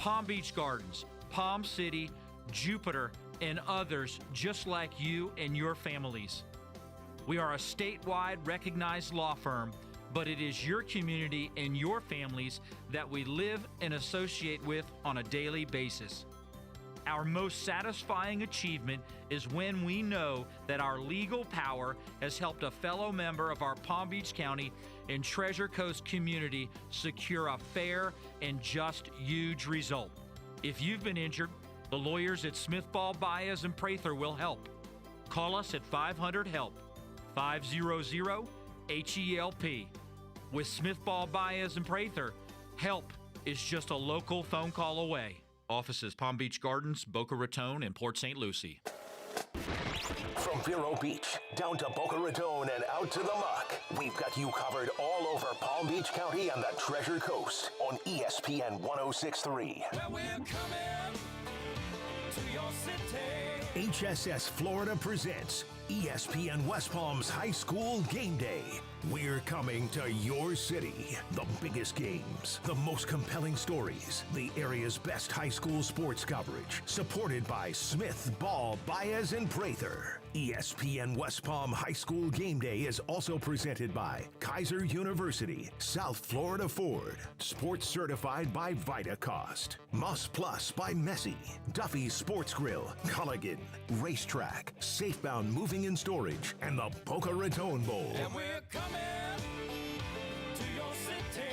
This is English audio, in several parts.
Palm Beach Gardens, Palm City, Jupiter, and others just like you and your families. We are a statewide recognized law firm, but it is your community and your families that we live and associate with on a daily basis. Our most satisfying achievement is when we know that our legal power has helped a fellow member of our Palm Beach County and Treasure Coast community secure a fair and just huge result. If you've been injured, the lawyers at Smith Ball, Bayas, and Prather will help. Call us at 500-HELP, 500-HELP. With Smith Ball, Bayas, and Prather, help is just a local phone call away. Offices Palm Beach Gardens, Boca Raton, and Port St. Lucie. From Vero Beach down to Boca Raton and out to the muck, we've got you covered all over Palm Beach County and the Treasure Coast on ESPN 106.3. Well, we're coming to your city. HSS Florida presents ESPN West Palm's High School Game Day. We're coming to your city. The biggest games, the most compelling stories, the area's best high school sports coverage. Supported by Smith, Ball, Bayas, and Prather. ESPN West Palm High School Game Day is also presented by Kaiser University, South Florida Ford, Sports Certified by VitaCost, Muss Plus by Messi, Duffy's Sports Grill, Culligan, Racetrack, Safebound Moving and Storage, and the Boca Raton Bowl. And we're coming to your city.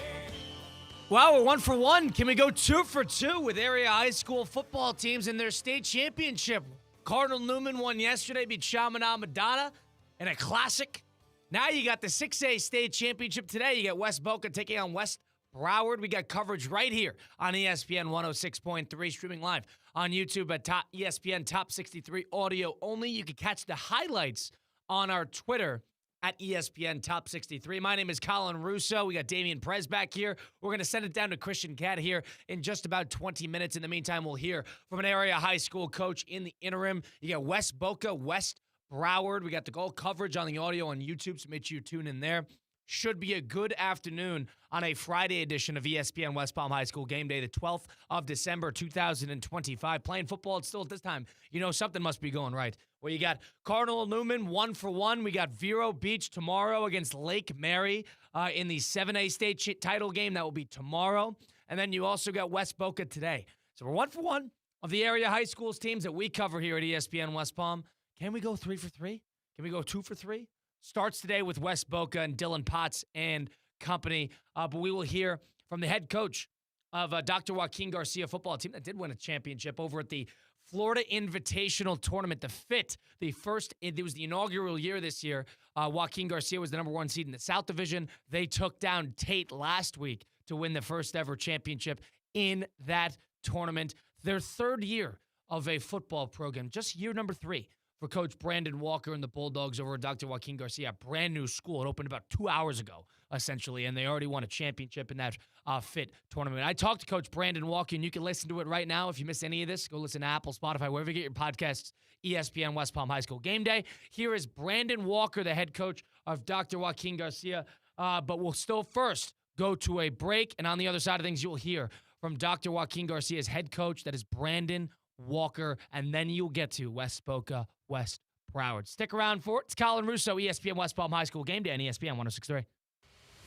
Wow, we're 1 for 1. Can we go 2 for 2 with area high school football teams in their state championship? Cardinal Newman won yesterday, beat Chaminade Madonna in a classic. Now you got the 6A state championship today. You got West Boca taking on West Broward. We got coverage right here on ESPN 106.3, streaming live on YouTube at ESPN Top 63 audio only. You can catch the highlights on our Twitter at ESPN Top 63. My name is Colin Russo. We got Damian Prez back here. We're going to send it down to Christian Cat here in just about 20 minutes. In the meantime, we'll hear from an area high school coach in the interim. You got West Boca, West Broward. We got the goal coverage on the audio on YouTube, so make sure you tune in there. Should be a good afternoon on a Friday edition of ESPN West Palm High School Game Day, the 12th of December, 2025. Playing football, it's still at this time. You know something must be going right. Well, you got Cardinal Newman 1 for 1. We got Vero Beach tomorrow against Lake Mary in the 7A state title game. That will be tomorrow. And then you also got West Boca today. So we're 1 for 1 of the area high schools teams that we cover here at ESPN West Palm. Can we go 3 for 3? Can we go 2 for 3? Starts today with West Boca and Dylan Potts and company. But we will hear from the head coach of Dr. Joaquin Garcia football team that did win a championship over at the Florida Invitational Tournament, the FIT. It was the inaugural year this year. Joaquin Garcia was the number 1 seed in the South Division. They took down Tate last week to win the first ever championship in that tournament. Their third year of a football program, just year number 3. For Coach Brandon Walker and the Bulldogs over at Dr. Joaquin Garcia, a brand new school. It opened about 2 hours ago, essentially, and they already won a championship in that FIT tournament. I talked to Coach Brandon Walker, and you can listen to it right now. If you missed any of this, go listen to Apple, Spotify, wherever you get your podcasts, ESPN West Palm High School Game Day. Here is Brandon Walker, the head coach of Dr. Joaquin Garcia. But we'll still first go to a break, and on the other side of things, you'll hear from Dr. Joaquin Garcia's head coach, that is Brandon Walker, and then you'll get to West Boca, West Broward. Stick around for it. It's Colin Russo, ESPN West Palm High School Game Day on ESPN 106.3.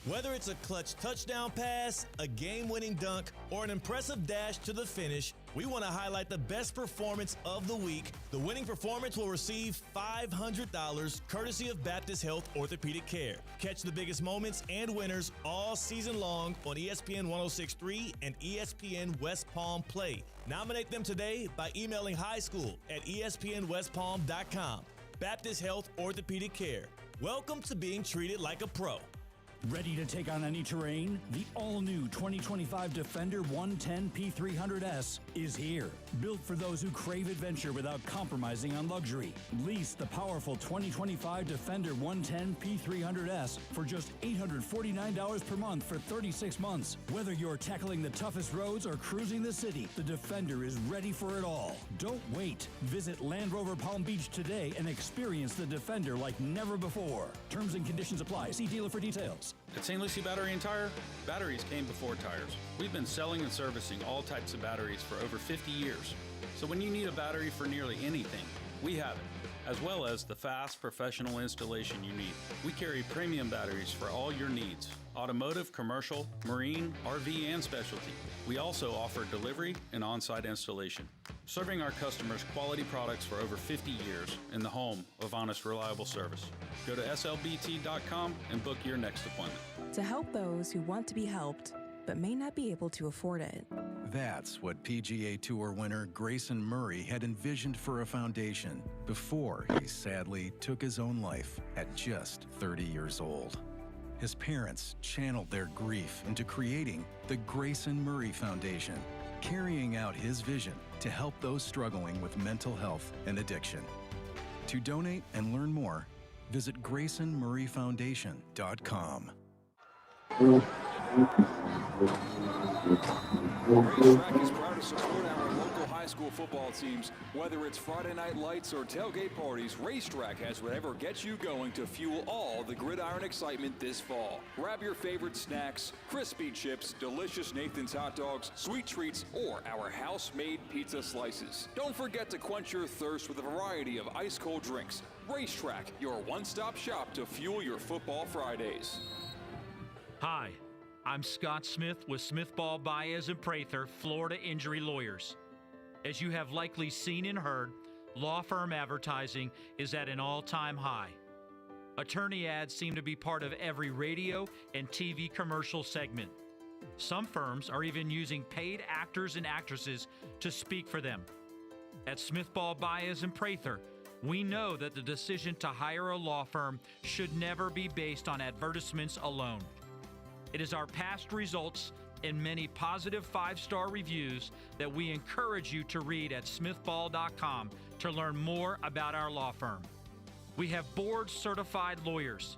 Whether it's a clutch touchdown pass, a game-winning dunk, or an impressive dash to the finish, we want to highlight the best performance of the week. The winning performance will receive $500 courtesy of Baptist Health Orthopedic Care. Catch the biggest moments and winners all season long on ESPN 106.3 and ESPN West Palm Play. Nominate them today by emailing highschool@espnwestpalm.com. Baptist Health Orthopedic Care. Welcome to being treated like a pro. Ready to take on any terrain? The all-new 2025 Defender 110 P300S is here. Built for those who crave adventure without compromising on luxury. Lease the powerful 2025 Defender 110 P300S for just $849 per month for 36 months. Whether you're tackling the toughest roads or cruising the city, the Defender is ready for it all. Don't wait. Visit Land Rover Palm Beach today and experience the Defender like never before. Terms and conditions apply. See dealer for details. At St. Lucie Battery and Tire, batteries came before tires. We've been selling and servicing all types of batteries for over 50 years. So when you need a battery for nearly anything, we have it, as well as the fast, professional installation you need. We carry premium batteries for all your needs: automotive, commercial, marine, RV, and specialty. We also offer delivery and on-site installation, serving our customers quality products for over 50 years in the home of honest, reliable service. Go to slbt.com and book your next appointment. To help those who want to be helped but may not be able to afford it. That's what PGA Tour winner Grayson Murray had envisioned for a foundation before he sadly took his own life at just 30 years old. His parents channeled their grief into creating the Grayson Murray Foundation, carrying out his vision to help those struggling with mental health and addiction. To donate and learn more, visit GraysonMurrayFoundation.com. Racetrack is proud to support our local high school football teams. Whether it's Friday night lights or tailgate parties, Racetrack has whatever gets you going to fuel all the gridiron excitement this fall. Grab your favorite snacks, crispy chips, delicious Nathan's hot dogs, sweet treats, or our house-made pizza slices. Don't forget to quench your thirst with a variety of ice-cold drinks. Racetrack, your one-stop shop to fuel your football Fridays. Hi, I'm Scott Smith with Smith Ball, Bayas, and Prather, Florida Injury Lawyers. As you have likely seen and heard, law firm advertising is at an all-time high. Attorney ads seem to be part of every radio and TV commercial segment. Some firms are even using paid actors and actresses to speak for them. At Smith Ball, Bayas, and Prather, we know that the decision to hire a law firm should never be based on advertisements alone. It is our past results and many positive 5-star reviews that we encourage you to read at smithball.com to learn more about our law firm. We have board-certified lawyers.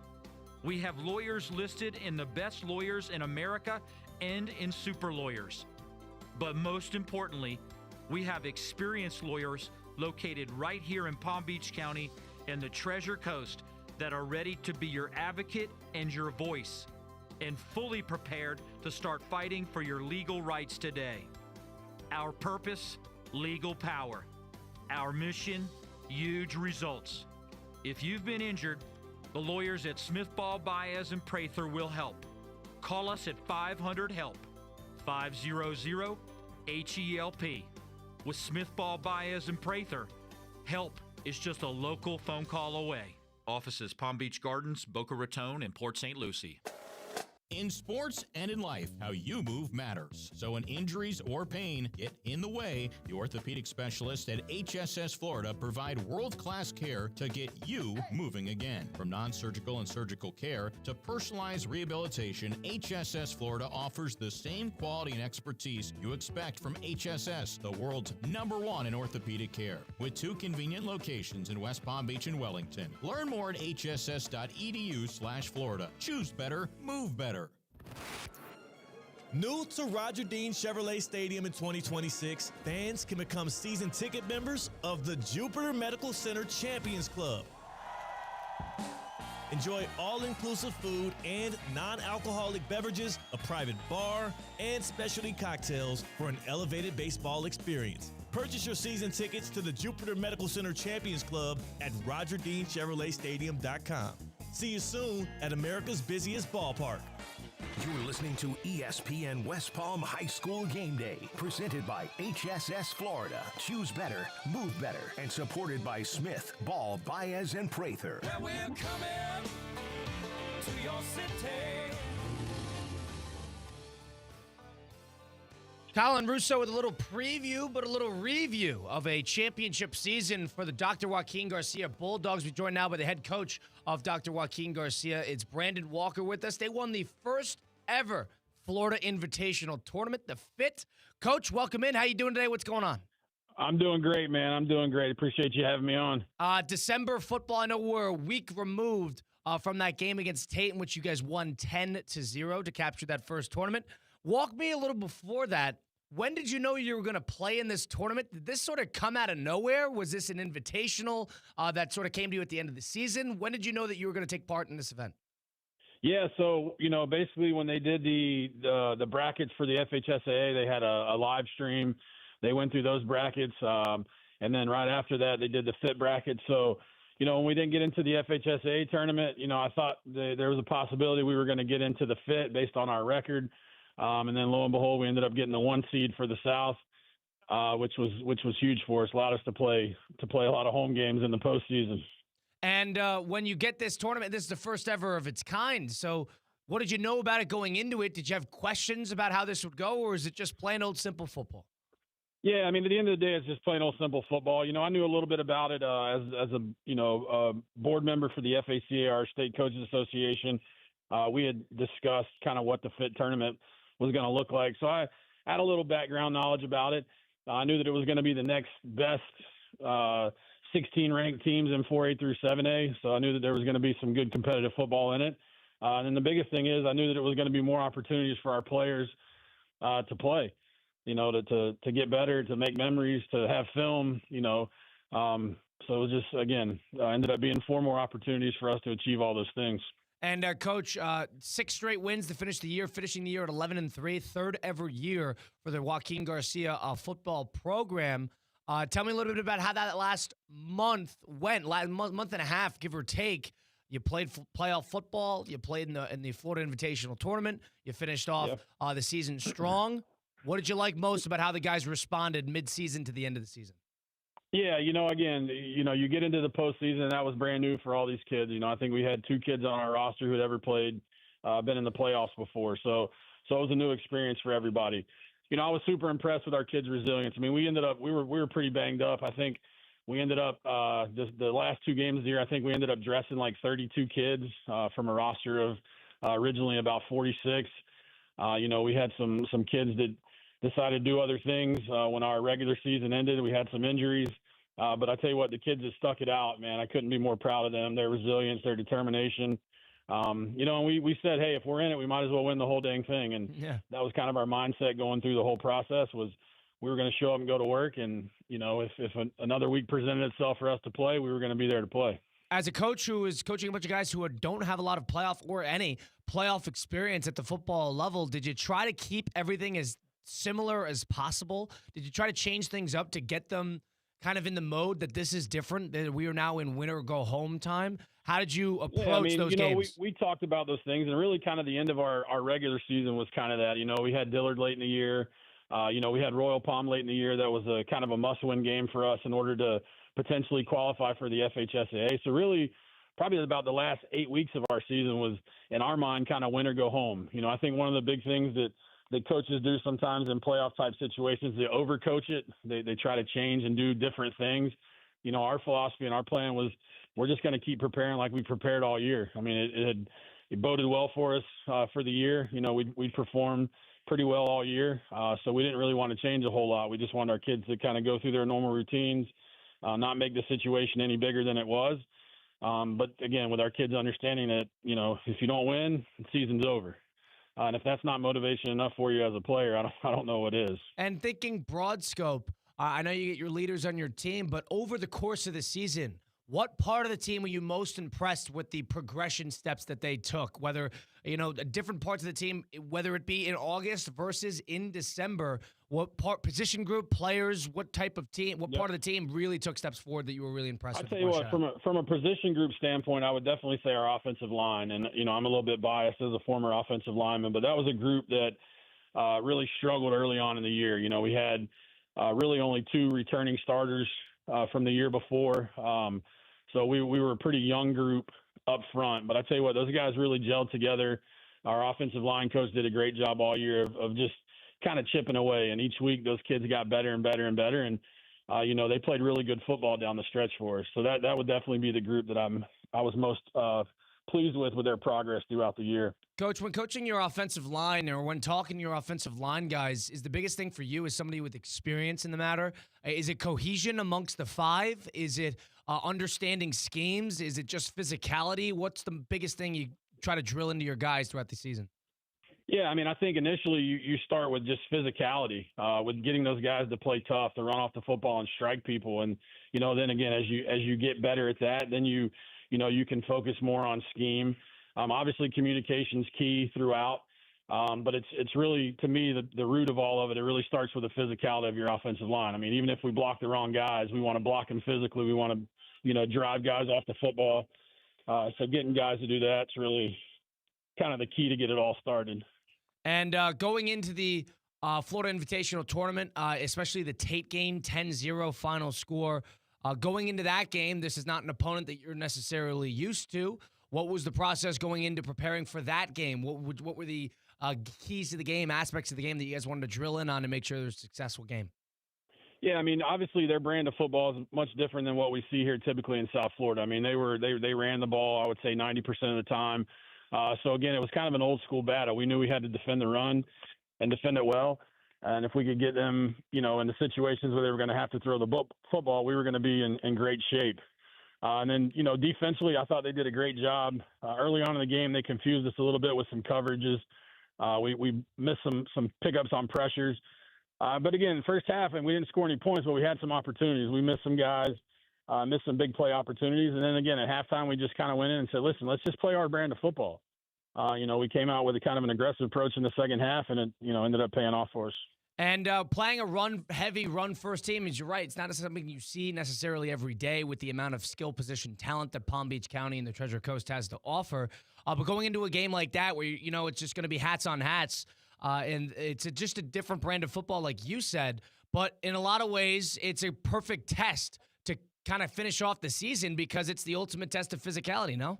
We have lawyers listed in the best lawyers in America and in super lawyers. But most importantly, we have experienced lawyers located right here in Palm Beach County and the Treasure Coast that are ready to be your advocate and your voice, and fully prepared to start fighting for your legal rights today. Our purpose, legal power. Our mission, huge results. If you've been injured, the lawyers at Smith Ball, Bayas, and Prather will help. Call us at 500-HELP, 500-HELP. With Smith Ball, Bayas, and Prather, help is just a local phone call away. Offices Palm Beach Gardens, Boca Raton, and Port St. Lucie. In sports and in life, how you move matters. So when injuries or pain get in the way, the orthopedic specialists at HSS Florida provide world-class care to get you moving again. From non-surgical and surgical care to personalized rehabilitation, HSS Florida offers the same quality and expertise you expect from HSS, the world's #1 in orthopedic care. With 2 convenient locations in West Palm Beach and Wellington. Learn more at hss.edu/Florida. Choose better, move better. New to Roger Dean Chevrolet Stadium in 2026, fans can become season ticket members of the Jupiter Medical Center Champions Club. Enjoy all-inclusive food and non-alcoholic beverages, a private bar, and specialty cocktails for an elevated baseball experience. Purchase your season tickets to the Jupiter Medical Center Champions Club at RogerDeanChevroletStadium.com. See you soon at America's busiest ballpark. You're listening to ESPN West Palm High School Game Day, presented by HSS Florida. Choose better, move better, and supported by Smith, Ball, Bayas, and Prather. Well, we're coming to your city. Colin Russo with a little preview, but a little review of a championship season for the Dr. Joaquin Garcia Bulldogs. We're joined now by the head coach of Dr. Joaquin Garcia. It's Brandon Walker with us. They won the first ever Florida Invitational Tournament, the FIT. Coach, welcome in. How you doing today? What's going on? I'm doing great, man. I'm doing great. Appreciate you having me on. December football, I know we're a week removed from that game against Tate, in which you guys won 10-0 to capture that first tournament. Walk me a little before that. When did you know you were going to play in this tournament? Did this sort of come out of nowhere? Was this an invitational that sort of came to you at the end of the season? When did you know that you were going to take part in this event? Yeah, so basically when they did the brackets for the FHSAA, they had a live stream. They went through those brackets, and then right after that, they did the fit bracket. So, when we didn't get into the FHSAA tournament, I thought there was a possibility we were going to get into the fit based on our record, and then lo and behold, we ended up getting the 1 seed for the South, which was huge for us. Allowed us to play a lot of home games in the postseason. And when you get this tournament, this is the first ever of its kind. So what did you know about it going into it? Did you have questions about how this would go, or is it just plain old simple football? Yeah, I mean, at the end of the day, it's just plain old simple football. I knew a little bit about it as a board member for the FHSAA, our State Coaches Association. We had discussed kind of what the fit tournament was going to look like. So I had a little background knowledge about it. I knew that it was going to be the next best 16 ranked teams in 4A through 7A. So I knew that there was going to be some good competitive football in it. And then the biggest thing is I knew that it was going to be more opportunities for our players to play, to get better, to make memories, to have film, So it was just, again, ended up being 4 more opportunities for us to achieve all those things. And Coach, 6 straight wins to finish the year, finishing the year at 11-3, third ever year for the Joaquin Garcia football program. Tell me a little bit about how that last month went, month and a half, give or take. You played playoff football. You played in the Florida Invitational Tournament. You finished off the season strong. What did you like most about how the guys responded mid-season to the end of the season? Yeah, again, you get into the postseason, and that was brand new for all these kids. I think we had 2 kids on our roster who had ever played, been in the playoffs before. So it was a new experience for everybody. I was super impressed with our kids' resilience. I mean, we were pretty banged up. I think we ended up the last 2 games of the year. I think we ended up dressing like 32 kids from a roster of originally about 46. We had some kids that decided to do other things when our regular season ended. We had some injuries, but I tell you what, the kids that stuck it out, man, I couldn't be more proud of them. Their resilience, their determination. And we said, hey, if we're in it, we might as well win the whole dang thing. And that was kind of our mindset going through the whole process was we were going to show up and go to work. And, if another week presented itself for us to play, we were going to be there to play. As a coach who is coaching a bunch of guys who don't have a lot of playoff or any playoff experience at the football level, did you try to keep everything as similar as possible? Did you try to change things up to get them kind of in the mode that this is different, that we are now in win or go home time? How did you approach those games? We talked about those things, and really kind of the end of our regular season was kind of that. We had Dillard late in the year. We had Royal Palm late in the year. That was a kind of a must-win game for us in order to potentially qualify for the FHSAA. So really, probably about the last 8 weeks of our season was, in our mind, kind of win or go home. I think one of the big things that coaches do sometimes in playoff-type situations, they overcoach it. They try to change and do different things. Our philosophy and our plan was we're just going to keep preparing like we prepared all year. I mean, it boded well for us for the year. We performed pretty well all year, so we didn't really want to change a whole lot. We just wanted our kids to kind of go through their normal routines, not make the situation any bigger than it was. But, again, with our kids understanding that, if you don't win, the season's over. And if that's not motivation enough for you as a player, I don't know what is. And thinking broad scope, I know you get your leaders on your team, but over the course of the season, what part of the team were you most impressed with the progression steps that they took? Whether, different parts of the team, whether it be in August versus in December, what part, position group, players, what type of team, what part of the team really took steps forward that you were really impressed with? I'll tell you what, from a position group standpoint, I would definitely say our offensive line. And, I'm a little bit biased as a former offensive lineman, but that was a group that really struggled early on in the year. We had really only 2 returning starters from the year before. So we were a pretty young group up front. But I tell you what, those guys really gelled together. Our offensive line coach did a great job all year of just kind of chipping away. And each week those kids got better and better and better. And, they played really good football down the stretch for us. So that would definitely be the group that I was most pleased with their progress throughout the year. Coach, when coaching your offensive line or when talking to your offensive line guys, is the biggest thing for you as somebody with experience in the matter? Is it cohesion amongst the 5? Is it understanding schemes? Is it just physicality? What's the biggest thing you try to drill into your guys throughout the season? Yeah, I mean, I think initially you start with just physicality, with getting those guys to play tough, to run off the football and strike people. And, then again, as you get better at that, then you can focus more on scheme. Obviously, communication's key throughout. But it's really, to me, the root of all of it. It really starts with the physicality of your offensive line. I mean, even if we block the wrong guys, we want to block them physically. We want to, drive guys off the football. So getting guys to do that's really kind of the key to get it all started. And going into the Florida Invitational Tournament, especially the Tate game, 10-0 final score. Going into that game, this is not an opponent that you're necessarily used to. What was the process going into preparing for that game? What were the keys to the game, aspects of the game that you guys wanted to drill in on to make sure it was a successful game? Yeah, I mean, obviously their brand of football is much different than what we see here typically in South Florida. I mean, they ran the ball, I would say 90% of the time. So again, it was kind of an old school battle. We knew we had to defend the run and defend it well. And if we could get them, in the situations where they were going to have to throw the football, we were going to be in great shape. And then, defensively, I thought they did a great job. Early on in the game, they confused us a little bit with some coverages. We missed some pickups on pressures. But again, first half, and we didn't score any points, but we had some opportunities. We missed some guys, missed some big play opportunities. And then again, at halftime, we just kind of went in and said, listen, let's just play our brand of football. We came out with a kind of an aggressive approach in the second half, and it, ended up paying off for us. And playing a heavy run-first team, as you're right, it's not something you see necessarily every day with the amount of skill position talent that Palm Beach County and the Treasure Coast has to offer. But going into a game like that where, it's just going to be hats on hats, and it's just a different brand of football, like you said. But in a lot of ways, it's a perfect test to kind of finish off the season because it's the ultimate test of physicality, no?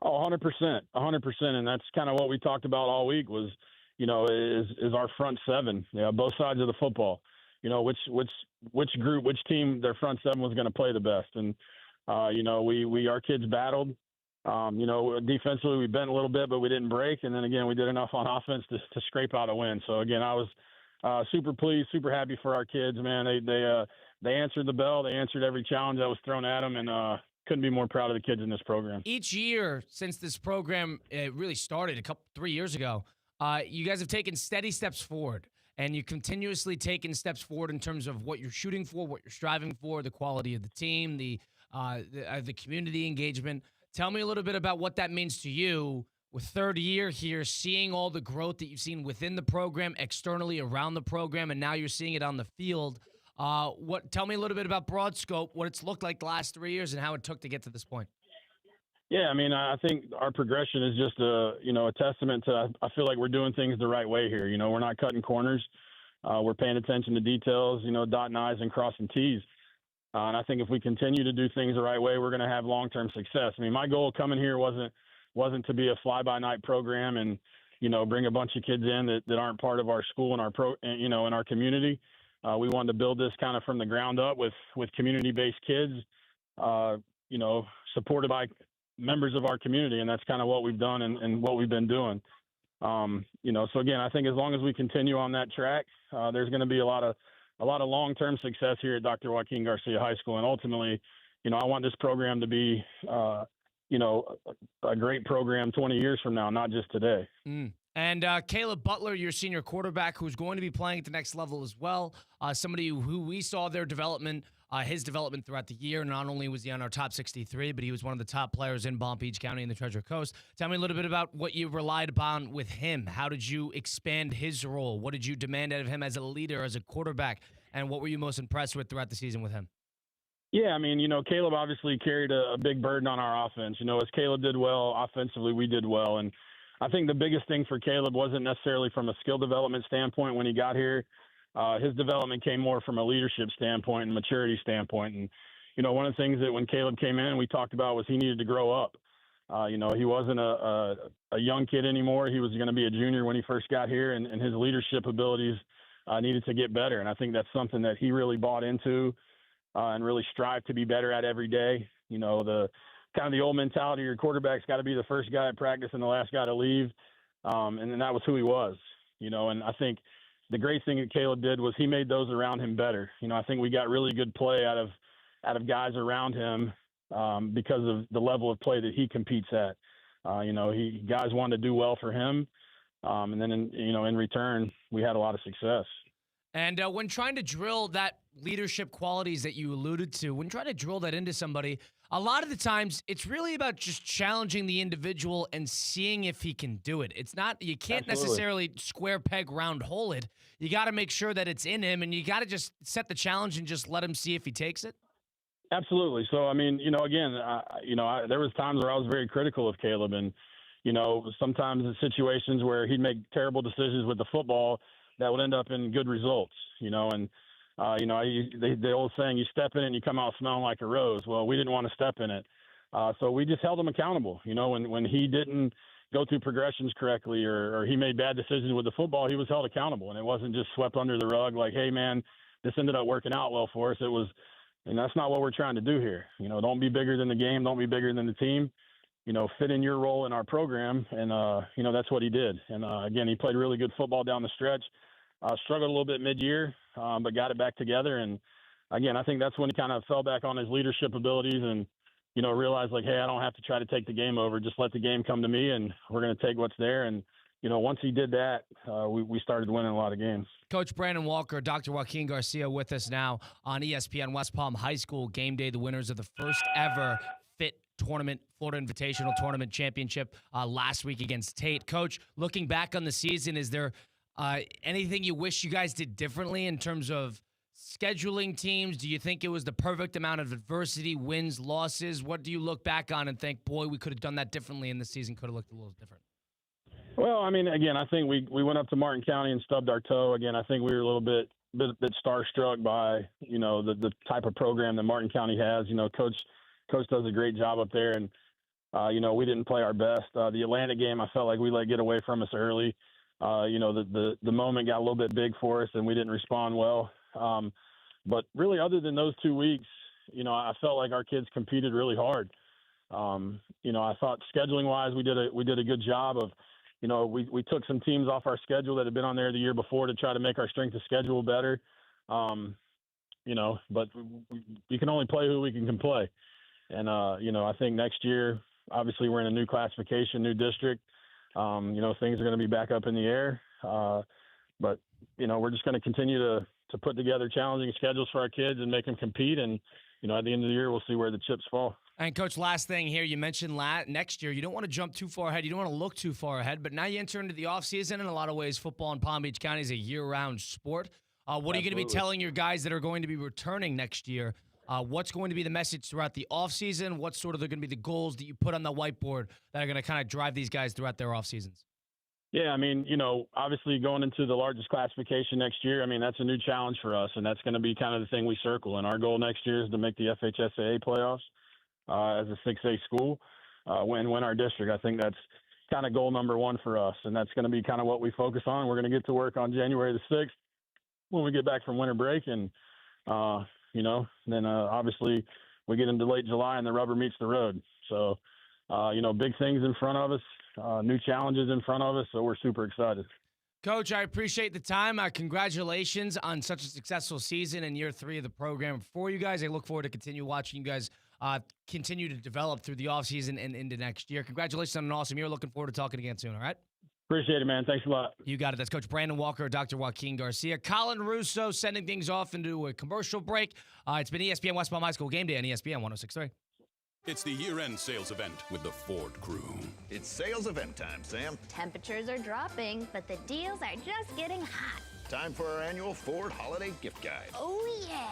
Oh, 100%. And that's kind of what we talked about all week was, is our front seven, both sides of the football, which group, which team, their front seven was going to play the best. And, our kids battled, defensively we bent a little bit, but we didn't break. And then again, we did enough on offense to scrape out a win. So again, I was super pleased, super happy for our kids, man. They answered the bell. They answered every challenge that was thrown at them. And, couldn't be more proud of the kids in this program. Each year since this program really started 3 years ago, you guys have taken steady steps forward, and you continuously taken steps forward in terms of what you're shooting for, what you're striving for, the quality of the team, the community engagement. Tell me a little bit about what that means to you with third year here, seeing all the growth that you've seen within the program, externally around the program, and now you're seeing it on the field. Tell me a little bit about Broad Scope, what it's looked like the last 3 years, and how it took to get to this point. Yeah, I mean, I think our progression is just a testament to, I feel like we're doing things the right way here. We're not cutting corners. We're paying attention to details, dotting I's and crossing T's. And I think if we continue to do things the right way, we're going to have long-term success. I mean, my goal coming here wasn't to be a fly-by-night program and, bring a bunch of kids in that aren't part of our school and in our community. We wanted to build this kind of from the ground up with community-based kids, supported by members of our community, and that's kind of what we've done and what we've been doing. So again, I think as long as we continue on that track, there's going to be a lot of long-term success here at Dr. Joaquin Garcia High School, and ultimately, I want this program to be, a great program 20 years from now, not just today. And Caleb Butler, your senior quarterback, who's going to be playing at the next level as well. Somebody who we saw their development, his development throughout the year. Not only was he on our top 63, but he was one of the top players in Palm Beach County and the Treasure Coast. Tell me a little bit about what you relied upon with him. How did you expand his role? What did you demand out of him as a leader, as a quarterback? And what were you most impressed with throughout the season with him? Yeah, I mean, Caleb obviously carried a big burden on our offense. As Caleb did well offensively, we did well. And I think the biggest thing for Caleb wasn't necessarily from a skill development standpoint when he got here. His development came more from a leadership standpoint and maturity standpoint. And, one of the things that when Caleb came in, we talked about was he needed to grow up. He wasn't a young kid anymore. He was going to be a junior when he first got here, and his leadership abilities needed to get better. And I think that's something that he really bought into and really strived to be better at every day. The kind of the old mentality, your quarterback's got to be the first guy at practice and the last guy to leave. And then that was who he was, and I think the great thing that Caleb did was he made those around him better. I think we got really good play out of guys around him because of the level of play that he competes at. Guys wanted to do well for him. And then, in return, we had a lot of success. And when trying to drill that leadership qualities that you alluded to, when trying to drill that into somebody, a lot of the times it's really about just challenging the individual and seeing if he can do it. It's not, you can't necessarily square peg round hole it. You got to make sure that it's in him, and you got to just set the challenge and just let him see if he takes it. Absolutely. So, I mean, again, there was times where I was very critical of Caleb, and, sometimes in situations where he'd make terrible decisions with the football that would end up in good results, and, the old saying, you step in it and you come out smelling like a rose. Well, we didn't want to step in it. So we just held him accountable. When he didn't go through progressions correctly or he made bad decisions with the football, he was held accountable. And it wasn't just swept under the rug like, hey, man, this ended up working out well for us. It was, and that's not what we're trying to do here. Don't be bigger than the game. Don't be bigger than the team. Fit in your role in our program. And, that's what he did. And, again, he played really good football down the stretch. Struggled a little bit mid-year, but got it back together. And, again, I think that's when he kind of fell back on his leadership abilities and, realized, like, hey, I don't have to try to take the game over. Just let the game come to me, and we're going to take what's there. And, once he did that, we started winning a lot of games. Coach Brandon Walker, Dr. Joaquin Garcia with us now on ESPN West Palm High School Game Day, the winners of the first ever FIT tournament, Florida Invitational Tournament Championship last week against Tate. Coach, looking back on the season, is there anything you wish you guys did differently in terms of scheduling teams? Do you think it was the perfect amount of adversity, wins, losses? What do you look back on and think, boy, we could have done that differently and the season could have looked a little different? Well, I mean, again, I think we went up to Martin County and stubbed our toe. Again, I think we were a little bit starstruck by, the type of program that Martin County has. Coach does a great job up there, and, we didn't play our best. The Atlanta game, I felt like we let get away from us early. The moment got a little bit big for us, and we didn't respond well. But really, other than those 2 weeks, I felt like our kids competed really hard. I thought scheduling-wise, we did a good job of, we took some teams off our schedule that had been on there the year before to try to make our strength of schedule better. But we can only play who we can play. And, I think next year, obviously we're in a new classification, new district. Things are going to be back up in the air. But, we're just going to continue to put together challenging schedules for our kids and make them compete. And, at the end of the year, we'll see where the chips fall. And, Coach, last thing here, you mentioned next year, you don't want to jump too far ahead. You don't want to look too far ahead. But now you enter into the offseason. In a lot of ways, football in Palm Beach County is a year-round sport. What are you going to be telling your guys that are going to be returning next year? What's going to be the message throughout the offseason? What's sort of going to be the goals that you put on the whiteboard that are going to kind of drive these guys throughout their offseasons? Yeah, I mean, obviously going into the largest classification next year, I mean, that's a new challenge for us, and that's going to be kind of the thing we circle. And our goal next year is to make the FHSAA playoffs as a 6A school, win our district. I think that's kind of goal number one for us, and that's going to be kind of what we focus on. We're going to get to work on January the 6th when we get back from winter break, and, then obviously we get into late July and the rubber meets the road. So, big things in front of us. New challenges in front of us, so we're super excited. Coach, I appreciate the time. Congratulations on such a successful season in year 3 of the program for you guys. I look forward to continue watching you guys continue to develop through the offseason and into next year. Congratulations on an awesome year. Looking forward to talking again soon, all right? Appreciate it, man. Thanks a lot. You got it. That's Coach Brandon Walker, Dr. Joaquin Garcia. Colin Russo sending things off into a commercial break. It's been ESPN West Palm High School Game Day on ESPN 106.3. It's the year-end sales event with the Ford crew. It's sales event time, Sam. Temperatures are dropping, but the deals are just getting hot. Time for our annual Ford Holiday Gift Guide. Oh, yeah.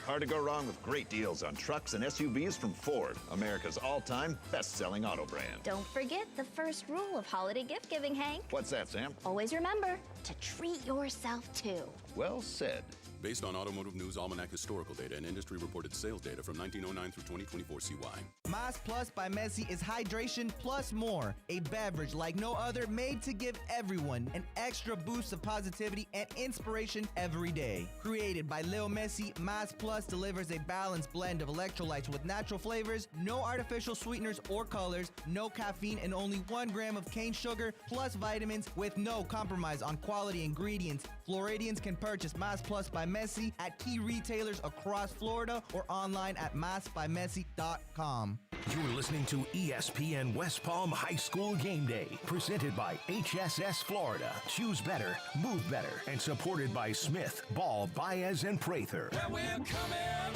Hard to go wrong with great deals on trucks and SUVs from Ford, America's all-time best-selling auto brand. Don't forget the first rule of holiday gift giving, Hank. What's that, Sam? Always remember to treat yourself, too. Well said. Based on Automotive News Almanac historical data and industry-reported sales data from 1909 through 2024 CY. Mas Plus by Messi is hydration plus more. A beverage like no other made to give everyone an extra boost of positivity and inspiration every day. Created by Lil Messi, Mas Plus delivers a balanced blend of electrolytes with natural flavors, no artificial sweeteners or colors, no caffeine, and only 1 gram of cane sugar, plus vitamins with no compromise on quality ingredients. Floridians can purchase Mas Plus by Messi at key retailers across Florida or online at massbymessi.com. You're listening to ESPN West Palm High School Game Day, presented by HSS Florida. Choose better, move better, and supported by Smith, Ball, Bayas, and Prather. Well, we're coming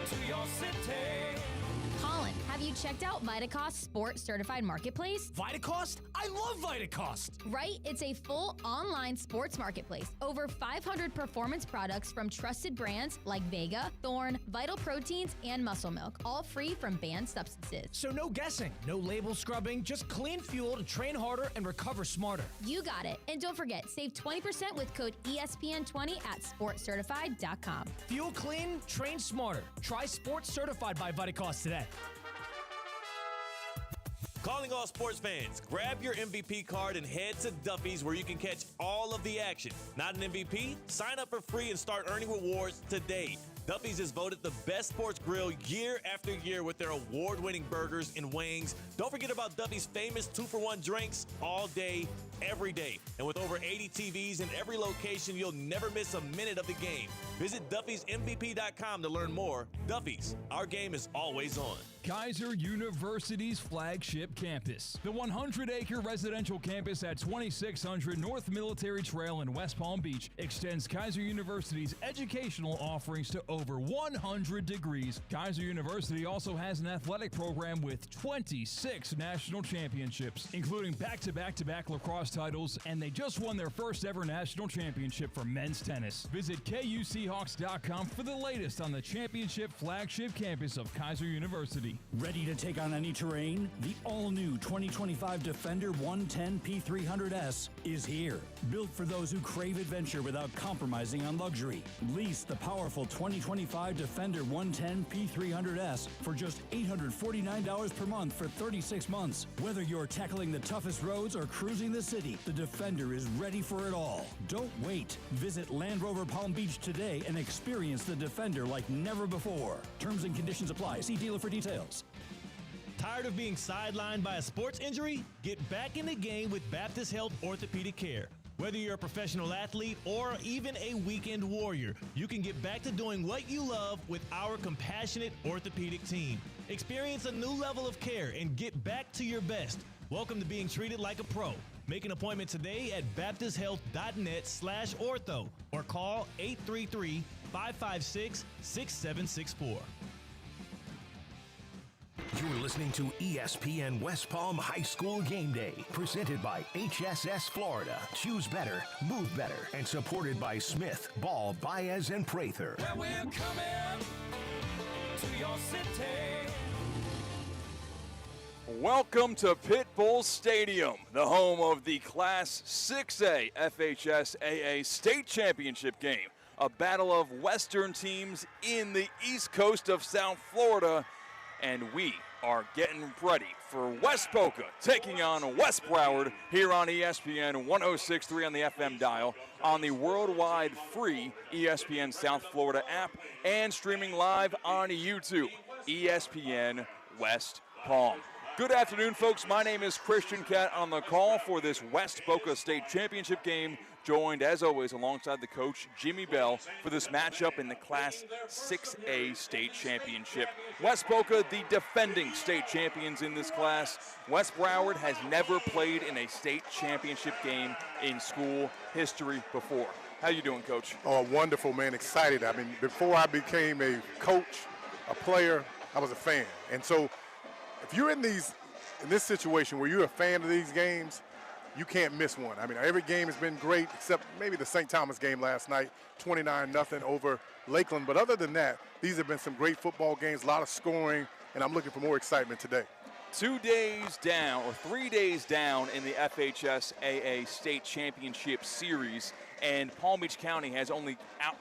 to your city. Colin, have you checked out Vitacost Sport Certified Marketplace? Vitacost? I love Vitacost! Right? It's a full online sports marketplace. Over 500 performance products from trusted brands like Vega, Thorne, Vital Proteins, and Muscle Milk, all free from banned substances. So no guessing, no label scrubbing, just clean fuel to train harder and recover smarter. You got it. And don't forget, save 20% with code ESPN20 at sportcertified.com. Fuel clean, train smarter. Try Sports Certified by Vitacost today. Calling all sports fans, grab your MVP card and head to Duffy's where you can catch all of the action. Not an MVP? Sign up for free and start earning rewards today. Duffy's is voted the best sports grill year after year with their award-winning burgers and wings. Don't forget about Duffy's famous 2-for-1 drinks all day, every day. And with over 80 TVs in every location, you'll never miss a minute of the game. Visit Duffy'sMVP.com to learn more. Duffy's, our game is always on. Kaiser University's flagship campus. The 100-acre residential campus at 2600 North Military Trail in West Palm Beach extends Kaiser University's educational offerings to over 100 degrees. Kaiser University also has an athletic program with 26 national championships, including back-to-back-to-back lacrosse titles, and they just won their first ever national championship for men's tennis. Visit KUSeahawks.com for the latest on the championship flagship campus of Kaiser University. Ready to take on any terrain? The all-new 2025 Defender 110 P300S is here. Built for those who crave adventure without compromising on luxury. Lease the powerful 2025 Defender 110 P300S for just $849 per month for 36 months. Whether you're tackling the toughest roads or cruising the city, the Defender is ready for it all. Don't wait. Visit Land Rover Palm Beach today and experience the Defender like never before. Terms and conditions apply. See dealer for details. Tired of being sidelined by a sports injury? Get back in the game with Baptist Health Orthopedic Care. Whether you're a professional athlete or even a weekend warrior, you can get back to doing what you love with our compassionate orthopedic team. Experience a new level of care and get back to your best. Welcome to being treated like a pro. Make an appointment today at baptisthealth.net/ortho or call 833-556-6764. You're listening to ESPN West Palm High School Game Day, presented by HSS Florida. Choose better, move better, and supported by Smith, Ball, Bayas, and Prather. Where we're coming to your city. Welcome to Pit Bull Stadium, the home of the Class 6A FHSAA State Championship game, a battle of Western teams in the East Coast of South Florida. And we are getting ready for West Boca taking on West Broward here on ESPN 106.3 on the FM dial, on the worldwide free ESPN South Florida app, and streaming live on YouTube, ESPN West Palm. Good afternoon, folks. My name is Christian Cat on the call for this West Boca State Championship game, joined, as always, alongside the coach, Jimmy Bell, for this matchup in the Class 6A State Championship. West Boca, the defending state champions in this class. West Broward has never played in a state championship game in school history before. How you doing, Coach? Oh, wonderful, man. Excited. I mean, before I became a coach, a player, I was a fan. And so if you're in this situation where you're a fan of these games, you can't miss one. I mean, every game has been great except maybe the St. Thomas game last night, 29-0 over Lakeland. But other than that, these have been some great football games, a lot of scoring, and I'm looking for more excitement today. 2 days down, or 3 days down in the FHSAA State Championship Series, and Palm Beach County has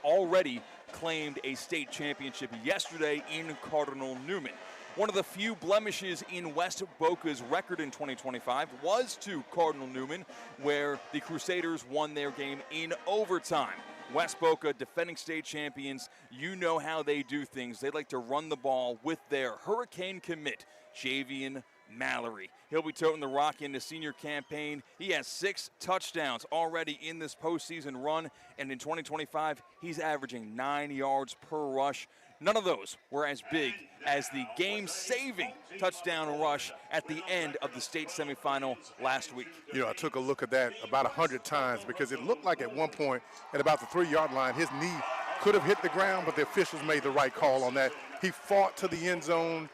already claimed a state championship yesterday in Cardinal Newman. One of the few blemishes in West Boca's record in 2025 was to Cardinal Newman, where the Crusaders won their game in overtime. West Boca, defending state champions, you know how they do things. They like to run the ball with their hurricane commit, Javian Mallory. He'll be toting the rock into senior campaign. He has 6 touchdowns already in this postseason run, and in 2025, he's averaging 9 yards per rush. None of those were as big as the game-saving touchdown rush at the end of the state semifinal last week. You know, I took a look at that about 100 times because it looked like at one point at about the 3-yard line, his knee could have hit the ground, but the officials made the right call on that. He fought to the end zone,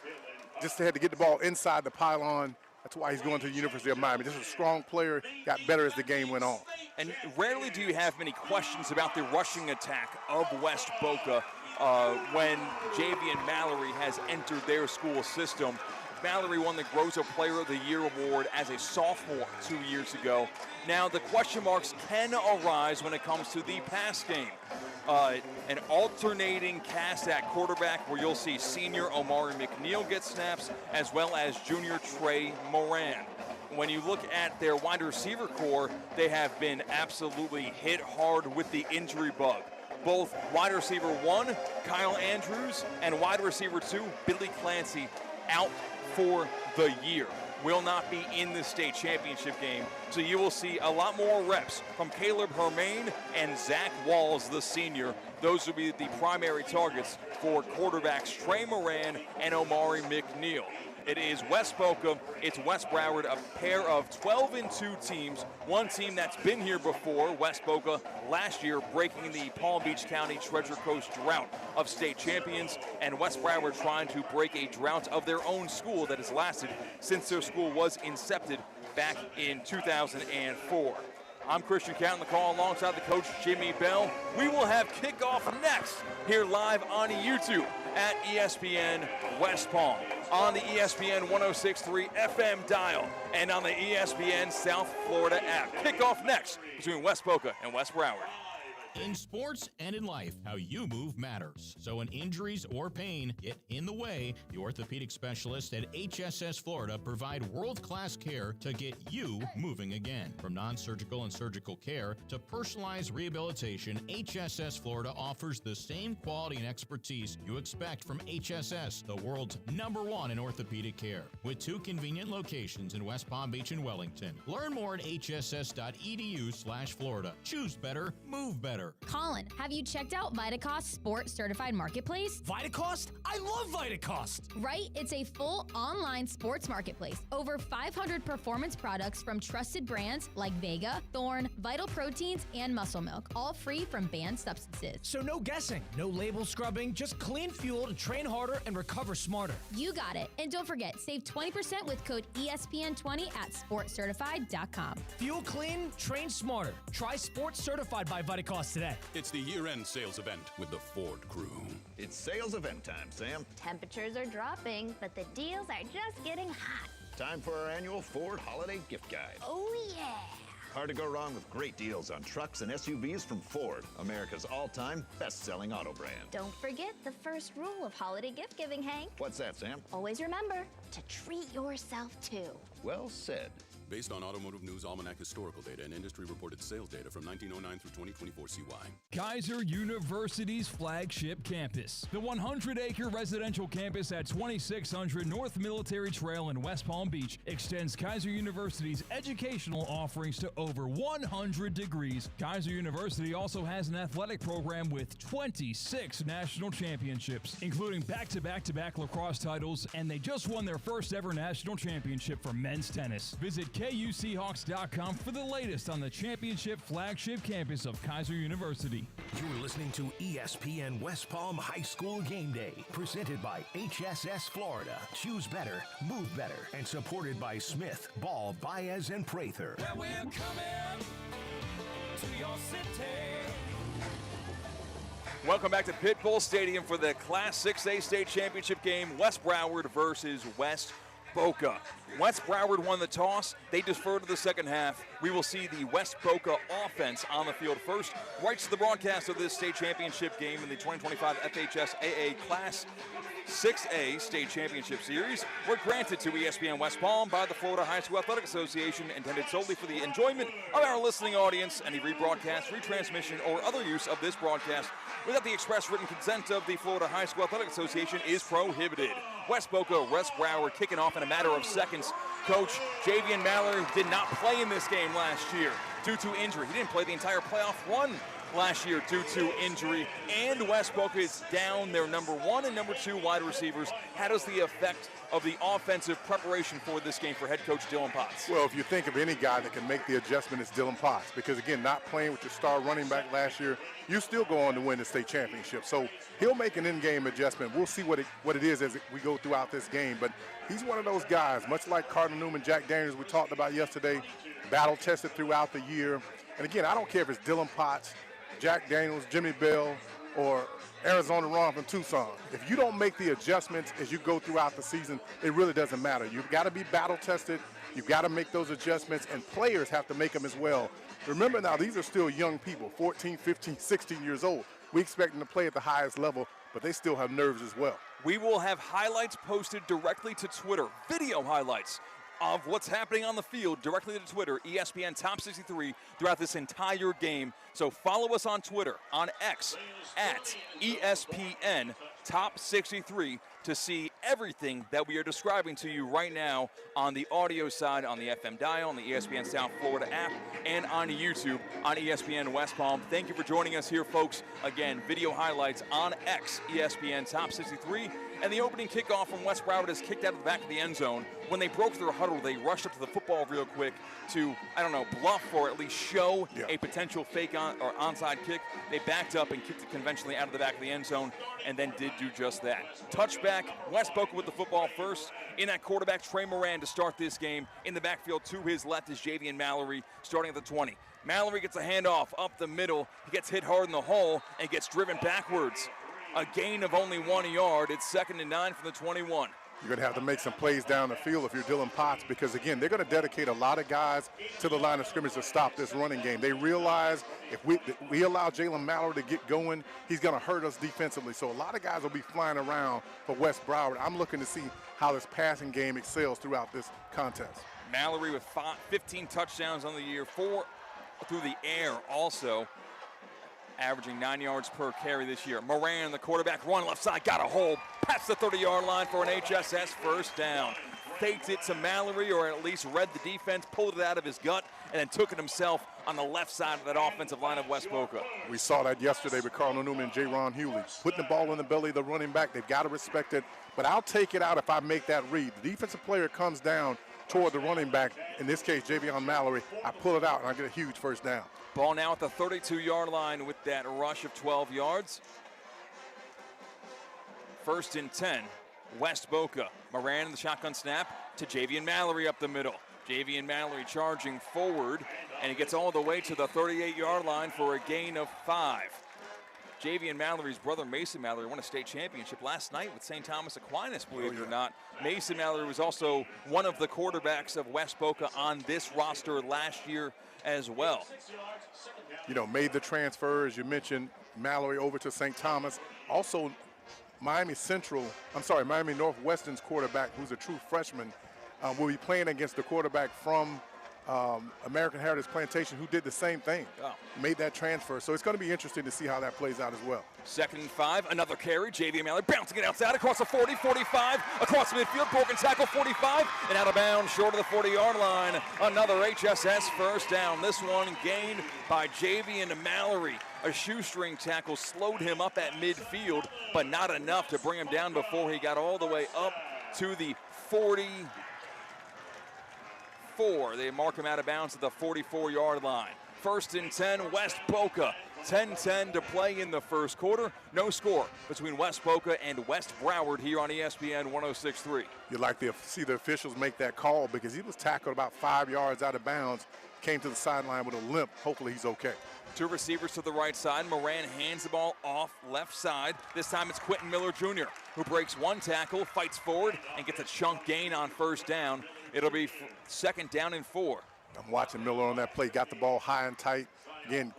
just had to get the ball inside the pylon. That's why he's going to the University of Miami. Just a strong player, got better as the game went on. And rarely do you have many questions about the rushing attack of West Boca when Javian Mallory has entered their school system. Mallory won the Groza Player of the Year award as a sophomore 2 years ago. Now, the question marks can arise when it comes to the pass game. An alternating cast at quarterback where you'll see senior Omari McNeil get snaps as well as junior Trey Moran. When you look at their wide receiver core, they have been absolutely hit hard with the injury bug. Both wide receiver 1, Kyle Andrews, and wide receiver 2, Billy Clancy, out for the year. Will not be in the state championship game, so you will see a lot more reps from Caleb Hermain and Zach Walls, the senior. Those will be the primary targets for quarterbacks Trey Moran and Omari McNeil. It is West Boca, it's West Broward, a pair of 12-2 teams. One team that's been here before, West Boca, last year breaking the Palm Beach County Treasure Coast drought of state champions, and West Broward trying to break a drought of their own school that has lasted since their school was incepted back in 2004. I'm Christian Count, the call alongside the coach Jimmy Bell. We will have kickoff next here live on YouTube at ESPN West Palm, on the ESPN 106.3 FM dial, and on the ESPN South Florida app. Kickoff next between West Boca and West Broward. In sports and in life, how you move matters. So when injuries or pain get in the way, the orthopedic specialists at HSS Florida provide world-class care to get you moving again. From non-surgical and surgical care to personalized rehabilitation, HSS Florida offers the same quality and expertise you expect from HSS, the world's #1 in orthopedic care. With 2 convenient locations in West Palm Beach and Wellington. Learn more at hss.edu/Florida. Choose better, move better. Colin, have you checked out Vitacost Sport Certified Marketplace? Vitacost? I love Vitacost! Right? It's a full online sports marketplace. Over 500 performance products from trusted brands like Vega, Thorne, Vital Proteins, and Muscle Milk, all free from banned substances. So no guessing, no label scrubbing, just clean fuel to train harder and recover smarter. You got it. And don't forget, save 20% with code ESPN20 at sportcertified.com. Fuel clean, train smarter. Try Sports Certified by Vitacost today. It's the year-end sales event with the Ford crew. It's sales event time, Sam. Temperatures are dropping, but the deals are just getting hot. Time for our annual Ford Holiday Gift Guide. Oh, yeah. Hard to go wrong with great deals on trucks and SUVs from Ford, America's all-time best-selling auto brand. Don't forget the first rule of holiday gift giving, Hank. What's that, Sam? Always remember to treat yourself, too. Well said. Based on Automotive News Almanac historical data and industry-reported sales data from 1909 through 2024 CY. Kaiser University's flagship campus. The 100-acre residential campus at 2600 North Military Trail in West Palm Beach extends Kaiser University's educational offerings to over 100 degrees. Kaiser University also has an athletic program with 26 national championships, including back-to-back-to-back lacrosse titles, and they just won their first ever national championship for men's tennis. Visit KUCHawks.com for the latest on the championship flagship campus of Kaiser University. You're listening to ESPN West Palm High School Game Day, presented by HSS Florida. Choose better, move better, and supported by Smith, Ball, Bayas, and Prather. Where we're coming to your city. Welcome back to Pit Bull Stadium for the Class 6A state championship game, West Broward versus West Boca. West Broward won the toss. They defer to the second half. We will see the West Boca offense on the field first. Rights to the broadcast of this state championship game in the 2025 FHSAA Class 6A State Championship Series were granted to ESPN West Palm by the Florida High School Athletic Association, intended solely for the enjoyment of our listening audience. Any rebroadcast, retransmission, or other use of this broadcast without the express written consent of the Florida High School Athletic Association is prohibited. West Boca, West Broward kicking off in a matter of seconds. Coach Javian Mallory did not play in this game last year due to injury. He didn't play the entire playoff run last year due to injury, and West Boca is down their number 1 and number 2 wide receivers. How does the effect of the offensive preparation for this game for head coach Dylan Potts? Well, if you think of any guy that can make the adjustment, it's Dylan Potts. Because, again, not playing with your star running back last year, you still go on to win the state championship. So he'll make an in-game adjustment. We'll see what it is as we go throughout this game. But he's one of those guys, much like Cardinal Newman, Jack Daniels we talked about yesterday, battle-tested throughout the year. And, again, I don't care if it's Dylan Potts, Jack Daniels, Jimmy Bell, or Arizona Ron from Tucson. If you don't make the adjustments as you go throughout the season, it really doesn't matter. You've got to be battle-tested. You've got to make those adjustments, and players have to make them as well. Remember now, these are still young people, 14, 15, 16 years old. We expect them to play at the highest level, but they still have nerves as well. We will have highlights posted directly to Twitter, video highlights of what's happening on the field directly to Twitter, ESPN Top 63, throughout this entire game. So follow us on Twitter, on X, at ESPN Top 63 to see everything that we are describing to you right now on the audio side, on the FM dial, on the ESPN South Florida app, and on YouTube on ESPN West Palm. Thank you for joining us here, folks. Again, video highlights on X, ESPN Top 63. And the opening kickoff from West Broward is kicked out of the back of the end zone. When they broke their huddle, they rushed up to the football real quick to, bluff or at least show a potential fake or onside kick. They backed up and kicked it conventionally out of the back of the end zone and then did do just that. Touchback, West Boca with the football first. In at quarterback, Trey Moran to start this game. In the backfield to his left is Javian Mallory starting at the 20. Mallory gets a handoff up the middle. He gets hit hard in the hole and gets driven backwards. A gain of only 1 yard. It's 2nd and 9 from the 21. You're going to have to make some plays down the field if you're Dylan Potts because, again, they're going to dedicate a lot of guys to the line of scrimmage to stop this running game. They realize if we allow Jalen Mallory to get going, he's going to hurt us defensively. So a lot of guys will be flying around for West Broward. I'm looking to see how this passing game excels throughout this contest. Mallory with 15 touchdowns on the year, 4 through the air also, averaging 9 yards per carry this year. Moran, the quarterback, run left side, got a hole, past the 30-yard line for an HSS first down. Faked it to Mallory, or at least read the defense, pulled it out of his gut, and then took it himself on the left side of that offensive line of West Boca. We saw that yesterday with Cardinal Newman and J. Ron Hewley. Putting the ball in the belly of the running back, they've got to respect it, but I'll take it out if I make that read. The defensive player comes down toward the running back, in this case, Javion Mallory. I pull it out, and I get a huge first down. Ball now at the 32-yard line with that rush of 12 yards. 1st and 10, West Boca. Moran in the shotgun snap to Javion Mallory up the middle. Javion Mallory charging forward, and he gets all the way to the 38-yard line for a gain of 5. Javion Mallory's brother, Mason Mallory, won a state championship last night with St. Thomas Aquinas, believe it or not. Mason Mallory was also one of the quarterbacks of West Boca on this roster last year as well. Made the transfer, as you mentioned, Mallory over to St. Thomas. Also, Miami Northwestern's quarterback, who's a true freshman, will be playing against the quarterback from American Heritage Plantation, who did the same thing, made that transfer. So it's going to be interesting to see how that plays out as well. 2nd and 5, another carry. Javion Mallory bouncing it outside across the 40, 45, across midfield, broken tackle, 45, and out of bounds, short of the 40-yard line. Another HSS first down. This one gained by Javion Mallory. A shoestring tackle slowed him up at midfield, but not enough to bring him down before he got all the way up to the 44. They mark him out of bounds at the 44-yard line. 1st and 10, West Boca. 10-10 to play in the first quarter. No score between West Boca and West Broward here on ESPN 106.3. You'd like to see the officials make that call because he was tackled about 5 yards out of bounds, came to the sideline with a limp. Hopefully he's okay. 2 receivers to the right side. Moran hands the ball off left side. This time it's Quentin Miller Jr. who breaks 1 tackle, fights forward, and gets a chunk gain on first down. It'll be 2nd down and 4. I'm watching Miller on that play. Got the ball high and tight. Again,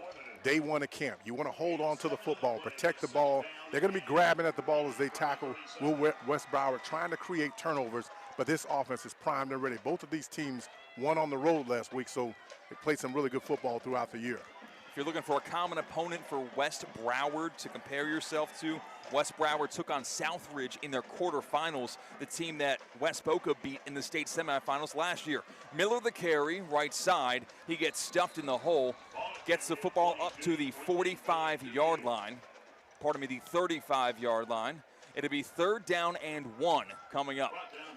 day 1 of camp. You want to hold on to the football, protect the ball. They're going to be grabbing at the ball as they tackle West Broward, trying to create turnovers, but this offense is primed and ready. Both of these teams won on the road last week, so they played some really good football throughout the year. If you're looking for a common opponent for West Broward to compare yourself to, West Broward took on Southridge in their quarterfinals, the team that West Boca beat in the state semifinals last year. Miller the carry, right side. He gets stuffed in the hole. gets the football up to the 45-yard line. Pardon me, the 35-yard line. It'll be 3rd down and 1 coming up.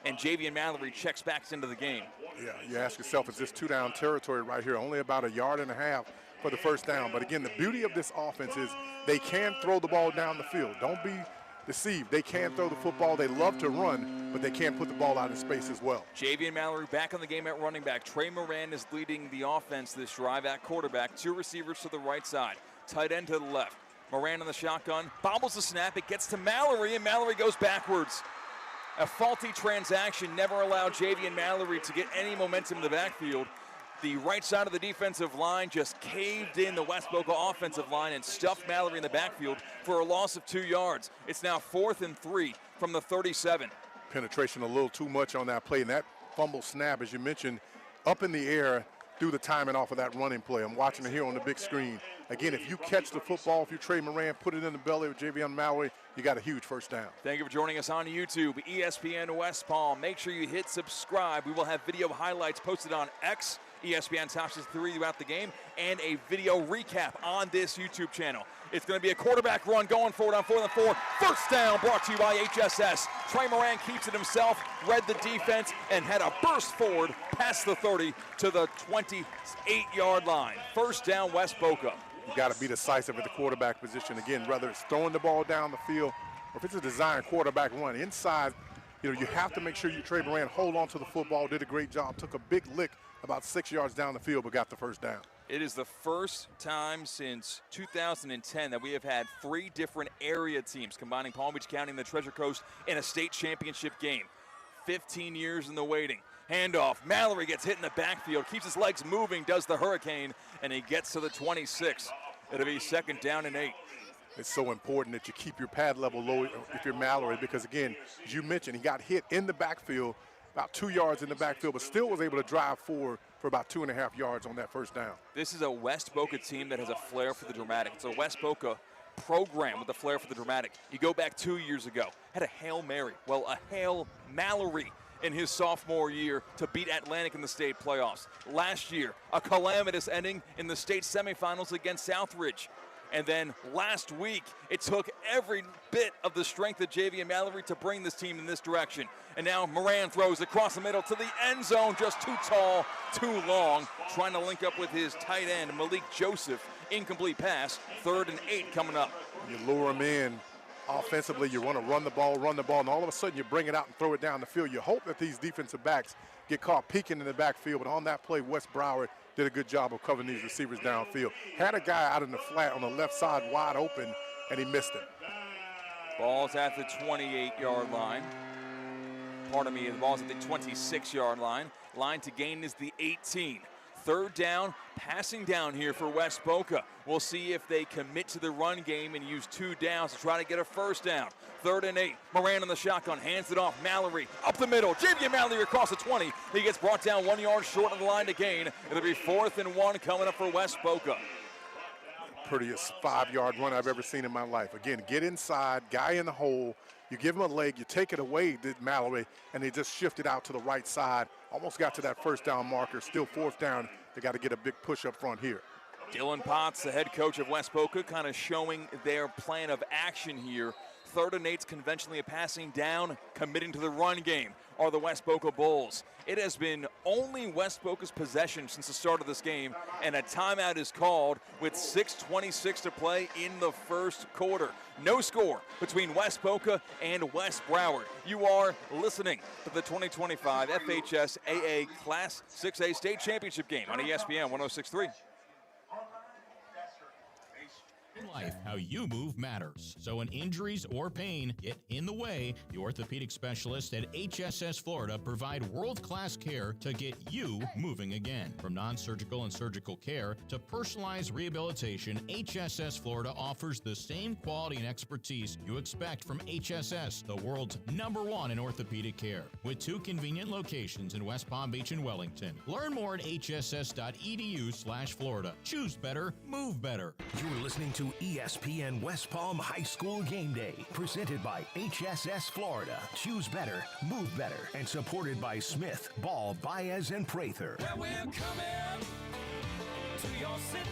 And Javian Mallory checks back into the game. Yeah, you ask yourself, is this 2-down territory right here? Only about a yard and a half for the first down. But again, the beauty of this offense is they can throw the ball down the field. Don't be deceived. They can throw the football. They love to run, but they can put the ball out in space as well. Javian Mallory back on the game at running back. Trey Moran is leading the offense this drive at quarterback. 2 receivers to the right side. Tight end to the left. Moran on the shotgun. Bobbles the snap. It gets to Mallory, and Mallory goes backwards. A faulty transaction never allowed Javian Mallory to get any momentum in the backfield. The right side of the defensive line just caved in the West Boca offensive line and stuffed Mallory in the backfield for a loss of 2 yards. It's now 4th and 3 from the 37. Penetration a little too much on that play, and that fumble snap, as you mentioned, up in the air through the timing off of that running play. I'm watching it here on the big screen. Again, if you catch the football, if you Trey Moran, put it in the belly of Javian Mallory, you got a huge first down. Thank you for joining us on YouTube, ESPN West Palm. Make sure you hit subscribe. We will have video highlights posted on X, ESPN Top 3 throughout the game, and a video recap on this YouTube channel. It's going to be a quarterback run going forward on 4th and 4. First down brought to you by HSS. Trey Moran keeps it himself, read the defense, and had a burst forward past the 30 to the 28-yard line. First down, West Boca. You got to be decisive at the quarterback position. Again, whether it's throwing the ball down the field or if it's a designed quarterback run inside, you have to make sure Trey Moran hold on to the football, did a great job, took a big lick about 6 yards down the field, but got the first down. It is the first time since 2010 that we have had 3 different area teams combining Palm Beach County and the Treasure Coast in a state championship game. 15 years in the waiting. Handoff. Mallory gets hit in the backfield, keeps his legs moving, does the hurricane, and he gets to the 26. It'll be 2nd down and 8. It's so important that you keep your pad level low if you're Mallory because, again, as you mentioned, he got hit in the backfield, about 2 yards in the backfield, but still was able to drive forward for about 2.5 yards on that first down. This is a West Boca team that has a flair for the dramatic. It's a West Boca program with a flair for the dramatic. You go back 2 years ago, had a Hail Mary, a Hail Mallory in his sophomore year to beat Atlantic in the state playoffs. Last year, a calamitous ending in the state semifinals against Southridge. And then last week, it took every bit of the strength of Javian Mallory to bring this team in this direction. And now Moran throws across the middle to the end zone, just too tall, too long, trying to link up with his tight end, Malik Joseph. Incomplete pass, 3rd and 8 coming up. You lure him in. Offensively, you want to run the ball, and all of a sudden you bring it out and throw it down the field. You hope that these defensive backs get caught peeking in the backfield, but on that play, West Broward did a good job of covering these receivers downfield. Had a guy out in the flat on the left side wide open, and he missed it. Ball's at the 28-yard line. Pardon me, the ball's at the 26-yard line. Line to gain is the 18. 3rd down, passing down here for West Boca. We'll see if they commit to the run game and use 2 downs to try to get a first down. 3rd and 8. Moran on the shotgun, hands it off. Mallory up the middle. Javian Mallory across the 20. He gets brought down 1 yard short of the line to gain. It'll be 4th and 1 coming up for West Boca. Prettiest 5-yard run I've ever seen in my life. Again, get inside, guy in the hole. You give him a leg, you take it away, did Mallory, and they just shifted out to the right side. Almost got to that first down marker. Still 4th down. They got to get a big push up front here. Dylan Potts, the head coach of West Boca, kind of showing their plan of action here. 3rd and 8's conventionally a passing down, committing to the run game are the West Boca Bulls. It has been only West Boca's possession since the start of this game, and a timeout is called with 6:26 to play in the first quarter. No score between West Boca and West Broward. You are listening to the 2025 FHSAA Class 6A State Championship game on ESPN 106.3. In life, how you move matters. So when injuries or pain get in the way, the orthopedic specialists at HSS Florida provide world-class care to get you moving again. From non-surgical and surgical care to personalized rehabilitation, HSS Florida offers the same quality and expertise you expect from HSS, the world's #1 in orthopedic care. With 2 convenient locations in West Palm Beach and Wellington. Learn more at hss.edu/Florida. Choose better, move better. You're listening to ESPN West Palm High School Game Day, presented by HSS Florida. Choose better, move better, and supported by Smith, Ball, Bayas, and Prather. Where we're coming to your city.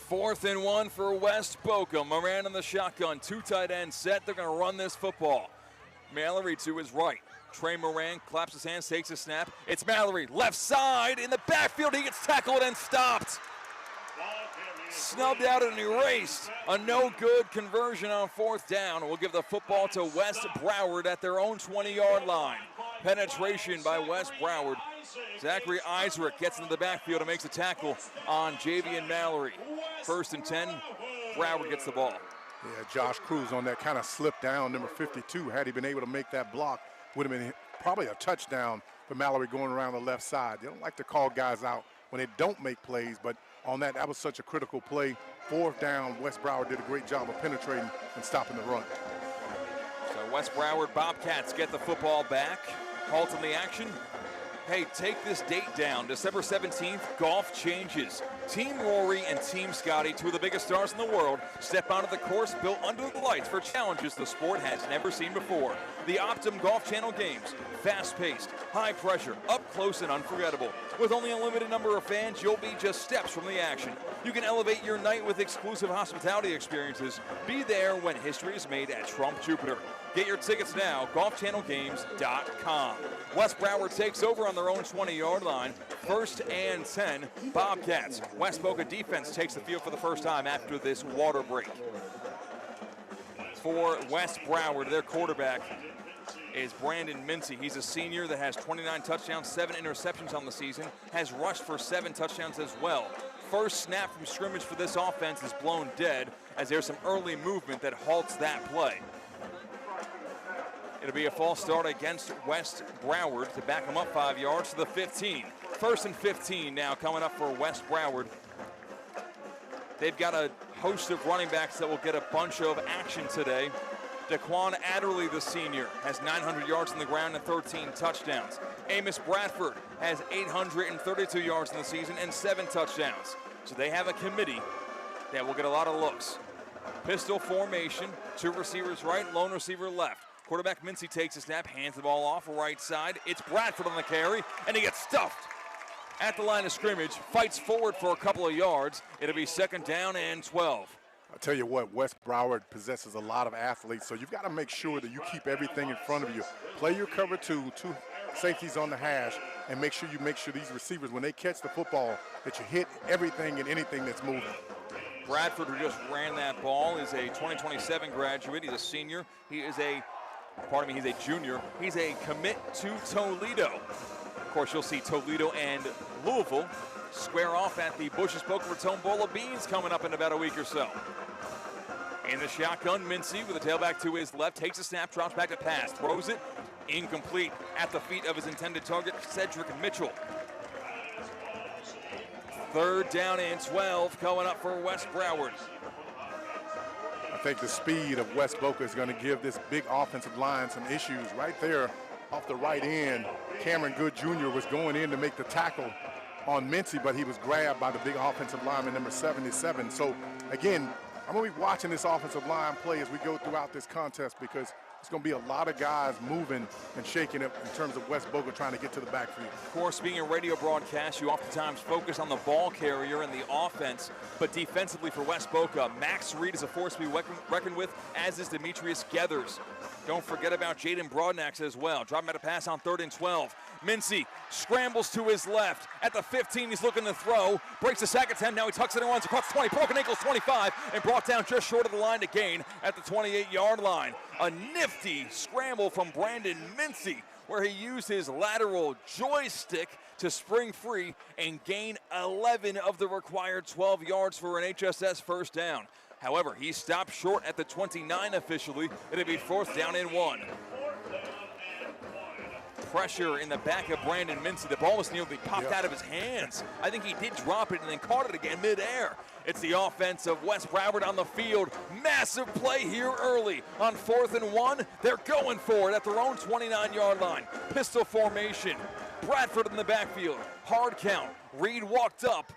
4th and 1 for West Boca. Moran in the shotgun, 2 tight ends set. They're going to run this football. Mallory to his right. Trey Moran claps his hands, takes a snap. It's Mallory, left side, in the backfield. He gets tackled and stopped. Snubbed out and erased. A no-good conversion on 4th down. We'll give the football to West Broward at their own 20-yard line. Penetration by West Broward. Zachary Iserick gets into the backfield and makes a tackle on Javian Mallory. 1st and 10, Broward gets the ball. Yeah, Josh Cruz on that kind of slip down, number 52. Had he been able to make that block, would have been probably a touchdown for Mallory going around the left side. They don't like to call guys out when they don't make plays, but on that was such a critical play. 4th down, West Broward did a great job of penetrating and stopping the run. So West Broward Bobcats get the football back. Halting the action. Hey, take this date down. December 17th, golf changes. Team Rory and Team Scotty, 2 of the biggest stars in the world, step onto the course built under the lights for challenges the sport has never seen before. The Optum Golf Channel Games. Fast-paced, high pressure, up close and unforgettable. With only a limited number of fans, you'll be just steps from the action. You can elevate your night with exclusive hospitality experiences. Be there when history is made at Trump Jupiter. Get your tickets now, golfchannelgames.com. West Broward takes over on their own 20-yard line. 1st and 10, Bobcats. West Boca defense takes the field for the first time after this water break. For West Broward, their quarterback is Brandon Mincy. He's a senior that has 29 touchdowns, 7 interceptions on the season, has rushed for 7 touchdowns as well. First snap from scrimmage for this offense is blown dead as there's some early movement that halts that play. It'll be a false start against West Broward to back them up 5 yards to the 15. 1st and 15 now coming up for West Broward. They've got a host of running backs that will get a bunch of action today. Daquan Adderley, the senior, has 900 yards on the ground and 13 touchdowns. Amos Bradford has 832 yards in the season and 7 touchdowns. So they have a committee that will get a lot of looks. Pistol formation, 2 receivers right, lone receiver left. Quarterback Mincy takes a snap, hands the ball off right side. It's Bradford on the carry, and he gets stuffed at the line of scrimmage, fights forward for a couple of yards. It'll be 2nd down and 12. I'll tell you what, West Broward possesses a lot of athletes, so you've got to make sure that you keep everything in front of you. Play your cover 2, 2 safeties on the hash, and make sure these receivers, when they catch the football, that you hit everything and anything that's moving. Bradford, who just ran that ball, is a 2027 graduate. He's a senior. He's a junior. He's a commit to Toledo. Of course, you'll see Toledo and Louisville square off at the Bush's Boca Raton Bowl of Beans coming up in about a week or so. In the shotgun, Mincy with the tailback to his left, takes a snap, drops back to pass, throws it, incomplete at the feet of his intended target, Cedric Mitchell. 3rd down and 12 coming up for West Broward. I think the speed of West Boca is going to give this big offensive line some issues. Right there off the right end, Cameron Good Jr. was going in to make the tackle on Mincy, but he was grabbed by the big offensive lineman, number 77. So, again, I'm going to be watching this offensive line play as we go throughout this contest because it's going to be a lot of guys moving and shaking it in terms of West Boca trying to get to the backfield. Of course, being a radio broadcast, you oftentimes focus on the ball carrier and the offense, but defensively for West Boca, Max Reed is a force to be reckoned with, as is Demetrius Geathers. Don't forget about Jaden Broadnax as well. Dropping out a pass on 3rd and 12. Mincy scrambles to his left. At the 15, he's looking to throw. Breaks the sack attempt. Now he tucks it and runs across 20. Broken ankles 25 and brought down just short of the line to gain at the 28-yard line. A nifty scramble from Brandon Mincy where he used his lateral joystick to spring free and gain 11 of the required 12 yards for an HSS 1st down. However, he stopped short at the 29 officially. It'll be 4th down and 1. Pressure in the back of Brandon Mincy. The ball was nearly popped out of his hands. I think he did drop it and then caught it again midair. It's the offense of West Broward on the field. Massive play here early on 4th and 1. They're going for it at their own 29-yard line. Pistol formation. Bradford in the backfield. Hard count. Reed walked up.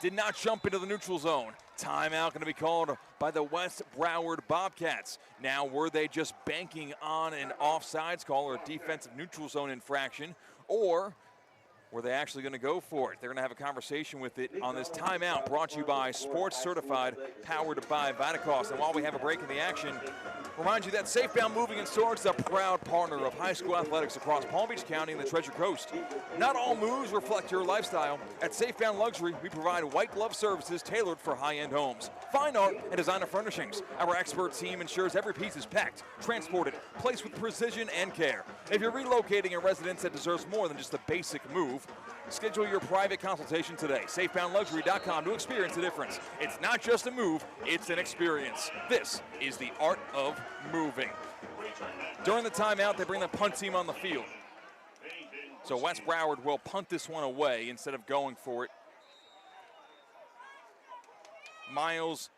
Did not jump into the neutral zone. Timeout going to be called by the West Broward Bobcats. Now, were they just banking on an offsides call or a defensive neutral zone infraction, or Were they actually going to go for it? They're going to have a conversation with it on this timeout brought to you by Sports Certified, powered by Vitacost. And while we have a break in the action, remind you that Safebound Moving and Storage is a proud partner of high school athletics across Palm Beach County and the Treasure Coast. Not all moves reflect your lifestyle. At Safebound Luxury, we provide white glove services tailored for high-end homes, fine art, and designer furnishings. Our expert team ensures every piece is packed, transported, placed with precision and care. If you're relocating a residence that deserves more than just a basic move, schedule your private consultation today. SafeboundLuxury.com to experience the difference. It's not just a move, it's an experience. This is the art of moving. During the timeout, they bring the punt team on the field. So West Broward will punt this one away instead of going for it. Miles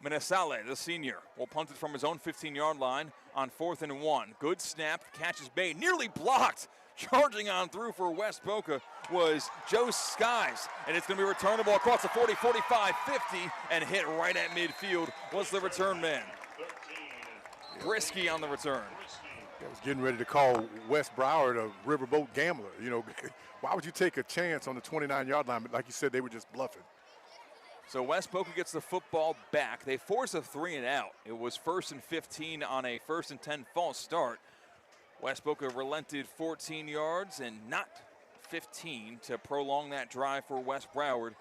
Menesale, the senior, will punt it from his own 15-yard line on 4th and 1. Good snap, catches bait, nearly blocked. Charging on through for West Boca was Joe Skies, and it's going to be returnable across the 40, 45, 50, and hit right at midfield was the return man. Brisky on the return. I was getting ready to call West Broward a riverboat gambler. You know, why would you take a chance on the 29-yard line? But like you said, they were just bluffing. So West Boca gets the football back. They force a 3 and out. It was 1st and 15 on a 1st and 10 false start. West Boca relented 14 yards and not 15 to prolong that drive for West Broward.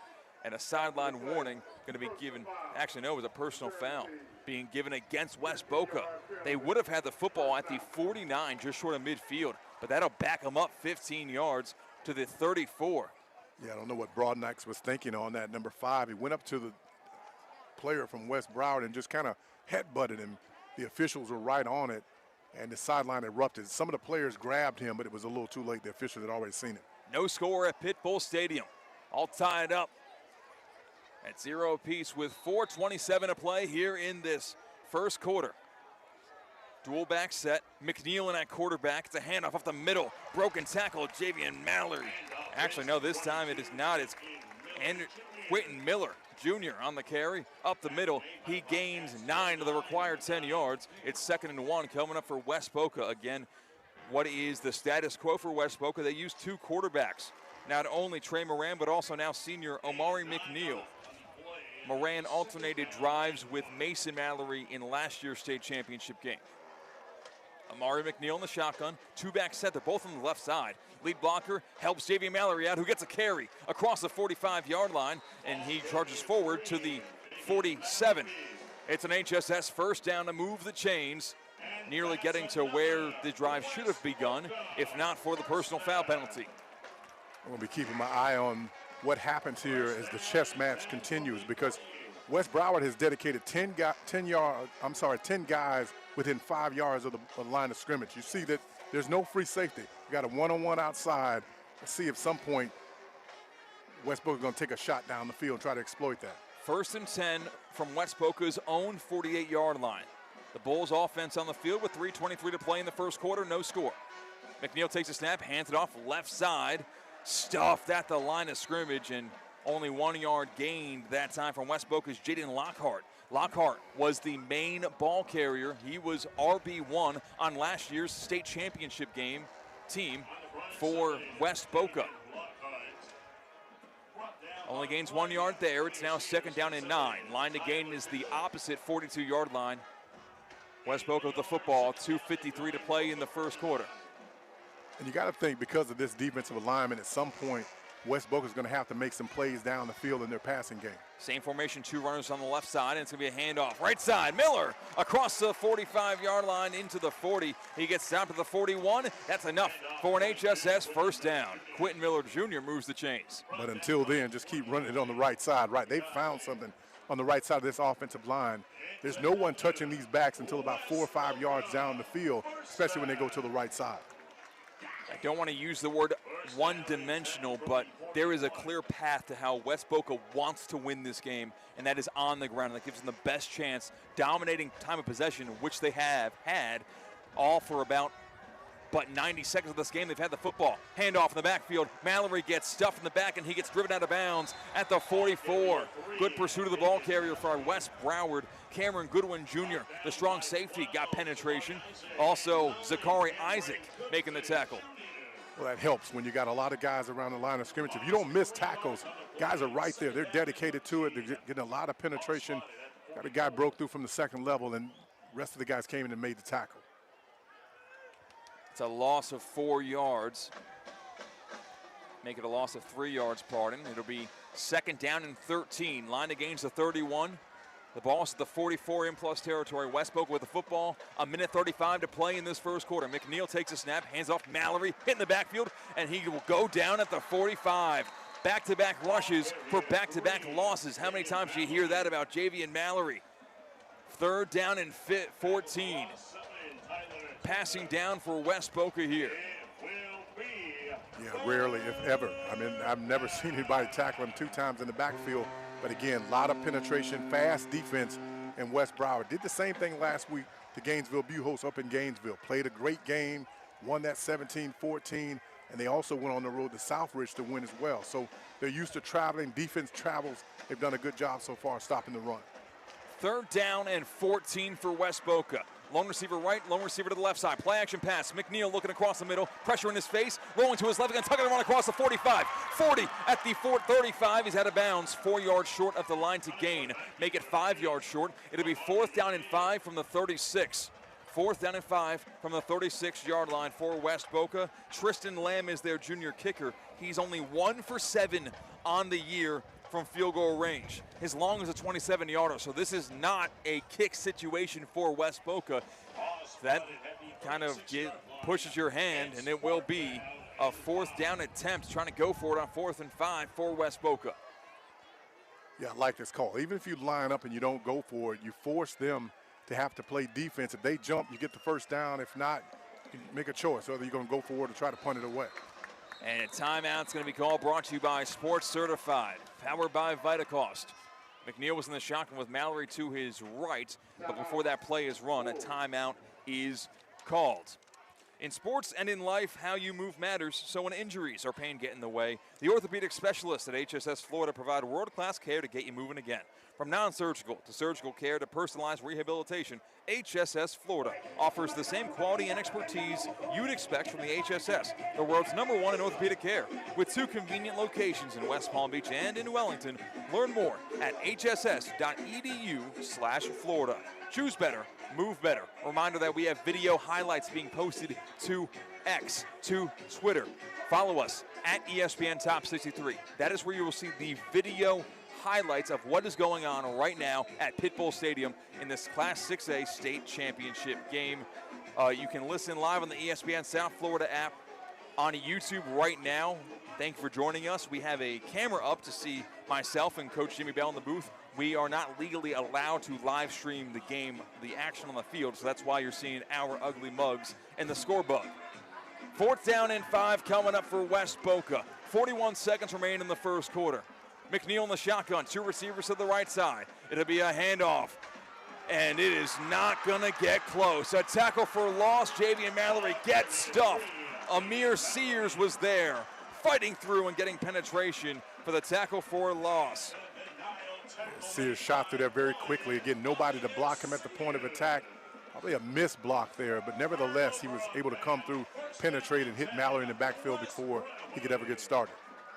And a sideline warning going to be given. Actually, no, it was a personal foul being given against West Boca. They would have had the football at the 49, just short of midfield, but that'll back them up 15 yards to the 34. Yeah, I don't know what Broadnax was thinking on that number 5. He went up to the player from West Broward and just kind of headbutted him. The officials were right on it, and the sideline erupted. Some of the players grabbed him, but it was a little too late. The officials had already seen it. No score at Pit Bull Stadium. All tied up at 0 apiece with 4:27 to play here in this first quarter. Dual back set. McNeil in at quarterback. It's a handoff off the middle. Broken tackle, Javian Mallory. Actually, no, this time it is not. It's Quentin Miller Jr. on the carry. Up the middle. He gains 9 to the required 10 yards. It's 2nd and 1 coming up for West Boca. Again, what is the status quo for West Boca? They use 2 quarterbacks. Not only Trey Moran, but also now senior Omari McNeil. Moran alternated drives with Mason Mallory in last year's state championship game. Omari McNeil in the shotgun, 2-back set. They're both on the left side. Lead blocker helps Javian Mallory out, who gets a carry across the 45-yard line, and he charges forward to the 47. It's an HSS first down to move the chains, nearly getting to where the drive should have begun, if not for the personal foul penalty. I'm going to be keeping my eye on what happens here as the chess match continues, because West Broward has dedicated 10 guys within 5 yards of the line of scrimmage. You see that there's no free safety. You got a one-on-one outside. Let's see if some point West Boca is going to take a shot down the field and try to exploit that. 1st and 10 from West Boca's own 48-yard line. The Bulls offense on the field with 3:23 to play in the first quarter, no score. McNeil takes a snap, hands it off left side, stuffed at the line of scrimmage, and only 1 yard gained that time from West Boca's Jaden Lockhart. Lockhart was the main ball carrier. He was RB1 on last year's state championship game team for West Boca. Only gains 1 yard there. It's now 2nd down and 9. Line to gain is the opposite 42-yard line. West Boca with the football, 2:53 to play in the first quarter. And you got to think, because of this defensive alignment, at some point, West Boca is going to have to make some plays down the field in their passing game. Same formation, 2 runners on the left side, and it's going to be a handoff. Right side, Miller across the 45-yard line into the 40. He gets down to the 41. That's enough for an HSS first down. Quentin Miller Jr. moves the chains. But until then, just keep running it on the right side. Right, they've found something on the right side of this offensive line. There's no one touching these backs until about 4 or 5 yards down the field, especially when they go to the right side. I don't want to use the word one-dimensional, but there is a clear path to how West Boca wants to win this game, and that is on the ground. That gives them the best chance, dominating time of possession, which they have had all for about 90 seconds of this game. They've had the football. Handoff in the backfield. Mallory gets stuffed in the back, and he gets driven out of bounds at the 44. Good pursuit of the ball carrier for West Broward. Cameron Goodwin Jr., the strong safety, got penetration. Also, Zachary Isaac making the tackle. Well, that helps when you got a lot of guys around the line of scrimmage. If you don't miss tackles, guys are right there. They're dedicated to it. They're getting a lot of penetration. Got a guy broke through from the second level, and the rest of the guys came in and made the tackle. It's a loss of 4 yards. Make it a loss of 3 yards, pardon. It'll be 2nd down and 13. Line against the 31. The ball's at the 44 in plus territory. West Boca with the football. 1:35 to play in this first quarter. McNeil takes a snap, hands off Mallory, hitting the backfield, and he will go down at the 45. Back-to-back rushes for back-to-back losses. How many times do you hear that about Javian Mallory? 3rd down and 14. Passing down for West Boca here. Yeah, rarely, if ever. I mean, I've never seen anybody tackle him 2 times in the backfield. But again, a lot of penetration, fast defense, and West Broward did the same thing last week to Gainesville Buchholz up in Gainesville. Played a great game, won that 17-14, and they also went on the road to Southridge to win as well. So they're used to traveling. Defense travels. They've done a good job so far stopping the run. 3rd down and 14 for West Boca. Lone receiver right, lone receiver to the left side. Play action pass. McNeil looking across the middle. Pressure in his face. Rolling to his left again. Tucking it run across the 45. 40 at the 35. He's out of bounds. 4 yards short of the line to gain. Make it 5 yards short. It'll be 4th down and 5 from the 36. 4th down and 5 from the 36-yard line for West Boca. Tristan Lamb is their junior kicker. He's only 1 for 7 on the year from field goal range. His long is a 27-yarder, so this is not a kick situation for West Boca. That kind of pushes your hand, and it will be a 4th down attempt, trying to go for it on 4th and 5 for West Boca. Yeah, I like this call. Even if you line up and you don't go for it, you force them to have to play defense. If they jump, you get the 1st down. If not, you make a choice, whether you're going to go for it or try to punt it away. And a timeout's going to be called, brought to you by Sports Certified, powered by Vitacost. McNeil was in the shotgun with Mallory to his right, but before that play is run, a timeout is called. In sports and in life, how you move matters, so when injuries or pain get in the way, the orthopedic specialists at HSS Florida provide world-class care to get you moving again. From non-surgical to surgical care to personalized rehabilitation, HSS Florida offers the same quality and expertise you'd expect from the HSS, the world's #1 in orthopedic care. With 2 convenient locations in West Palm Beach and in Wellington, learn more at hss.edu/Florida. Choose better, move better. Reminder that we have video highlights being posted to X, to Twitter. Follow us at ESPN Top 63. That is where you will see the video highlights of what is going on right now at Pit Bull Stadium in this Class 6A state championship game. You can listen live on the ESPN South Florida app on YouTube right now. Thank you for joining us. We have a camera up to see myself and Coach Jimmy Bell in the booth. We are not legally allowed to live stream the game, the action on the field, so that's why you're seeing our ugly mugs and the score bug. 4th down and 5 coming up for West Boca. 41 seconds remain in the first quarter. McNeil in the shotgun, 2 receivers to the right side. It'll be a handoff, and it is not going to get close. A tackle for loss. Javian Mallory gets stuffed. Amir Sears was there, fighting through and getting penetration for the tackle for loss. Sears shot through there very quickly. Again, nobody to block him at the point of attack. Probably a missed block there, but nevertheless, he was able to come through, penetrate, and hit Mallory in the backfield before he could ever get started.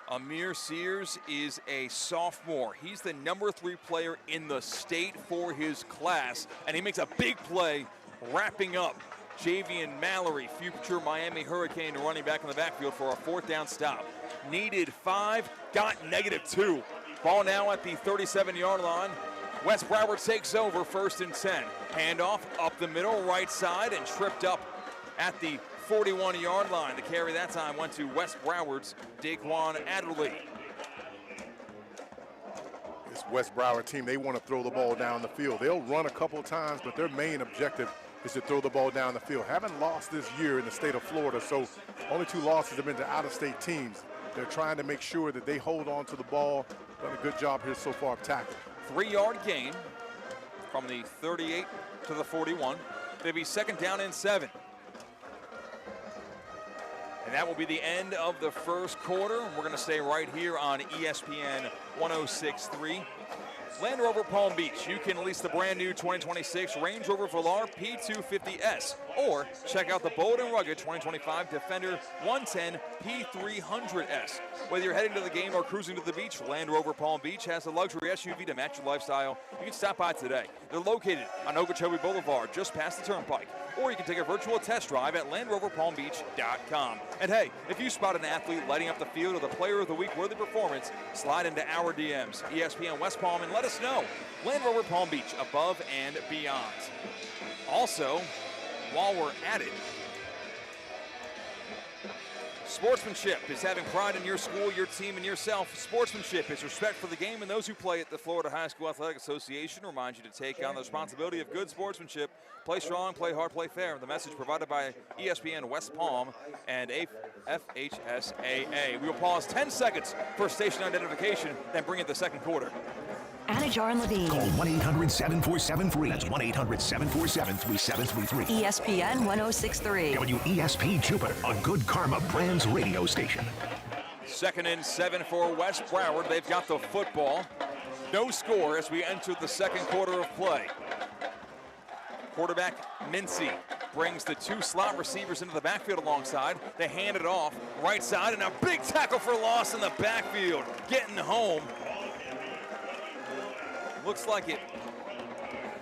Amir Sears is a sophomore. He's the #3 player in the state for his class, and he makes a big play wrapping up Javian Mallory, future Miami Hurricane, running back in the backfield for a 4th down stop. Needed 5, got -2. Ball now at the 37-yard line. West Broward takes over, 1st and 10. Handoff up the middle, right side, and tripped up at the 41-yard line. The carry that time went to West Broward's Daquan Adderley. This West Broward team, they want to throw the ball down the field. They'll run a couple of times, but their main objective is to throw the ball down the field. Haven't lost this year in the state of Florida, so only 2 losses have been to out-of-state teams. They're trying to make sure that they hold on to the ball. Done a good job here so far of tackling. 3-yard gain from the 38 to the 41. It'll be 2nd down and 7. And that will be the end of the first quarter. We're going to stay right here on ESPN 106.3. Land Rover Palm Beach. You can lease the brand new 2026 Range Rover Velar P250S or check out the bold and rugged 2025 Defender 110 P300S. Whether you're heading to the game or cruising to the beach, Land Rover Palm Beach has a luxury SUV to match your lifestyle. You can stop by today. They're located on Okeechobee Boulevard, just past the Turnpike. Or you can take a virtual test drive at LandRoverPalmBeach.com. And hey, if you spot an athlete lighting up the field or the Player of the Week worthy performance, slide into our DMs, ESPN West Palm, and let us know. Land Rover Palm Beach, above and beyond. Also, while we're at it, sportsmanship is having pride in your school, your team, and yourself. Sportsmanship is respect for the game and those who play it. The Florida High School Athletic Association reminds you to take on the responsibility of good sportsmanship. Play strong, play hard, play fair. The message provided by ESPN West Palm and FHSAA. We will pause 10 seconds for station identification, then bring in the second quarter. Anajar and Levine. Call 1-800-7473. That's 1-800-747-3733. ESPN 1063. WESP Jupiter, a Good Karma Brands radio station. 2nd and 7 for West Broward. They've got the football. No score as we enter the second quarter of play. Quarterback Mincy brings the two slot receivers into the backfield alongside. They hand it off right side, and a big tackle for loss in the backfield. Getting home. Looks like it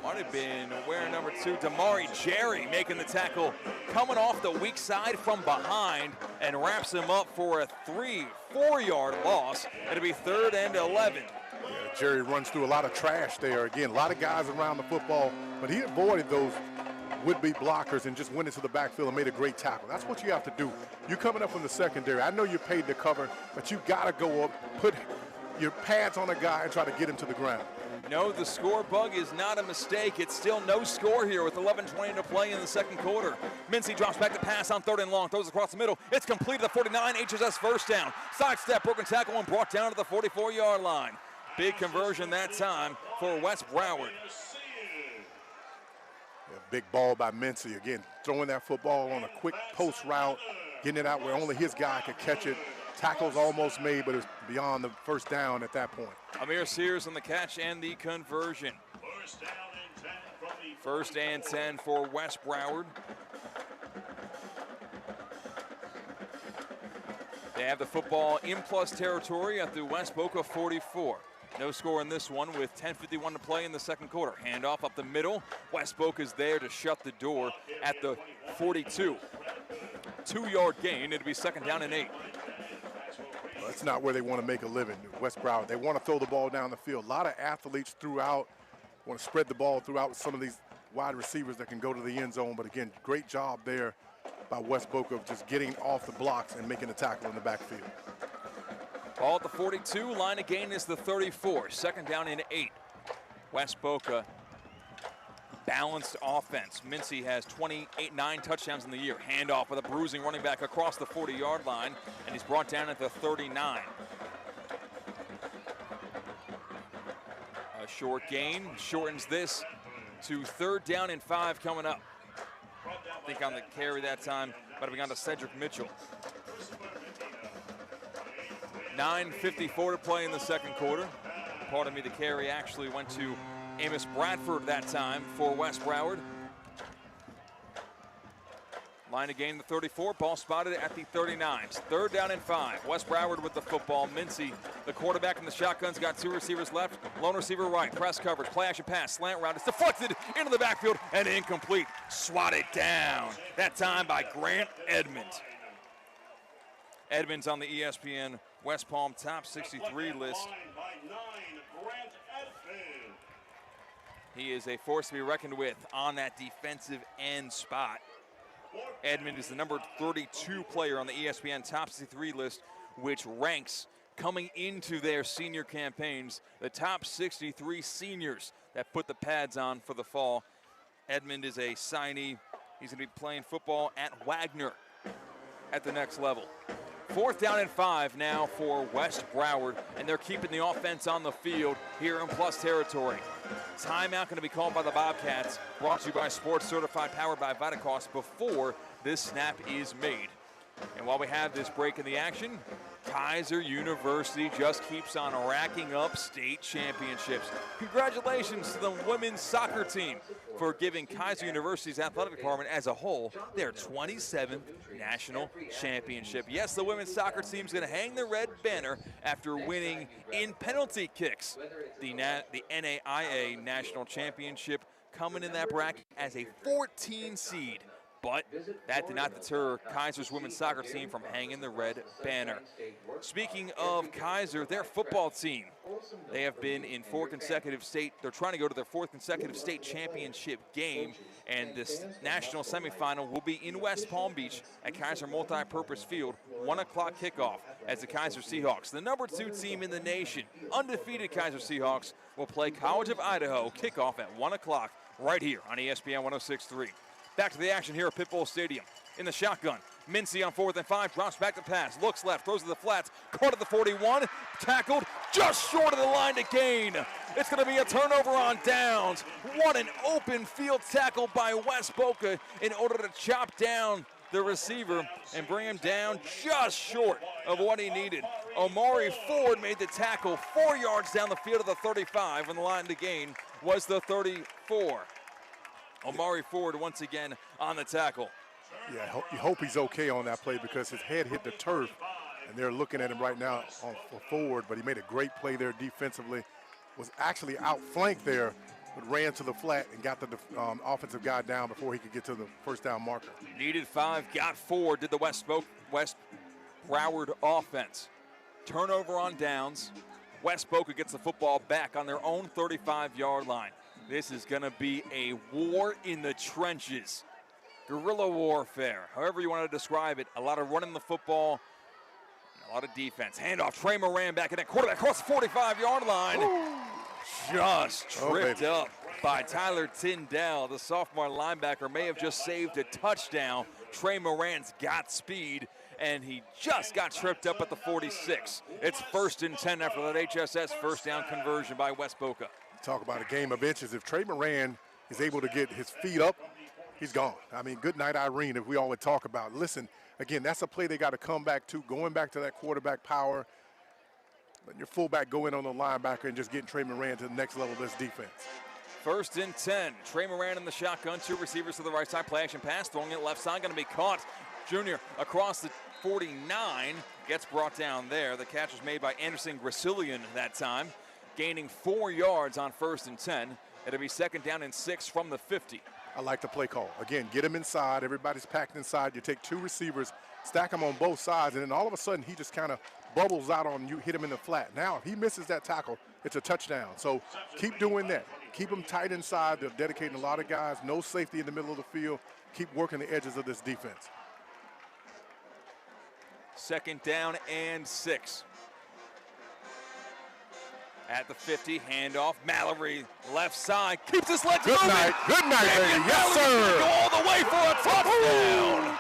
might have been wearing number 2, Damari Jerry, making the tackle, coming off the weak side from behind, and wraps him up for a 3-4-yard loss. It'll be 3rd and 11. Yeah, Jerry runs through a lot of trash there. Again, a lot of guys around the football, but he avoided those would-be blockers and just went into the backfield and made a great tackle. That's what you have to do. You're coming up from the secondary. I know you're paid to cover, but you got to go up, put your pads on a guy and try to get him to the ground. No, the score bug is not a mistake. It's still no score here with 11:20 to play in the second quarter. Mincy drops back to pass on 3rd and long, throws across the middle. It's completed at the 49, HSS first down. Sidestep, broken tackle, and brought down to the 44-yard line. Big conversion that time for West Broward. Yeah, big ball by Mincy. Again, throwing that football on a quick post route, getting it out where only his guy could catch it. Tackle's almost made, but it's beyond the first down at that point. Amir Sears on the catch and the conversion. 1st and 10 for West Broward. They have the football in plus territory at the West Boca 44. No score in this one with 10:51 to play in the second quarter. Handoff up the middle. West Boca's there to shut the door at the 42. 2-yard gain. It'll be 2nd down and 8. That's not where they want to make a living, West Broward. They want to throw the ball down the field. A lot of athletes throughout want to spread the ball throughout with some of these wide receivers that can go to the end zone. But again, great job there by West Boca of just getting off the blocks and making a tackle in the backfield. Ball at the 42, line of gain is the 34. 2nd down and 8. West Boca, balanced offense. Mincy has 9 touchdowns in the year. Handoff with a bruising running back across the 40-yard line, and he's brought down at the 39. A short gain shortens this to 3rd down and 5 coming up. I think on the carry that time, but we got to Cedric Mitchell. 9:54 to play in the second quarter. Pardon me, the carry actually went to Amos Bradford that time for West Broward. Line of gain the 34, ball spotted at the 39. 3rd down and 5. West Broward with the football. Mincy, the quarterback in the shotgun's got 2 receivers left. Lone receiver right, press coverage, play action pass, slant route. It's deflected into the backfield and incomplete. Swatted down. That time by Grant Edmond. Edmonds on the ESPN West Palm top 63 list. He is a force to be reckoned with on that defensive end spot. Edmond is the number 32 player on the ESPN top 63 list, which ranks, coming into their senior campaigns, the top 63 seniors that put the pads on for the fall. Edmond is a signee. He's going to be playing football at Wagner at the next level. 4th down and 5 now for West Broward, and they're keeping the offense on the field here in plus territory. Timeout going to be called by the Bobcats, brought to you by Sports Certified, powered by Vitacost, before this snap is made. And while we have this break in the action, Kaiser University just keeps on racking up state championships. Congratulations to the women's soccer team for giving Kaiser University's athletic department as a whole their 27th national championship. Yes, the women's soccer team is going to hang the red banner after winning in penalty kicks the NAIA national championship, coming in that bracket as a 14 seed. But that did not deter Kaiser's women's soccer team from hanging the red banner. Speaking of Kaiser, their football team, they have been in they're trying to go to their fourth consecutive state championship game, and this national semifinal will be in West Palm Beach at Kaiser Multipurpose Field, 1 o'clock kickoff as the Kaiser Seahawks, the number 2 team in the nation, undefeated Kaiser Seahawks, will play College of Idaho, kickoff at 1 o'clock right here on ESPN 106.3. Back to the action here at Pit Bowl Stadium. In the shotgun, Mincy on 4th and 5, drops back to pass, looks left, throws to the flats, caught at the 41, tackled just short of the line to gain. It's going to be a turnover on downs. What an open field tackle by West Boca in order to chop down the receiver and bring him down just short of what he needed. Omari Ford made the tackle 4 yards down the field of the 35, and the line to gain was the 34. Omari Ford once again on the tackle. Yeah, you hope he's okay on that play because his head hit the turf, and they're looking at him right now for Ford, but he made a great play there defensively, was actually outflanked there, but ran to the flat and got the offensive guy down before he could get to the first down marker. Needed 5, got 4, did the West Broward offense. Turnover on downs. West Boca gets the football back on their own 35-yard line. This is going to be a war in the trenches. Guerrilla warfare, however you want to describe it. A lot of running the football, a lot of defense. Handoff, Trey Moran back in that quarterback across the 45-yard line. Ooh. Just tripped up by Tyler Tyndall. The sophomore linebacker may have just saved a touchdown. Trey Moran's got speed, and he just got tripped up at the 46. It's 1st and 10 after that HSS first down conversion by West Boca. Talk about a game of inches. If Trey Moran is able to get his feet up, he's gone. I mean, good night, Irene, if we all would talk about. Listen, again, that's a play they got to come back to, going back to that quarterback power, letting your fullback go in on the linebacker and just getting Trey Moran to the next level of this defense. 1st and 10. Trey Moran in the shotgun, 2 receivers to the right side, play action pass, throwing it left side, going to be caught. Junior across the 49, gets brought down there. The catch was made by Anderson Gracilian that time, gaining 4 yards on 1st and 10. It'll be 2nd down and 6 from the 50. I like the play call. Again, get him inside. Everybody's packed inside. You take 2 receivers, stack them on both sides, and then all of a sudden he just kind of bubbles out on you, hit him in the flat. Now, if he misses that tackle, it's a touchdown. So keep doing that. Keep them tight inside. They're dedicating a lot of guys. No safety in the middle of the field. Keep working the edges of this defense. 2nd down and 6. At the 50, handoff, Mallory, left side, keeps his legs moving. Good night, baby. Yes, sir. Go all the way for a touchdown.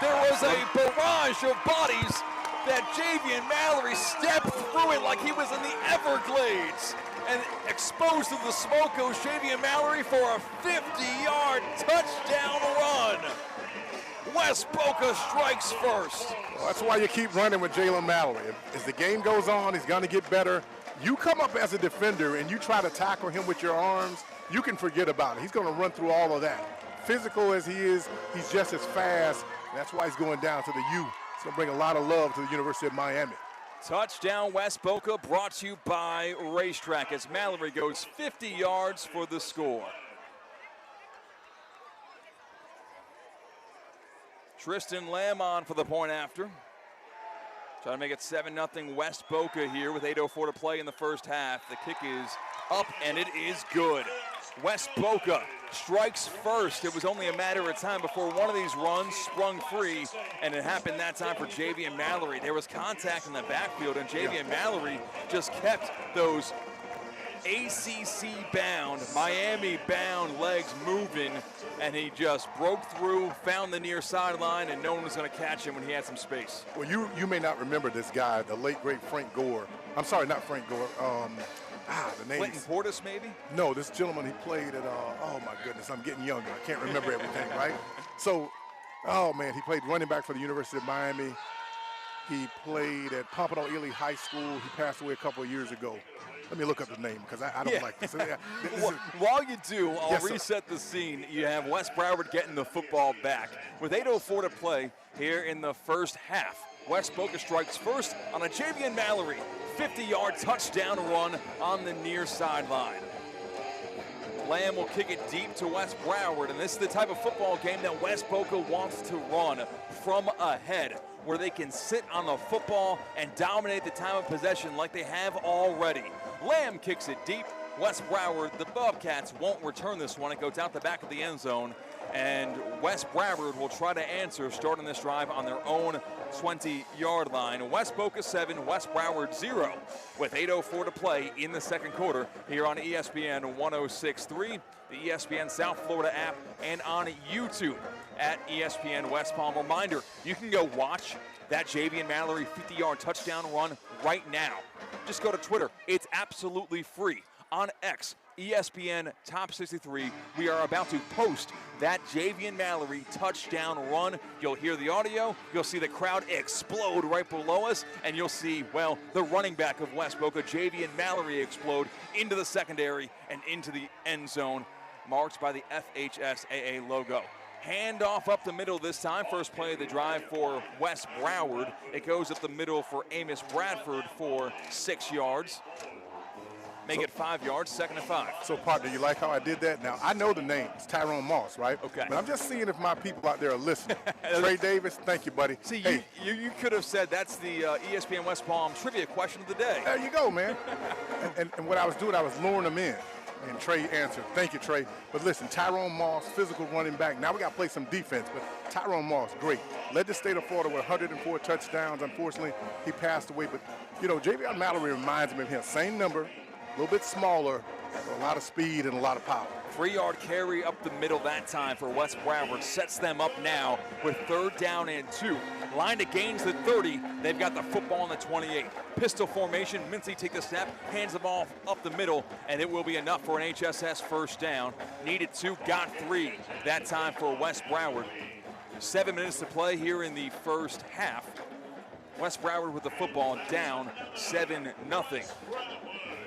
There was a barrage of bodies that Javian Mallory stepped through it like he was in the Everglades. And exposed to the smoke goes Javian Mallory for a 50-yard touchdown run. West Boca strikes first. Well, that's why you keep running with Jalen Mallory. As the game goes on, he's going to get better. You come up as a defender and you try to tackle him with your arms, you can forget about it. He's going to run through all of that. Physical as he is, he's just as fast. That's why he's going down to the U. It's going to bring a lot of love to the University of Miami. Touchdown West Boca, brought to you by Racetrack as Mallory goes 50 yards for the score. Tristan Lamb on for the point after. Trying to make it 7-0 West Boca here with 8:04 to play in the first half. The kick is up and it is good. West Boca strikes first. It was only a matter of time before one of these runs sprung free, and it happened that time for Javian Mallory. There was contact in the backfield, and Javian Mallory just kept those ACC-bound, Miami-bound legs moving, and he just broke through, found the near sideline, and no one was going to catch him when he had some space. Well, you may not remember this guy, the late, great Frank Gore. I'm sorry, not Frank Gore. The name. Clinton Portis, maybe? No, this gentleman, he played at, oh my goodness, I'm getting younger. I can't remember everything, right? So Oh, man, he played running back for the University of Miami. He played at Pompano Ely High School. He passed away a couple of years ago. Let me look up the name because I don't like this. While you do, I'll Yes, sir. reset the scene. You have West Broward getting the football back. With 8:04 to play here in the first half, West Boca strikes first on a Javian Mallory 50-yard touchdown run on the near sideline. Lamb will kick it deep to West Broward, and this is the type of football game that West Boca wants to run from ahead, where they can sit on the football and dominate the time of possession like they have already. Lamb kicks it deep. West Broward, the Bobcats, won't return this one. It goes out the back of the end zone, and West Broward will try to answer, starting this drive on their own 20-yard line. West Boca 7, West Broward 0, with 8:04 to play in the second quarter here on ESPN 106.3, the ESPN South Florida app, and on YouTube at ESPN West Palm. Reminder, you can go watch that Javian Mallory 50-yard touchdown run right now. Just go to Twitter. It's absolutely free. On X, ESPN Top 63, we are about to post that Javian Mallory touchdown run. You'll hear the audio, you'll see the crowd explode right below us, and you'll see, well, the running back of West Boca, Javian Mallory, explode into the secondary and into the end zone, marked by the FHSAA logo. Handoff up the middle this time. First play of the drive for West Broward. It goes up the middle for Amos Bradford for 6 yards. Make it 5 yards, 2nd and 5. So, partner, you like how I did that? Now, I know the name. It's Tyrone Moss, right? Okay. But I'm just seeing if my people out there are listening. Trey Davis, thank you, buddy. See, hey. you could have said that's the ESPN West Palm trivia question of the day. There you go, man. and what I was doing, I was luring them in. And Trey answered. Thank you, Trey. But listen, Tyrone Moss, physical running back. Now we got to play some defense. But Tyrone Moss, great. Led the state of Florida with 104 touchdowns. Unfortunately, he passed away. But, you know, Javian Mallory reminds me of him. Same number, a little bit smaller, a lot of speed and a lot of power. 3-yard carry up the middle that time for West Broward. Sets them up now with 3rd down and 2. Line to gains the 30. They've got the football on the 28. Pistol formation. Mincy take the snap, hands the ball up the middle, and it will be enough for an HSS first down. Needed 2, got 3 that time for West Broward. 7 minutes to play here in the first half. West Broward with the football down 7-0.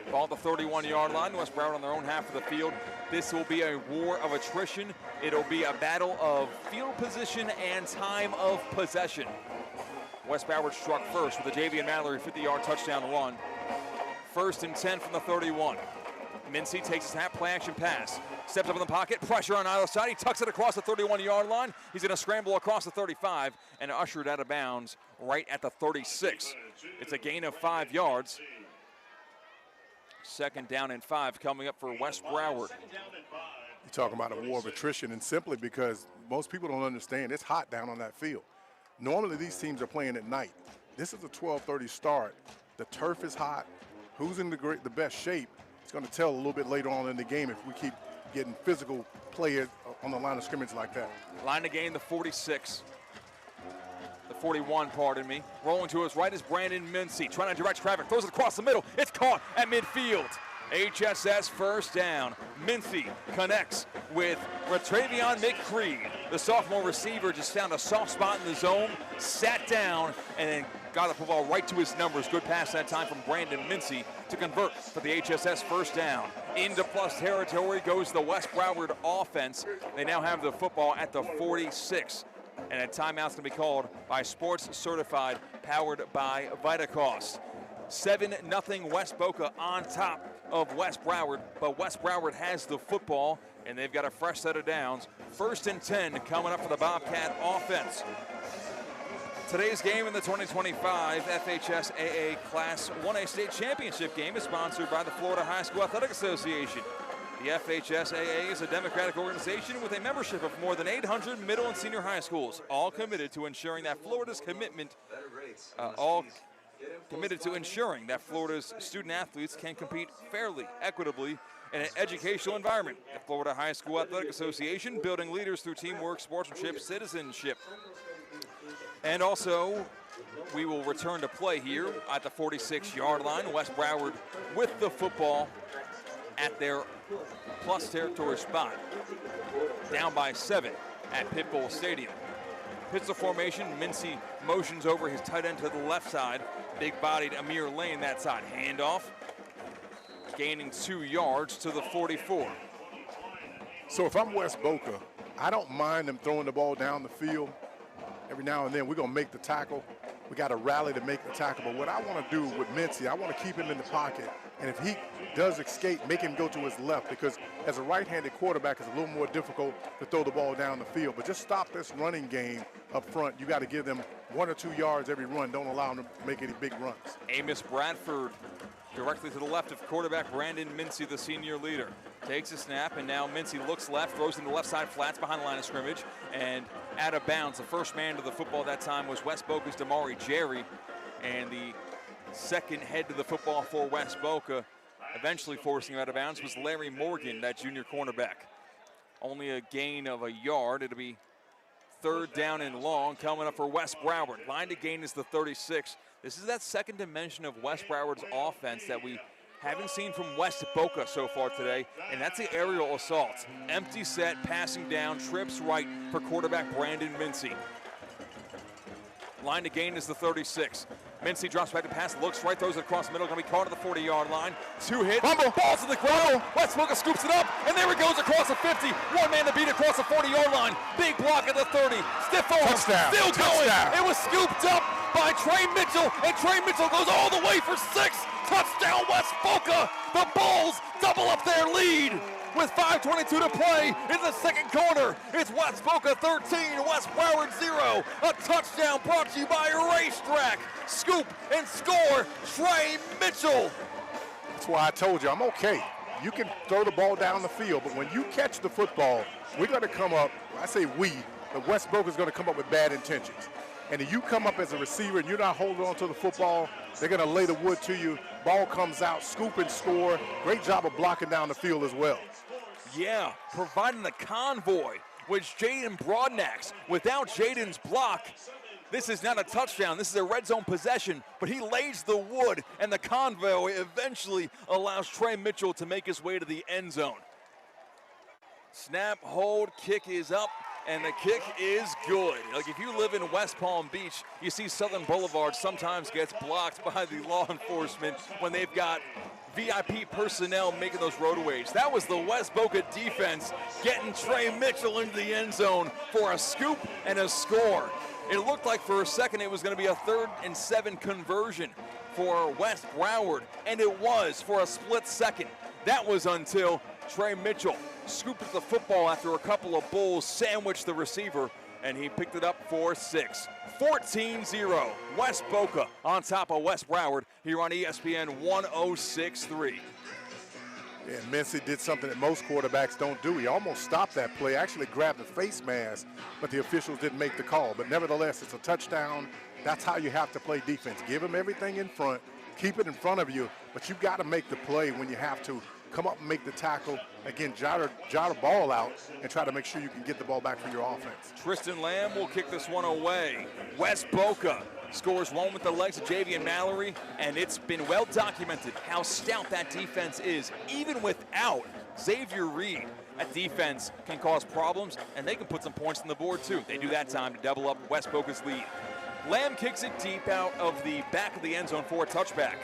Ball at the 31-yard line. West Broward on their own half of the field. This will be a war of attrition. It'll be a battle of field position and time of possession. West Broward struck first with a Javian Mallory 50-yard touchdown run. 1st and 10 from the 31. Mincy takes a snap, play action pass. Steps up in the pocket, pressure on either side. He tucks it across the 31-yard line. He's going to scramble across the 35 and usher it out of bounds right at the 36. It's a gain of 5 yards. 2nd down and 5 coming up for West Broward. You're talking about a war of attrition, and simply because most people don't understand, it's hot down on that field. Normally these teams are playing at night. This is a 12:30 start. The turf is hot. Who's in the best shape? It's going to tell a little bit later on in the game if we keep getting physical players on the line of scrimmage like that. Line to gain the 46. The 41, pardon me. Rolling to his right is Brandon Mincy. Trying to direct traffic. Throws it across the middle. It's caught at midfield. HSS first down. Mincy connects with Retravion McCreed. The sophomore receiver just found a soft spot in the zone, sat down, and then got the football right to his numbers. Good pass that time from Brandon Mincy to convert for the HSS first down. Into plus territory goes the West Broward offense. They now have the football at the 46. And a timeout's going to be called by Sports Certified, powered by Vitacost. 7-0 West Boca on top of West Broward, but West Broward has the football, and they've got a fresh set of downs. 1st and 10 coming up for the Bobcat offense. Today's game in the 2025 FHSAA Class 1A State Championship game is sponsored by the Florida High School Athletic Association. The FHSAA is a democratic organization with a membership of more than 800 middle and senior high schools, all committed to ensuring that Florida's student athletes can compete fairly, equitably, in an educational environment. The Florida High School Athletic Association, building leaders through teamwork, sportsmanship, citizenship. And also, we will return to play here at the 46-yard line. West Broward with the football at their plus territory spot. Down by 7 at Pitbull Stadium. Pistol formation, Mincy motions over his tight end to the left side. Big-bodied Amir Lane that side. Handoff, gaining 2 yards to the 44. So if I'm West Boca, I don't mind them throwing the ball down the field. Every now and then we're going to make the tackle. We got to rally to make the tackle. But what I want to do with Mincy, I want to keep him in the pocket. And if he does escape, make him go to his left, because as a right-handed quarterback, it's a little more difficult to throw the ball down the field. But just stop this running game up front. You got to give them 1 or 2 yards every run. Don't allow them to make any big runs. Amos Bradford directly to the left of quarterback Brandon Mincy, the senior leader. Takes a snap, and now Mincy looks left, throws in the left side flats behind the line of scrimmage, and out of bounds. The first man to the football that time was West Boca's Damari Jerry, and the second head to the football for West Boca, eventually forcing him out of bounds, was Larry Morgan, that junior cornerback. Only a gain of a yard. It'll be 3rd down and long coming up for West Broward. Line to gain is the 36. This is that second dimension of West Broward's offense that we haven't seen from West Boca so far today, and that's the aerial assault. Empty set, passing down, trips right for quarterback Brandon Mincy. Line to gain is the 36. Mincy drops back to pass, looks right, throws it across the middle, going to be caught at the 40-yard line. 2 hit, balls to the ground. West Boca scoops it up, and there it goes across the 50. 1 man to beat across the 40-yard line. Big block at the 30. Stiff arm, Touchdown. still going. Touchdown. It was scooped up by Trey Mitchell, and Trey Mitchell goes all the way for 6. Touchdown, West Boca. The Bulls double up their lead with 5:22 to play in the second quarter. It's West Boca 13, West Broward 0. A touchdown brought to you by Racetrack. Scoop and score, Trey Mitchell. That's why I told you, I'm okay. You can throw the ball down the field, but when you catch the football, we're going to come up, I say we, but West Boca's going to come up with bad intentions. And if you come up as a receiver and you're not holding on to the football, they're going to lay the wood to you. Ball comes out, scoop and score. Great job of blocking down the field as well. Yeah, providing the convoy was Jaden Broadnax. Without Jaden's block, this is not a touchdown. This is a red zone possession, but he lays the wood, and the convoy eventually allows Trey Mitchell to make his way to the end zone. Snap, hold, kick is up, and the kick is good. Like, if you live in West Palm Beach, you see Southern Boulevard sometimes gets blocked by the law enforcement when they've got VIP personnel making those roadways. That was the West Boca defense getting Trey Mitchell into the end zone for a scoop and a score. It looked like for a second it was going to be a 3rd and 7 conversion for West Broward, and it was for a split second. That was until Trey Mitchell scooped at the football after a couple of Bulls sandwiched the receiver, and he picked it up for 6. 14-0, West Boca on top of West Broward here on ESPN 106.3. Yeah, Mincy did something that most quarterbacks don't do. He almost stopped that play, actually grabbed the face mask, but the officials didn't make the call. But nevertheless, it's a touchdown. That's how you have to play defense. Give them everything in front, keep it in front of you, but you've got to make the play when you have to. Come up and make the tackle. Again, jar the ball out and try to make sure you can get the ball back for your offense. Tristan Lamb will kick this one away. West Boca scores one with the legs of Javian Mallory, and it's been well documented how stout that defense is, even without Xavier Reed. That defense can cause problems, and they can put some points on the board too. They do that time to double up West Boca's lead. Lamb kicks it deep out of the back of the end zone for a touchback.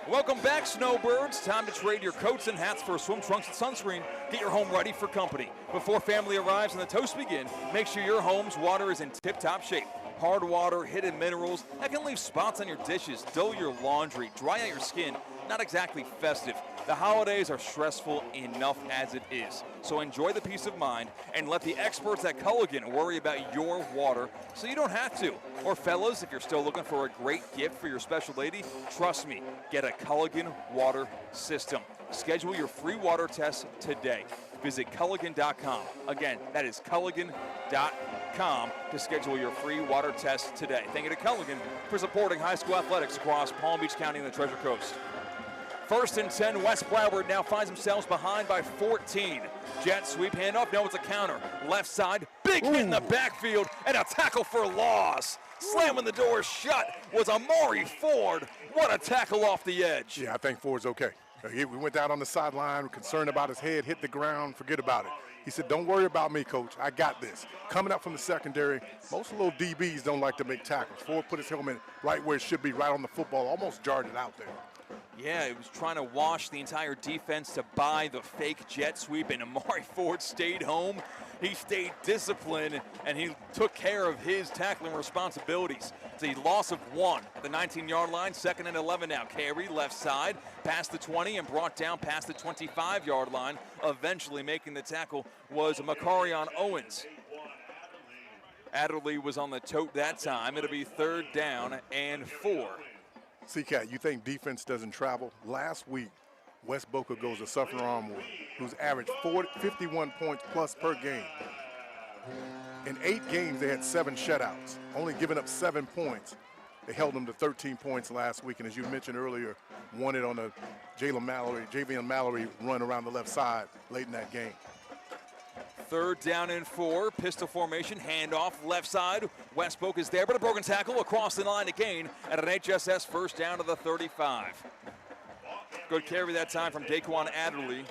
Welcome back, Snowbirds. Time to trade your coats and hats for swim trunks and sunscreen. Get your home ready for company. Before family arrives and the toasts begin, make sure your home's water is in tip-top shape. Hard water, hidden minerals, that can leave spots on your dishes, dull your laundry, dry out your skin. Not exactly festive. The holidays are stressful enough as it is. So enjoy the peace of mind and let the experts at Culligan worry about your water so you don't have to. Or fellas, if you're still looking for a great gift for your special lady, trust me, get a Culligan water system. Schedule your free water test today. Visit Culligan.com. Again, that is Culligan.com to schedule your free water test today. Thank you to Culligan for supporting high school athletics across Palm Beach County and the Treasure Coast. 1st and 10, West Broward now finds themselves behind by 14. Jet sweep handoff, no, it's a counter. Left side, big hit in the backfield, and a tackle for loss. Slamming the door shut was Amari Ford. What a tackle off the edge. Yeah, I think Ford's okay. We went down on the sideline, concerned about his head, hit the ground, forget about it. He said, don't worry about me, coach. I got this. Coming up from the secondary, most little DBs don't like to make tackles. Ford put his helmet right where it should be, right on the football, almost jarred it out there. Yeah, he was trying to wash the entire defense to buy the fake jet sweep, and Amari Ford stayed home. He stayed disciplined, and he took care of his tackling responsibilities. It's a loss of 1 at the 19-yard line, 2nd and 11 now. Carey left side, past the 20 and brought down past the 25-yard line. Eventually making the tackle was Makarion Owens. Adderley was on the tote that time. It'll be 3rd down and 4. C-Cat, you think defense doesn't travel? Last week, West Boca goes to Suffolk Armwood, who's averaged 51 points plus per game. In 8 games, they had 7 shutouts, only giving up 7 points. They held them to 13 points last week, and as you mentioned earlier, won it on a Javion Mallory run around the left side late in that game. 3rd down and 4, pistol formation, handoff left side. West Boca is there, but a broken tackle across the line again at an HSS 1st down to the 35. Good carry that time from Daquan Adderley.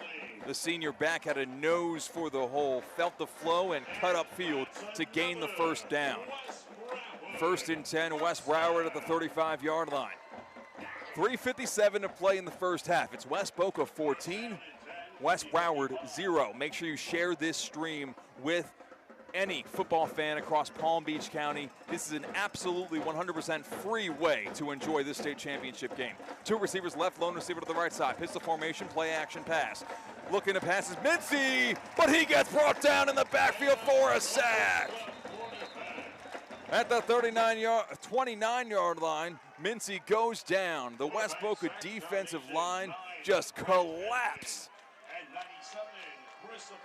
The senior back had a nose for the hole, felt the flow, and cut upfield to gain the 1st down. 1st and 10, West Broward at the 35-yard line. 3:57 to play in the first half. It's West Boca 14, West Broward 0. Make sure you share this stream with any football fan across Palm Beach County. This is an absolutely 100% free way to enjoy this state championship game. 2 receivers left, lone receiver to the right side. Pistol formation, play action pass. Looking to pass is Mincy, but he gets brought down in the backfield for a sack. At the 29-yard line, Mincy goes down. The West Boca defensive line just collapsed.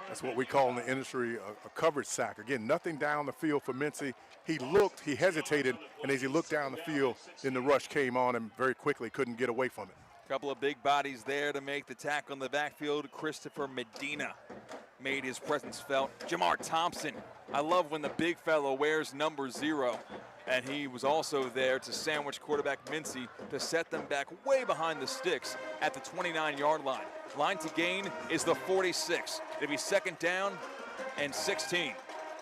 That's what we call in the industry a coverage sack. Again, nothing down the field for Mincy. He looked, he hesitated, and as he looked down the field, then the rush came on and very quickly couldn't get away from it. Couple of big bodies there to make the tackle in the backfield. Christopher Medina made his presence felt. Jamar Thompson, I love when the big fellow wears number 0. And he was also there to sandwich quarterback Mincy to set them back way behind the sticks at the 29-yard line. Line to gain is the 46. It'll be 2nd down and 16.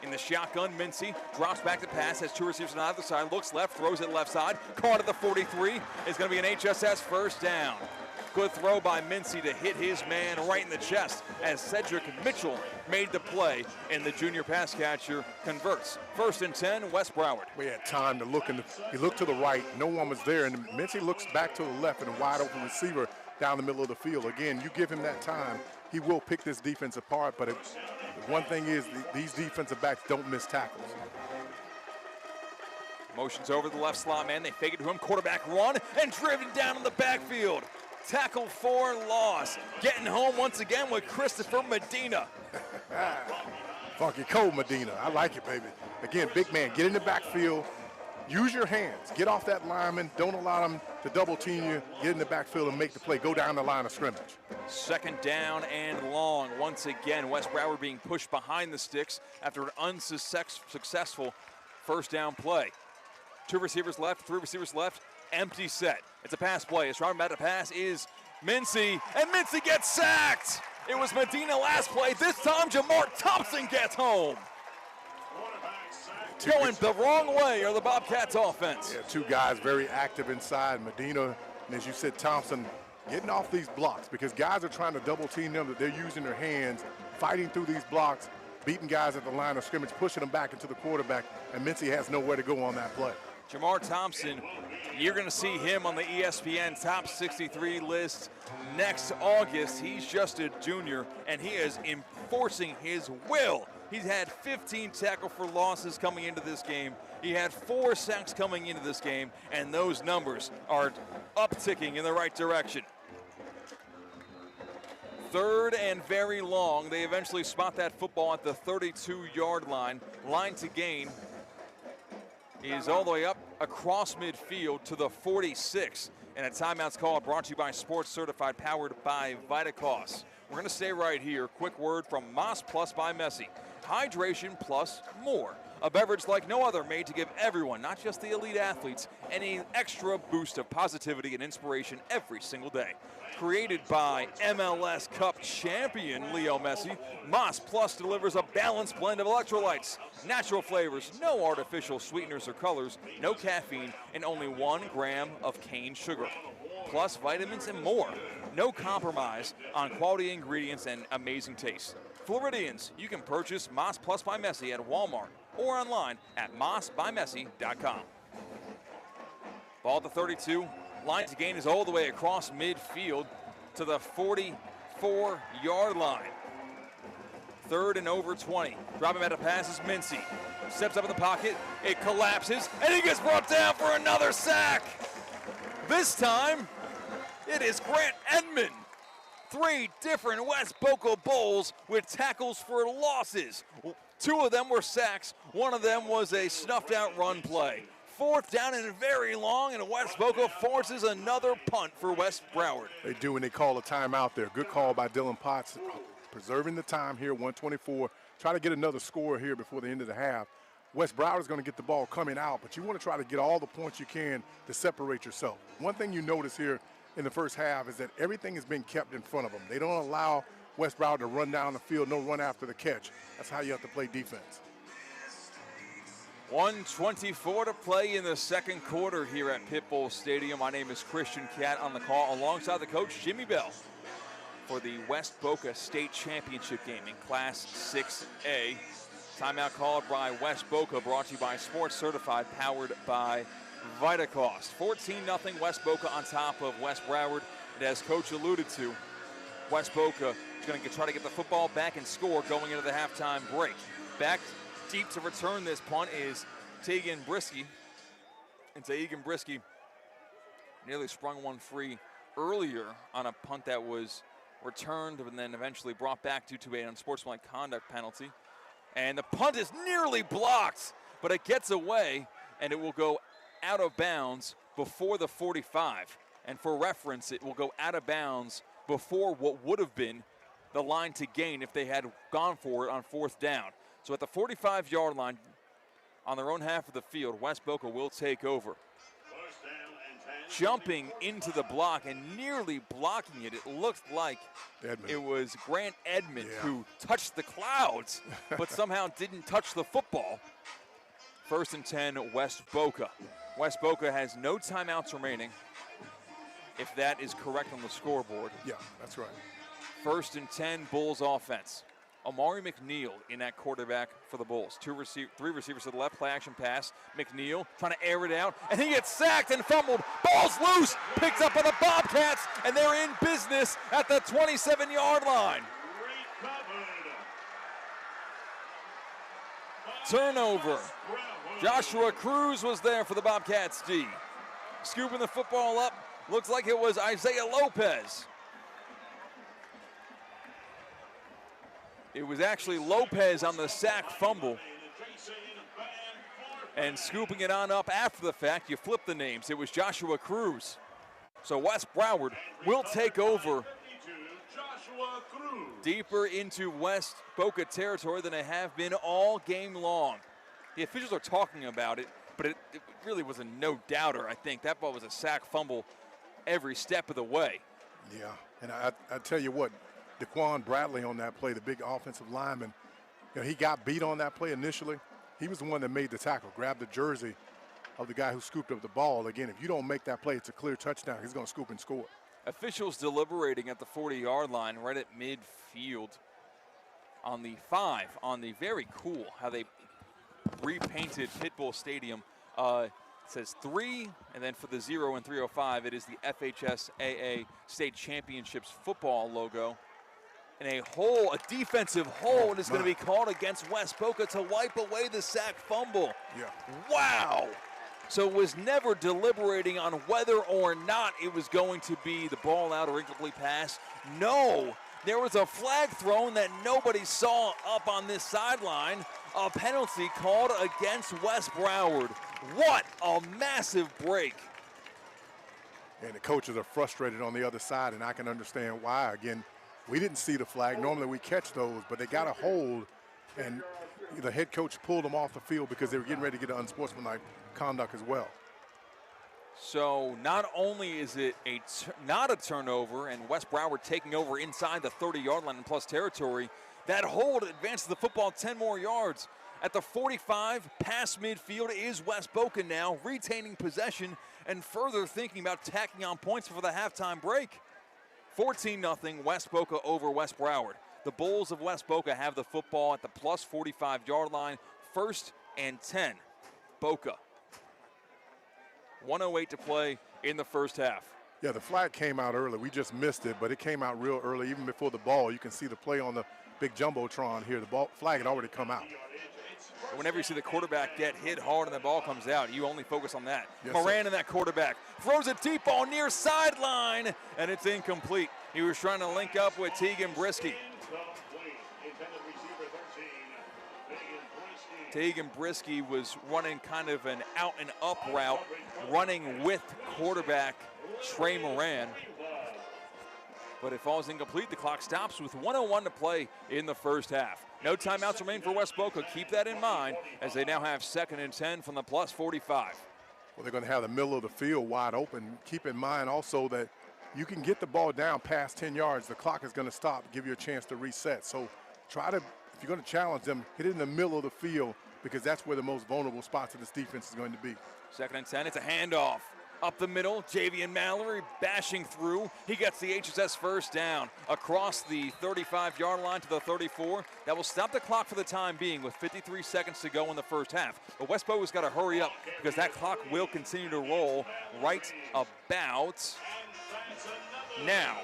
In the shotgun, Mincy drops back to pass, has 2 receivers on either side, looks left, throws it left side. Caught at the 43 is going to be an HSS 1st down. Good throw by Mincy to hit his man right in the chest as Cedric Mitchell made the play, and the junior pass catcher converts. 1st and 10, West Broward. We had time to look, he looked to the right, no one was there, and Mincy looks back to the left and a wide open receiver down the middle of the field. Again, you give him that time, he will pick this defense apart, but one thing is these defensive backs don't miss tackles. Motions over the left slot man, they fake it to him, quarterback run, and driven down in the backfield. Tackle for loss. Getting home once again with Christopher Medina. Funky Cole Medina, I like it, baby. Again, big man, get in the backfield, use your hands, get off that lineman, don't allow them to double team you, get in the backfield and make the play, go down the line of scrimmage. 2nd down and long. Once again, West Broward being pushed behind the sticks after an unsuccessful 1st down play. 2 receivers left, 3 receivers left, empty set. It's a pass play. It's running back to pass is Mincy, and Mincy gets sacked. It was Medina last play. This time, Jamar Thompson gets home. Going the wrong way are the Bobcats offense. Yeah, 2 guys very active inside. Medina, and as you said, Thompson, getting off these blocks because guys are trying to double team them, that they're using their hands, fighting through these blocks, beating guys at the line of scrimmage, pushing them back into the quarterback, and Mincy has nowhere to go on that play. Jamar Thompson, you're going to see him on the ESPN Top 63 list next August. He's just a junior, and he is enforcing his will. He's had 15 tackle for losses coming into this game. He had 4 sacks coming into this game, and those numbers are upticking in the right direction. 3rd and very long. They eventually spot that football at the 32-yard line. Line to gain is all the way up across midfield to the 46. And a timeout's called, brought to you by Sports Certified, powered by Vitacost. We're going to stay right here. Quick word from Moss Plus by Messi. hydration plus more. A beverage like no other, made to give everyone, not just the elite athletes, any extra boost of positivity and inspiration every single day. Created by MLS Cup champion Leo Messi, Mas Plus delivers a balanced blend of electrolytes, natural flavors, no artificial sweeteners or colors, no caffeine, and only 1 gram of cane sugar. Plus vitamins and more. No compromise on quality ingredients and amazing taste. Floridians, you can purchase Mas Plus by Messi at Walmart or online at mosbymessi.com. Ball at the 32. Line to gain is all the way across midfield to the 44-yard line. 3rd and over 20. Dropping back to pass is Mincy. Steps up in the pocket. It collapses, and he gets brought down for another sack. This time, it is Grant Edmond. 3 different West Boca Bulls with tackles for losses. 2 of them were sacks. 1 of them was a snuffed-out run play. 4th down and very long, and West Boca forces another punt for West Broward. They do, and they call a timeout there. Good call by Dylan Potts, preserving the time here, 1:24. Try to get another score here before the end of the half. West Broward is going to get the ball coming out, but you want to try to get all the points you can to separate yourself. One thing you notice here in the first half is that everything has been kept in front of them. They don't allow West Broward to run down the field, no run after the catch. That's how you have to play defense. 1:24 to play in the second quarter here at Pit Bowl Stadium. My name is Christian Catt on the call alongside the coach Jimmy Bell for the West Boca State Championship game in Class 6A. Timeout called by West Boca, brought to you by Sports Certified, powered by Vitacost. 14-0 West Boca on top of West Broward. And as Coach alluded to, West Boca is going to try to get the football back and score going into the halftime break. Back deep to return this punt is Tegan Brisky. And Tegan Brisky nearly sprung one free earlier on a punt that was returned and then eventually brought back due to an unsportsmanlike conduct penalty. And the punt is nearly blocked, but it gets away, and it will go out of bounds before the 45. And for reference, it will go out of bounds before what would have been the line to gain if they had gone for it on 4th down. So at the 45-yard line, on their own half of the field, West Boca will take over. Jumping into the block and nearly blocking it, it looked like it was Grant Edmond who touched the clouds, but somehow didn't touch the football. 1st and 10, West Boca. West Boca has no timeouts remaining, if that is correct on the scoreboard. Yeah, that's right. 1st and 10, Bulls offense. Amari McNeil in that quarterback for the Bulls. 3 receivers to the left, play action pass. McNeil trying to air it out, and he gets sacked and fumbled. Ball's loose, picked up by the Bobcats, and they're in business at the 27-yard line. Turnover. Joshua Cruz was there for the Bobcats D. Scooping the football up, looks like it was Isaiah Lopez. It was actually Lopez on the sack fumble. And scooping it on up after the fact, you flip the names. It was Joshua Cruz. So West Broward will take over deeper into West Boca territory than they have been all game long. The officials are talking about it, but it really was a no-doubter, I think. That ball was a sack fumble every step of the way. Yeah, and I tell you what, Daquan Bradley on that play, the big offensive lineman, he got beat on that play initially. He was the one that made the tackle, grabbed the jersey of the guy who scooped up the ball. Again, if you don't make that play, it's a clear touchdown. He's going to scoop and score. Officials deliberating at the 40-yard line, right at midfield on the 5, on the very cool, how they repainted Pit Bowl Stadium. It says 3, and then for the 0 and 305, it is the FHSAA State Championships football logo. And a defensive hold is going to be called against West Boca to wipe away the sack fumble. Yeah. Wow. So it was never deliberating on whether or not it was going to be the ball out or incomplete pass. No, there was a flag thrown that nobody saw up on this sideline. A penalty called against West Broward. What a massive break. And the coaches are frustrated on the other side, and I can understand why. Again, we didn't see the flag. Normally we catch those, but they got a hold and the head coach pulled them off the field because they were getting ready to get an unsportsmanlike conduct as well. So not only is it not a turnover and West Broward taking over inside the 30-yard line in plus territory, that hold advances the football 10 more yards. At the 45, past midfield is West Boca now, retaining possession and further thinking about tacking on points for the halftime break. 14-0 West Boca over West Broward. The Bulls of West Boca have the football at the plus 45-yard line, 1st and 10. Boca. 1:08 to play in the first half. Yeah, the flag came out early. We just missed it, but it came out real early. Even before the ball, you can see the play on the big jumbotron here. The flag had already come out. Whenever you see the quarterback get hit hard and the ball comes out, you only focus on that. Yes, Moran and that quarterback throws a deep ball near sideline, and it's incomplete. He was trying to link up with Teagan Brisky. Teagan Brisky was running kind of an out and up route, running with quarterback Trey Moran. But it falls incomplete. The clock stops with 1:01 to play in the first half. No timeouts remain for West Boca. Keep that in mind as they now have 2nd and 10 from the plus 45. Well, they're going to have the middle of the field wide open. Keep in mind also that you can get the ball down past 10 yards. The clock is going to stop, give you a chance to reset. So try to, if you're going to challenge them, hit it in the middle of the field because that's where the most vulnerable spots of this defense is going to be. 2nd and 10. It's a handoff. Up the middle, Javian Mallory bashing through. He gets the HSS first down across the 35-yard line to the 34. That will stop the clock for the time being with 53 seconds to go in the first half. But West Boca's got to hurry up because that clock will continue to roll right about now.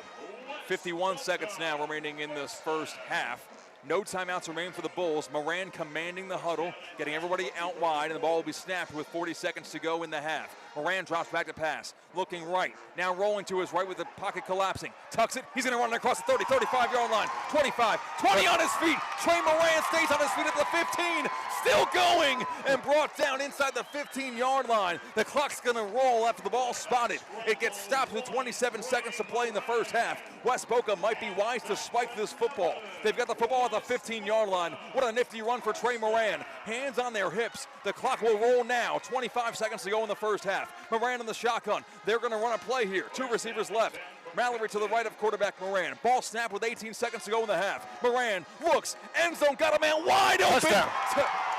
51 seconds now remaining in this first half. No timeouts remain for the Bulls. Moran commanding the huddle, getting everybody out wide, and the ball will be snapped with 40 seconds to go in the half. Moran drops back to pass, looking right, now rolling to his right with the pocket collapsing. Tucks it, he's gonna run it across the 30, 35-yard line, 25, 20 on his feet. Trey Moran stays on his feet at the 15, still going, and brought down inside the 15-yard line. The clock's gonna roll after the ball spotted. It gets stopped with 27 seconds to play in the first half. West Boca might be wise to spike this football. They've got the football at the 15-yard line. What a nifty run for Trey Moran. Hands on their hips. The clock will roll now. 25 seconds to go in the first half. Moran in the shotgun. They're going to run a play here. 2 receivers left. Mallory to the right of quarterback Moran. Ball snap with 18 seconds to go in the half. Moran looks. End zone. Got a man wide open. Touchdown.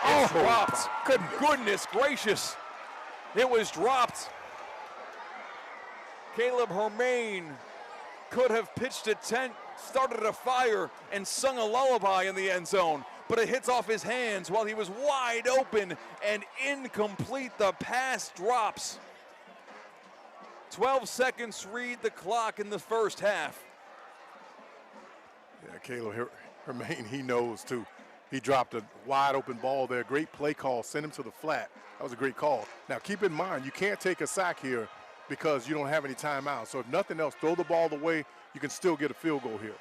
It's dropped. Goodness gracious. It was dropped. Caleb Hermain could have pitched a tent, started a fire, and sung a lullaby in the end zone. But it hits off his hands while he was wide open and incomplete. The pass drops. 12 seconds read the clock in the first half. Yeah, Caleb Hermain, he knows too. He dropped a wide open ball there. Great play call, sent him to the flat. That was a great call. Now keep in mind, you can't take a sack here because you don't have any timeouts. So if nothing else, throw the ball away. You can still get a field goal here.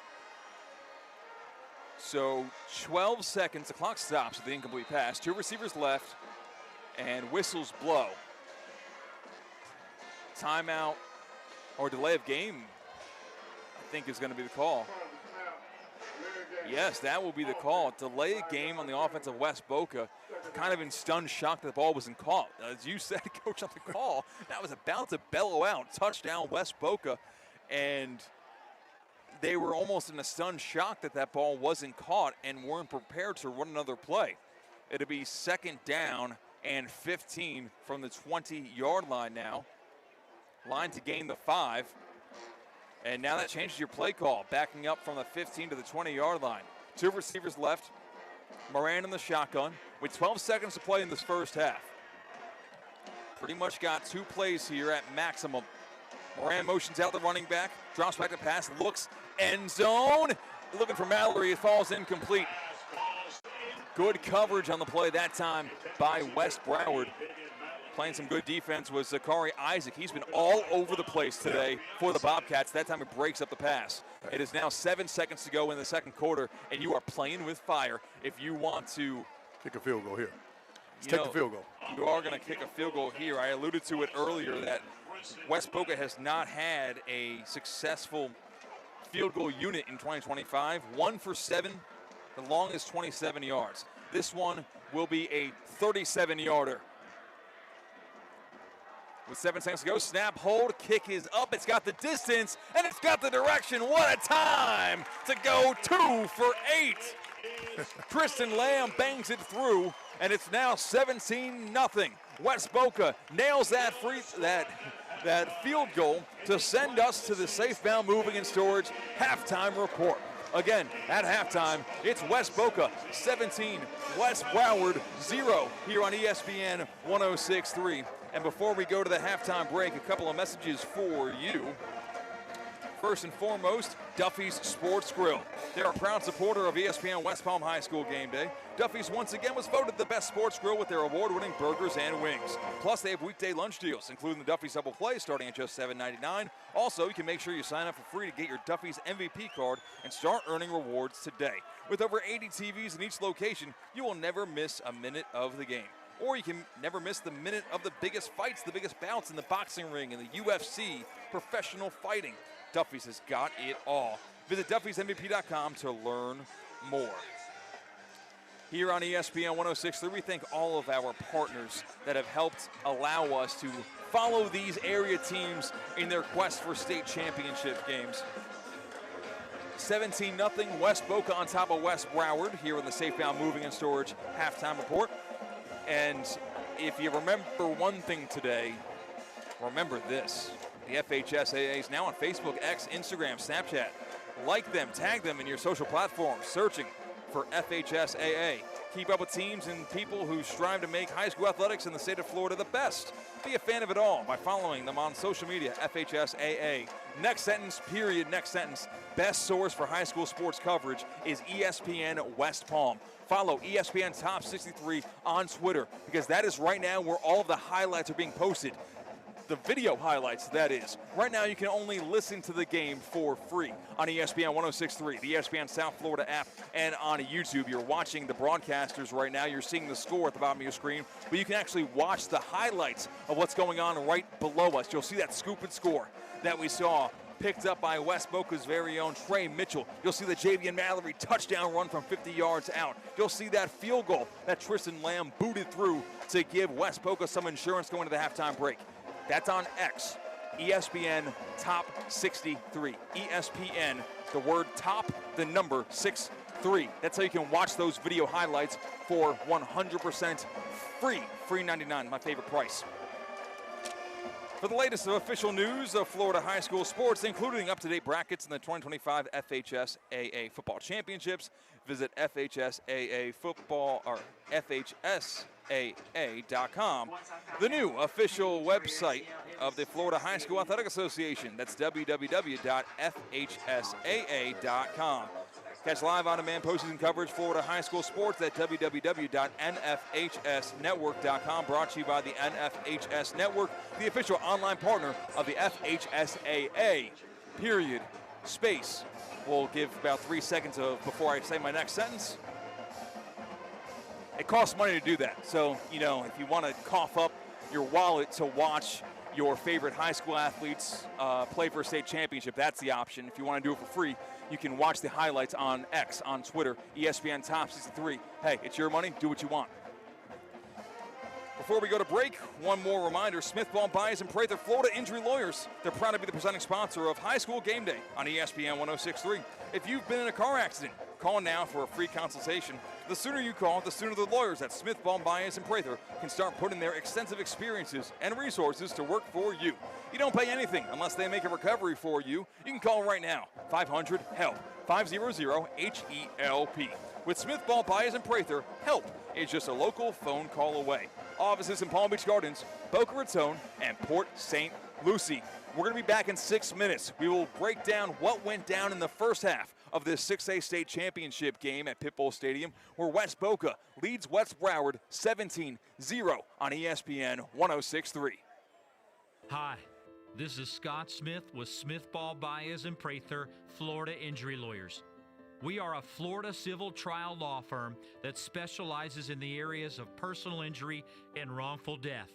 So 12 seconds, the clock stops with the incomplete pass. 2 receivers left, and whistles blow. Timeout or delay of game, I think, is going to be the call. Yes, that will be the call. Delay of game on the offense of West Boca. Kind of in stunned shock that the ball wasn't caught. As you said, Coach, on the call, that was about to bellow out. Touchdown, West Boca. And they were almost in a stunned shock that that ball wasn't caught and weren't prepared to run another play. It'll be 2nd down and 15 from the 20-yard line now. Line to gain the 5. And now that changes your play call, backing up from the 15 to the 20-yard line. 2 receivers left. Moran in the shotgun with 12 seconds to play in this first half. Pretty much got 2 plays here at maximum. Moran motions out the running back, drops back to pass, looks, end zone. Looking for Mallory, it falls incomplete. Good coverage on the play that time by West Broward. Playing some good defense was Zachary Isaac. He's been all over the place today for the Bobcats. That time it breaks up the pass. It is now 7 seconds to go in the second quarter, and you are playing with fire if you want to kick a field goal here. Take the field goal. You are going to kick a field goal here. I alluded to it earlier that West Boca has not had a successful field goal unit in 2025. 1 for 7 The long is 27 yards. This one will be a 37-yarder. With 7 seconds to go, snap, hold, kick is up. It's got the distance, and it's got the direction. What a time to go 2 for 8. Tristan Lamb bangs it through, and it's now 17-0. West Boca nails that field goal to send us to the Safebound Moving and Storage halftime report. Again, at halftime, it's West Boca 17, West Broward 0 here on ESPN 106.3. And before we go to the halftime break, a couple of messages for you. First and foremost, Duffy's Sports Grill. They're a proud supporter of ESPN West Palm High School game day. Duffy's once again was voted the best sports grill with their award-winning burgers and wings. Plus, they have weekday lunch deals, including the Duffy's Double Play starting at just $7.99. Also, you can make sure you sign up for free to get your Duffy's MVP card and start earning rewards today. With over 80 TVs in each location, you will never miss a minute of the game. Or you can never miss the minute of the biggest fights, the biggest bouts in the boxing ring, in the UFC, professional fighting. Duffy's has got it all. Visit Duffy'sMVP.com to learn more. Here on ESPN 106.3, we thank all of our partners that have helped allow us to follow these area teams in their quest for state championship games. 17-0, West Boca on top of West Broward here in the Safebound Moving and Storage halftime report. And if you remember one thing today, remember this. The FHSAA is now on Facebook, X, Instagram, Snapchat. Like them, tag them in your social platforms, searching for FHSAA. Keep up with teams and people who strive to make high school athletics in the state of Florida the best. Be a fan of it all by following them on social media, FHSAA. Next sentence, period, next sentence. Best source for high school sports coverage is ESPN West Palm. Follow ESPN Top 63 on Twitter, because that is right now where all of the highlights are being posted. The video highlights, that is. Right now, you can only listen to the game for free on ESPN 106.3, the ESPN South Florida app, and on YouTube. You're watching the broadcasters right now. You're seeing the score at the bottom of your screen, but you can actually watch the highlights of what's going on right below us. You'll see that scoop and score that we saw picked up by West Boca's very own Trey Mitchell. You'll see the Javian Mallory touchdown run from 50 yards out. You'll see that field goal that Tristan Lamb booted through to give West Boca some insurance going to the halftime break. That's on X, ESPN Top 63. ESPN, the word top, the number 63. That's how you can watch those video highlights for 100% free. Free 99, my favorite price. For the latest of official news of Florida high school sports, including up-to-date brackets in the 2025 FHSAA football championships, visit FHSAA.com. The new official website of the Florida High School Athletic Association. That's www.FHSAA.com. Catch live on-demand postseason coverage Florida high school sports at www.nfhsnetwork.com. Brought to you by the NFHS Network, the official online partner of the FHSAA. Period. Space. We'll give about 3 seconds before I say my next sentence. It costs money to do that. So, if you want to cough up your wallet to watch your favorite high school athletes play for a state championship, that's the option. If you want to do it for free, you can watch the highlights on X, on Twitter, ESPN Top 63. Hey, it's your money. Do what you want. Before we go to break, one more reminder. Smith, Ball, Bayas, and Prather, Florida Injury Lawyers. They're proud to be the presenting sponsor of High School Game Day on ESPN 106.3. If you've been in a car accident, call now for a free consultation. The sooner you call, the sooner the lawyers at Smith, Ball, Bayas, and Prather can start putting their extensive experiences and resources to work for you. You don't pay anything unless they make a recovery for you. You can call right now, 500-HELP, 500-HELP. With Smith, Ball, Bayas, and Prather, help is just a local phone call away. Offices in Palm Beach Gardens, Boca Raton, and Port St. Lucie. We're going to be back in 6 minutes. We will break down what went down in the first half of this 6A state championship game at Pit Bowl Stadium, where West Boca leads West Broward 17-0 on ESPN 106.3. Hi, this is Scott Smith with Smith, Ball, Bayas, and Prather, Florida Injury Lawyers. We are a Florida civil trial law firm that specializes in the areas of personal injury and wrongful death.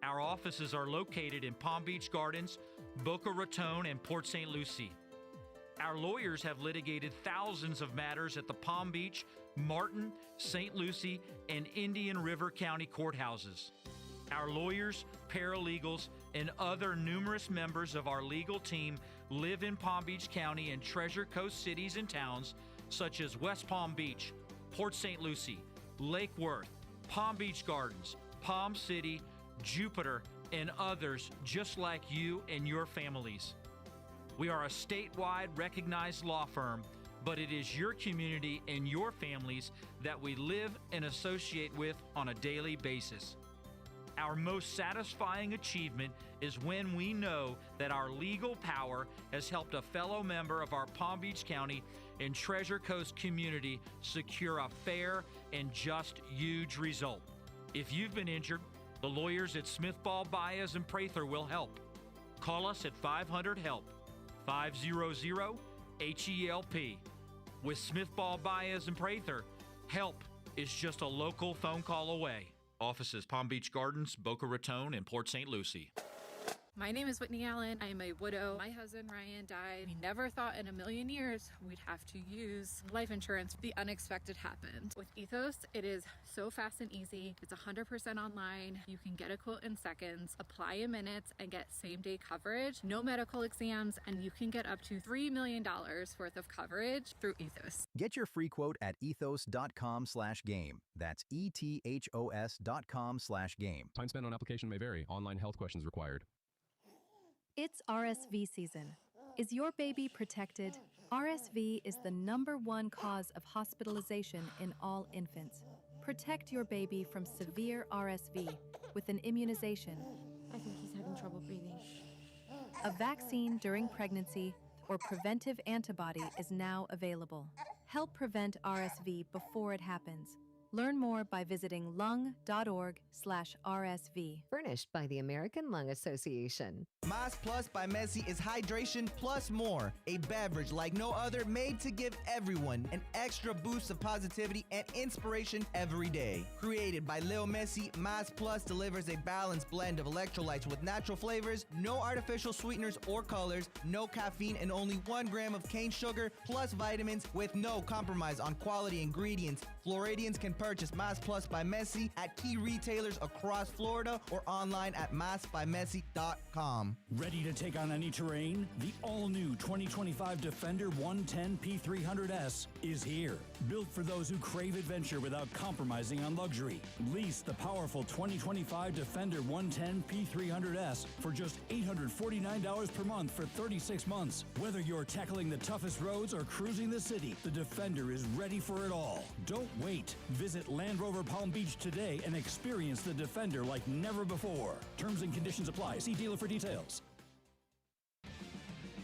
Our offices are located in Palm Beach Gardens, Boca Raton, and Port St. Lucie. Our lawyers have litigated thousands of matters at the Palm Beach, Martin, St. Lucie, and Indian River County courthouses. Our lawyers, paralegals, and other numerous members of our legal team live in Palm Beach County and Treasure Coast cities and towns such as West Palm Beach, Port St. Lucie, Lake Worth, Palm Beach Gardens, Palm City, Jupiter, and others just like you and your families. We are a statewide recognized law firm, but it is your community and your families that we live and associate with on a daily basis. Our most satisfying achievement is when we know that our legal power has helped a fellow member of our Palm Beach County and Treasure Coast community secure a fair and just huge result. If you've been injured, the lawyers at Smithball, Bayas, and Prather will help. Call us at 500-HELP, 500-HELP. With Smithball, Bayas, and Prather, help is just a local phone call away. Offices Palm Beach Gardens, Boca Raton, and Port St. Lucie. My name is Whitney Allen. I am a widow. My husband Ryan died. We never thought in a million years we'd have to use life insurance. The unexpected happened. With Ethos, it is so fast and easy. It's 100% online. You can get a quote in seconds, apply in minutes, and get same-day coverage. No medical exams, and you can get up to $3 million worth of coverage through Ethos. Get your free quote at ethos.com/game. That's ethos.com/game. Time spent on application may vary. Online health questions required. It's RSV season. Is your baby protected? RSV is the #1 cause of hospitalization in all infants. Protect your baby from severe RSV with an immunization. I think he's having trouble breathing. A vaccine during pregnancy or preventive antibody is now available. Help prevent RSV before it happens. Learn more by visiting lung.org/RSV. Furnished by the American Lung Association. Mas Plus by Messi is hydration plus more. A beverage like no other made to give everyone an extra boost of positivity and inspiration every day. Created by Lil Messi, Mas Plus delivers a balanced blend of electrolytes with natural flavors, no artificial sweeteners or colors, no caffeine, and only 1 gram of cane sugar, plus vitamins with no compromise on quality ingredients. Floridians can purchase Mas Plus by Messi at key retailers across Florida or online at masbymessi.com. Ready to take on any terrain? The all-new 2025 Defender 110 P300S is here. Built for those who crave adventure without compromising on luxury. Lease the powerful 2025 Defender 110 P300S for just $849 per month for 36 months. Whether you're tackling the toughest roads or cruising the city, the Defender is ready for it all. Don't wait. Visit Land Rover Palm Beach today and experience the Defender like never before. Terms and conditions apply. See dealer for details.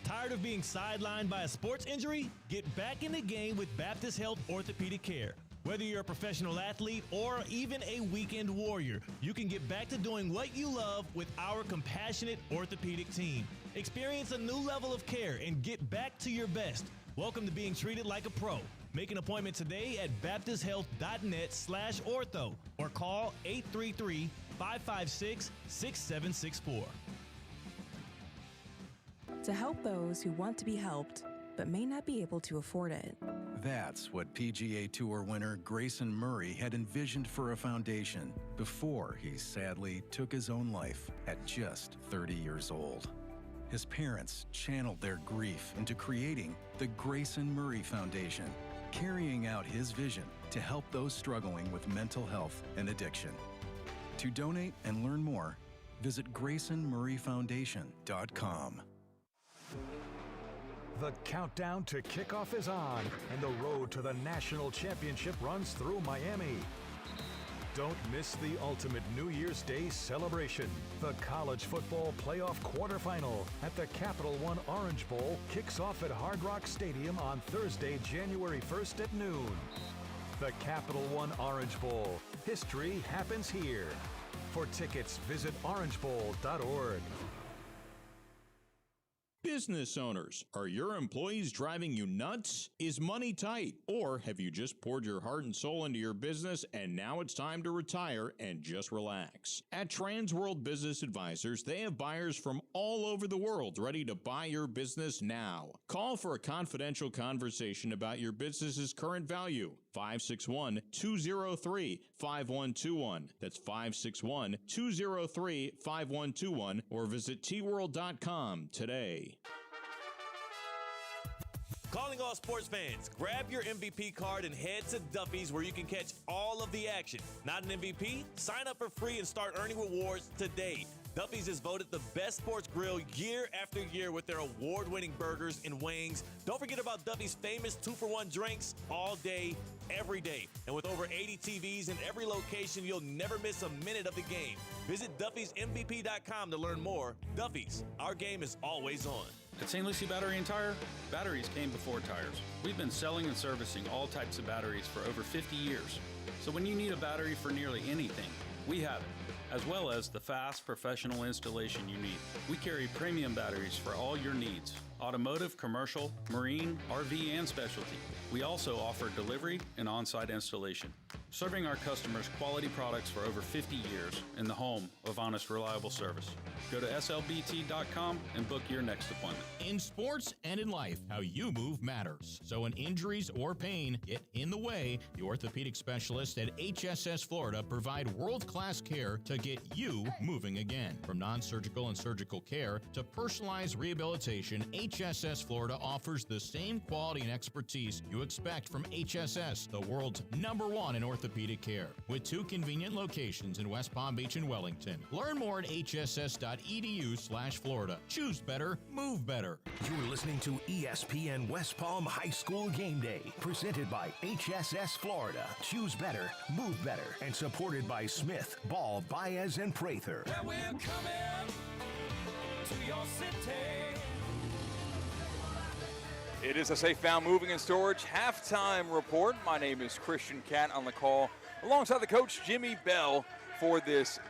Tired of being sidelined by a sports injury? Get back in the game with Baptist Health Orthopedic Care. Whether you're a professional athlete or even a weekend warrior, you can get back to doing what you love with our compassionate orthopedic team. Experience a new level of care and get back to your best. Welcome to being treated like a pro. Make an appointment today at baptisthealth.net/ortho or call 833-556-6764. To help those who want to be helped but may not be able to afford it. That's what PGA Tour winner Grayson Murray had envisioned for a foundation before he sadly took his own life at just 30 years old. His parents channeled their grief into creating the Grayson Murray Foundation, carrying out his vision to help those struggling with mental health and addiction. To donate and learn more, visit GraysonMurrayFoundation.com. The countdown to kickoff is on, and the road to the national championship runs through Miami. Don't miss the ultimate New Year's Day celebration. The college football playoff quarterfinal at the Capital One Orange Bowl kicks off at Hard Rock Stadium on Thursday, January 1st at noon. The Capital One Orange Bowl. History happens here. For tickets, visit orangebowl.org. Business owners, are your employees driving you nuts? Is money tight? Or have you just poured your heart and soul into your business and now it's time to retire and just relax? At Transworld Business Advisors, they have buyers from all over the world ready to buy your business now. Call for a confidential conversation about your business's current value. 561-203-5121. That's 561-203-5121, or visit tworld.com today. Calling all sports fans, grab your MVP card and head to Duffy's where you can catch all of the action. Not an MVP? Sign up for free and start earning rewards today. Duffy's is voted the best sports grill year after year with their award-winning burgers and wings. Don't forget about Duffy's famous 2-for-1 drinks all day, every day. And with over 80 TVs in every location, you'll never miss a minute of the game. Visit Duffy'sMVP.com to learn more. Duffy's, our game is always on. At St. Lucie Battery and Tire, batteries came before tires. We've been selling and servicing all types of batteries for over 50 years. So when you need a battery for nearly anything, we have it, as well as the fast, professional installation you need. We carry premium batteries for all your needs: automotive, commercial, marine, RV, and specialty. We also offer delivery and on-site installation, serving our customers quality products for over 50 years in the home of honest, reliable service. Go to slbt.com and book your next appointment. In sports and in life, how you move matters. So when injuries or pain get in the way, the orthopedic specialists at HSS Florida provide world-class care to get you moving again. From non-surgical and surgical care to personalized rehabilitation, HSS Florida offers the same quality and expertise you expect from HSS, the world's #1 in orthopedic care. With 2 convenient locations in West Palm Beach and Wellington. Learn more at hss.edu/Florida. Choose better, move better. You're listening to ESPN West Palm High School Game Day, presented by HSS Florida. Choose better, move better, and supported by Smith, Ball, Bayas, and Prather. Where we're coming to your city. It is a Safe Bound Moving and Storage halftime report. My name is Christian Catt on the call, alongside the coach Jimmy Bell for this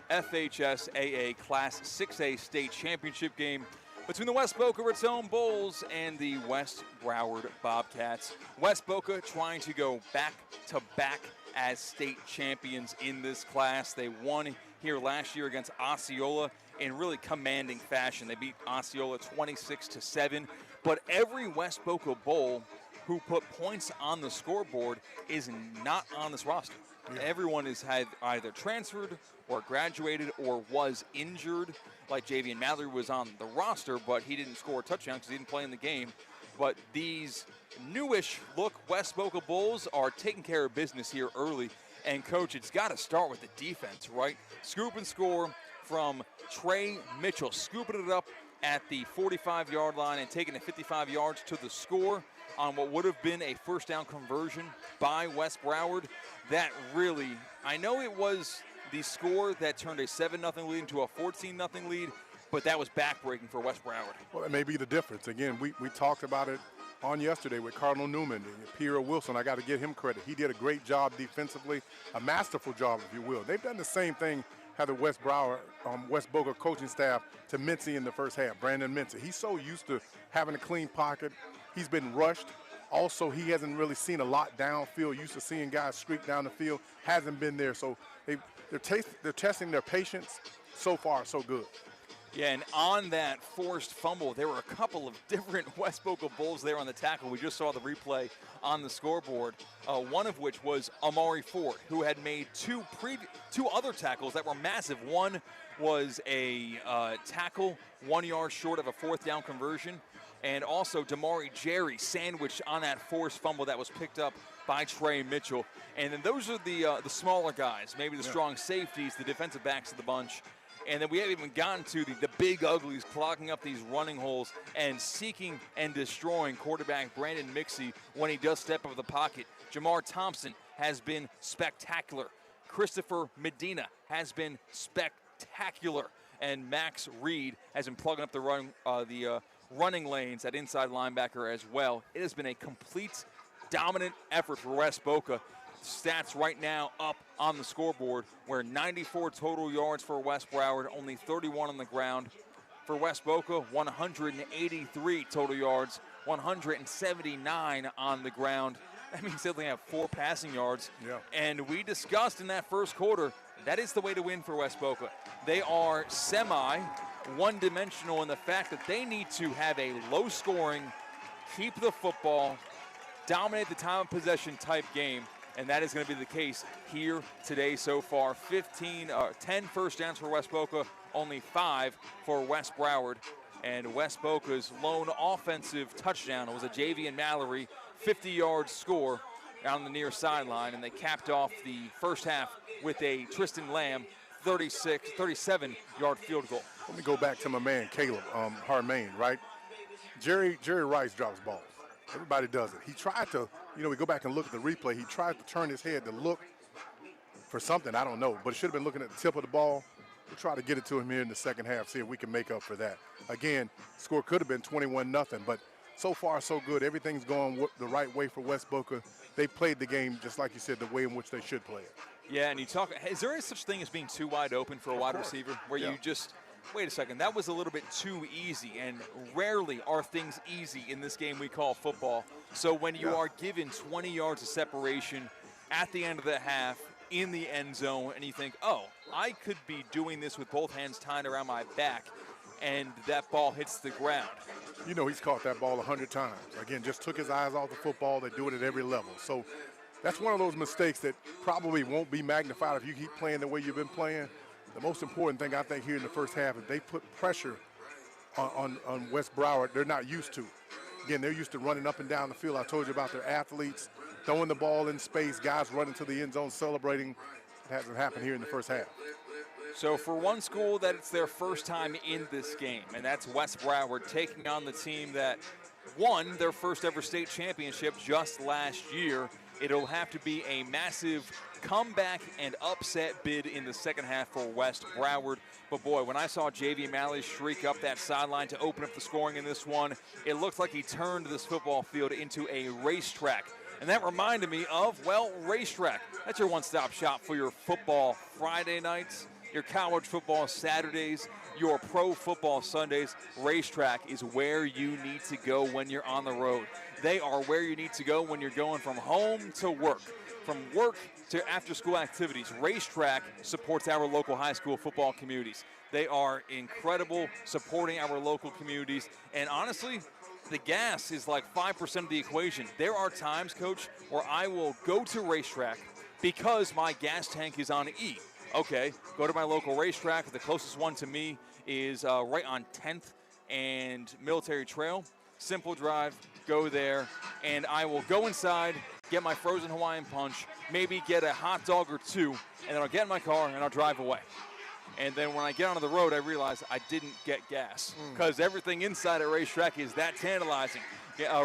FHSAA Class 6A state championship game between the West Boca Bulls and the West Broward Bobcats. West Boca trying to go back-to-back as state champions in this class. They won here last year against Osceola in really commanding fashion. They beat Osceola 26-7. But every West Boca Bull who put points on the scoreboard is not on this roster. Yeah. Everyone has had either transferred or graduated or was injured. Like Javian Mallory was on the roster, but he didn't score a touchdown because he didn't play in the game. But these newish look West Boca Bulls are taking care of business here early. And, Coach, it's got to start with the defense, right? Scoop and score from Trey Mitchell, scooping it up at the 45-yard line and taking it 55 yards to the score on what would have been a first down conversion by West Broward. That really, I know it was the score that turned a 7-0 lead into a 14-0 lead, but that was backbreaking for West Broward. Well, it may be the difference. Again, we talked about it on yesterday with Cardinal Newman and Pierre Wilson. I got to give him credit. He did a great job defensively, a masterful job, if you will. They've done the same thing, had the West Broward, West Boca coaching staff to Mincy in the first half, Brandon Mincy. He's so used to having a clean pocket. He's been rushed. Also, he hasn't really seen a lot downfield. Used to seeing guys streak down the field. Hasn't been there. So they're testing their patience. So far, so good. Yeah, and on that forced fumble, there were a couple of different West Boca Bulls there on the tackle. We just saw the replay on the scoreboard, one of which was Amari Ford, who had made two other tackles that were massive. One was a tackle 1 yard short of a fourth down conversion, and also Damari Jerry sandwiched on that forced fumble that was picked up by Trey Mitchell. And then those are the smaller guys, maybe the strong safeties, the defensive backs of the bunch. And then we haven't even gotten to the big uglies clogging up these running holes and seeking and destroying quarterback Brandon Mixey when he does step up the pocket. Jamar Thompson has been spectacular. Christopher Medina has been spectacular. And Max Reed has been plugging up the running lanes at inside linebacker as well. It has been a complete dominant effort for West Boca. Stats right now up on the scoreboard, where 94 total yards for West Broward, only 31 on the ground. For West Boca, 183 total yards, 179 on the ground. That means they only have 4 passing yards. Yeah. And we discussed in that first quarter, that is the way to win for West Boca. They are one-dimensional in the fact that they need to have a low-scoring, keep the football, dominate the time of possession type game, and that is going to be the case here today so far. 10 first downs for West Boca, only 5 for West Broward. And West Boca's lone offensive touchdown was a Javian Mallory 50-yard score on the near sideline, and they capped off the first half with a Tristan Lamb 37-yard field goal. Let me go back to my man Caleb Harmain, right? Jerry Rice drops balls. Everybody does it. He tried to, we go back and look at the replay. He tried to turn his head to look for something, I don't know, but it should have been looking at the tip of the ball. We'll try to get it to him here in the second half, see if we can make up for that. Again, score could have been 21-0, but so far so good. Everything's going the right way for West Boca. They played the game, just like you said, the way in which they should play it. Yeah, and is there any such thing as being too wide open for a wide receiver, where you just, wait a second, that was a little bit too easy, and rarely are things easy in this game we call football. So when you are given 20 yards of separation at the end of the half in the end zone, and you think, oh, I could be doing this with both hands tied around my back, and that ball hits the ground. He's caught that ball 100 times. Again, just took his eyes off the football. They do it at every level. So that's one of those mistakes that probably won't be magnified if you keep playing the way you've been playing. The most important thing, I think, here in the first half is they put pressure on West Broward they're not used to. Again, they're used to running up and down the field. I told you about their athletes, throwing the ball in space, guys running to the end zone, celebrating. It hasn't happened here in the first half. So for one school that it's their first time in this game, and that's West Broward taking on the team that won their first ever state championship just last year. It'll have to be a massive comeback and upset bid in the second half for West Broward. But boy, when I saw J.V. Malley streak up that sideline to open up the scoring in this one, it looked like he turned this football field into a racetrack. And that reminded me of, well, Racetrack. That's your one-stop shop for your football Friday nights, your college football Saturdays, your pro football Sundays. Racetrack is where you need to go when you're on the road. They are where you need to go when you're going from home to work, from work to after-school activities. Racetrack supports our local high school football communities. They are incredible supporting our local communities, and honestly, the gas is like 5% of the equation. There are times, Coach, where I will go to Racetrack because my gas tank is on E. Okay, go to my local racetrack. The closest one to me is right on 10th and Military Trail. Simple drive, go there, and I will go inside, get my frozen Hawaiian punch, maybe get a hot dog or two, and then I'll get in my car and I'll drive away. And then when I get onto the road, I realize I didn't get gas because everything inside a Racetrack is that tantalizing.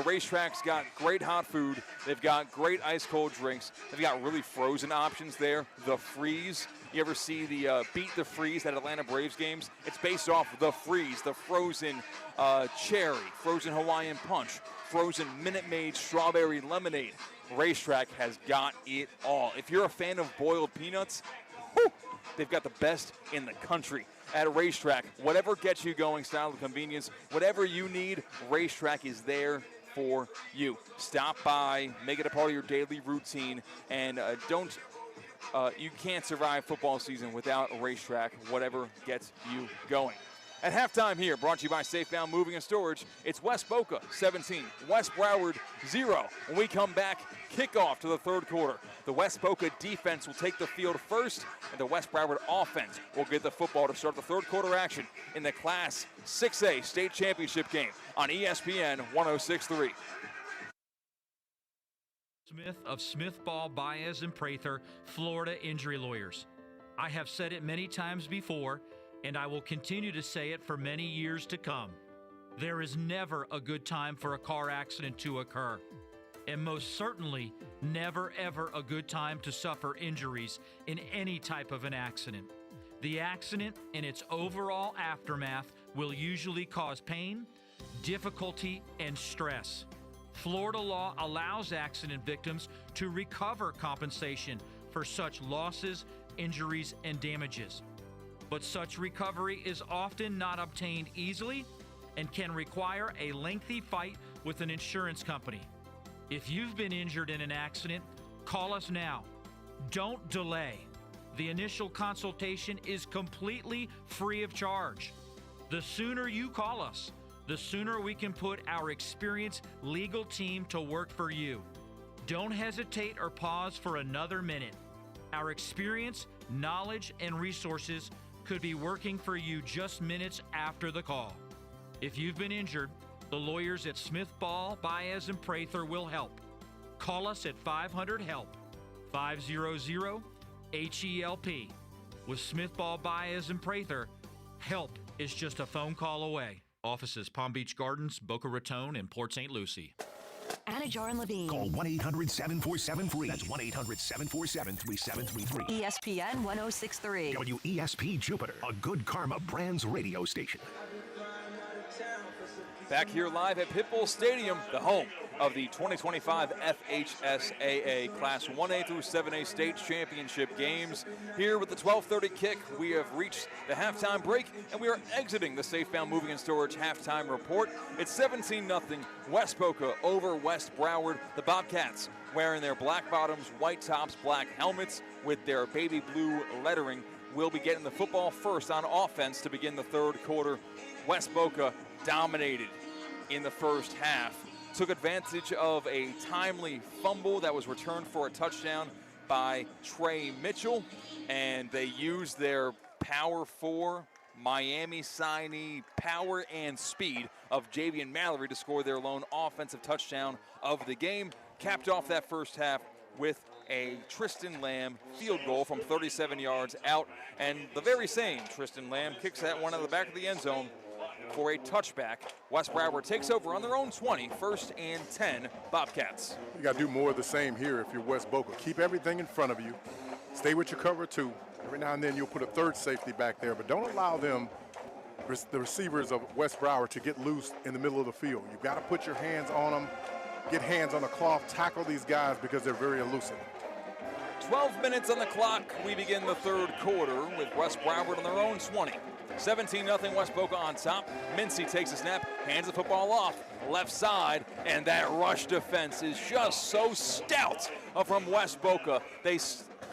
Racetrack's got great hot food. They've got great ice-cold drinks. They've got really frozen options there. The Freeze. You ever see the Beat the Freeze at Atlanta Braves games? It's based off the Freeze, the frozen cherry, frozen Hawaiian punch, frozen Minute Maid strawberry lemonade. Racetrack has got it all. If you're a fan of boiled peanuts, whew, they've got the best in the country at a Racetrack. Whatever gets you going, style and convenience, whatever you need, Racetrack is there for you. Stop by, make it a part of your daily routine, and you can't survive football season without a Racetrack, whatever gets you going. At halftime here, brought to you by Safebound Moving and Storage, it's West Boca 17, West Broward 0. When we come back, kickoff to the third quarter. The West Boca defense will take the field first, and the West Broward offense will get the football to start the third quarter action in the Class 6A state championship game on ESPN 106.3. Smith of Smith Ball, Bayas, and Prather, Florida Injury Lawyers. I have said it many times before, and I will continue to say it for many years to come. There is never a good time for a car accident to occur, and most certainly never ever a good time to suffer injuries in any type of an accident. The accident and its overall aftermath will usually cause pain, difficulty, and stress. Florida law allows accident victims to recover compensation for such losses, injuries, and damages. But such recovery is often not obtained easily and can require a lengthy fight with an insurance company. If you've been injured in an accident, call us now. Don't delay. The initial consultation is completely free of charge. The sooner you call us, the sooner we can put our experienced legal team to work for you. Don't hesitate or pause for another minute. Our experience, knowledge, and resources could be working for you just minutes after the call. If you've been injured, the lawyers at Smith Ball, Bayas, and Prather will help. Call us at 500-HELP, 500-HELP. With Smith Ball, Bayas, and Prather, help is just a phone call away. Offices Palm Beach Gardens, Boca Raton, and Port St. Lucie. Anajar and Levine. Call 1-800-747-FREE. That's 1-800-747-3733. ESPN 1063. WESP Jupiter, a Good Karma Brands radio station. Back here live at Pitbull Stadium, the home of the 2025 FHSAA Class 1A through 7A State Championship games. Here with the 12:30 kick, we have reached the halftime break, and we are exiting the Safebound Moving and Storage halftime report. It's 17-0 West Boca over West Broward. The Bobcats wearing their black bottoms, white tops, black helmets with their baby blue lettering will be getting the football first on offense to begin the third quarter. West Boca dominated in the first half, took advantage of a timely fumble that was returned for a touchdown by Trey Mitchell, and they used their Power 4 Miami signee power and speed of Javian Mallory to score their lone offensive touchdown of the game. Capped off that first half with a Tristan Lamb field goal from 37 yards out, and the very same Tristan Lamb kicks that one out of the back of the end zone for a touchback. West Broward takes over on their own 20, 1st and 10, Bobcats. You got to do more of the same here if you're West Boca. Keep everything in front of you. Stay with your cover two. Every now and then you'll put a third safety back there, but don't allow them, the receivers of West Broward, to get loose in the middle of the field. You've got to put your hands on them, get hands on the cloth, tackle these guys because they're very elusive. 12 minutes on the clock. We begin the third quarter with West Broward on their own 20. 17-0 West Boca on top. Mincy takes a snap, hands the football off, left side, and that rush defense is just so stout from West Boca. They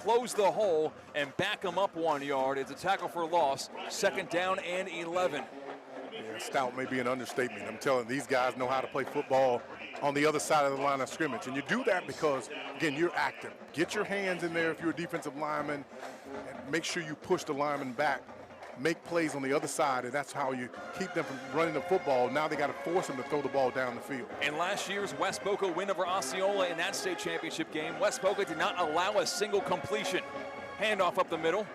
close the hole and back them up 1 yard. It's a tackle for loss, 2nd down and 11. Yeah, stout may be an understatement. I'm telling you, these guys know how to play football on the other side of the line of scrimmage. And you do that because, again, you're active. Get your hands in there if you're a defensive lineman, and make sure you push the lineman back. Make plays on the other side, and that's how you keep them from running the football. Now they got to force them to throw the ball down the field. In last year's West Boca win over Osceola in that state championship game, West Boca did not allow a single completion. Handoff up the middle,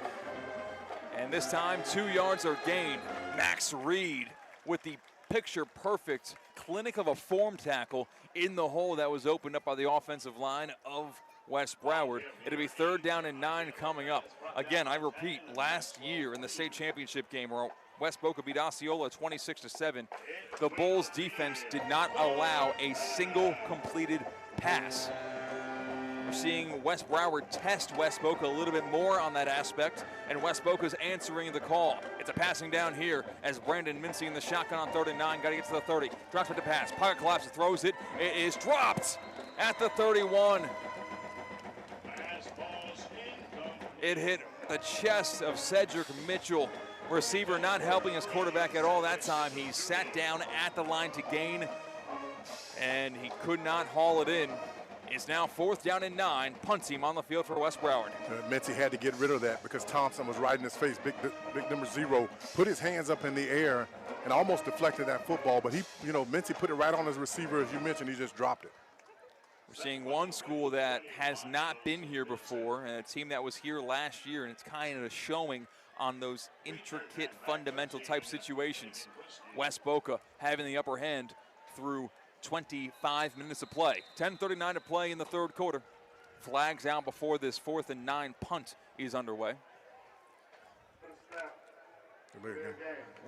and this time 2 yards are gained. Max Reed with the picture-perfect clinic of a form tackle in the hole that was opened up by the offensive line of West Broward. It'll be 3rd down and 9 coming up. Again, I repeat, last year in the state championship game where West Boca beat Osceola 26-7, the Bulls defense did not allow a single completed pass. We're seeing West Broward test West Boca a little bit more on that aspect, and West Boca's answering the call. It's a passing down here as Brandon Mincy in the shotgun on 3rd and 9, got to get to the 30. Drops it to pass, pocket collapses, throws it. It is dropped at the 31. It hit the chest of Cedric Mitchell. Receiver not helping his quarterback at all that time. He sat down at the line to gain, and he could not haul it in. It's now 4th down and 9. Punt team on the field for West Broward. Mincy had to get rid of that because Thompson was right in his face. Big number 0 put his hands up in the air and almost deflected that football. But Mincy put it right on his receiver, as you mentioned. He just dropped it. We're seeing one school that has not been here before, and a team that was here last year, and it's kind of showing on those intricate, fundamental type situations. West Boca having the upper hand through 25 minutes of play. 10:39 to play in the third quarter. Flags out before this 4th and 9 punt is underway. We're going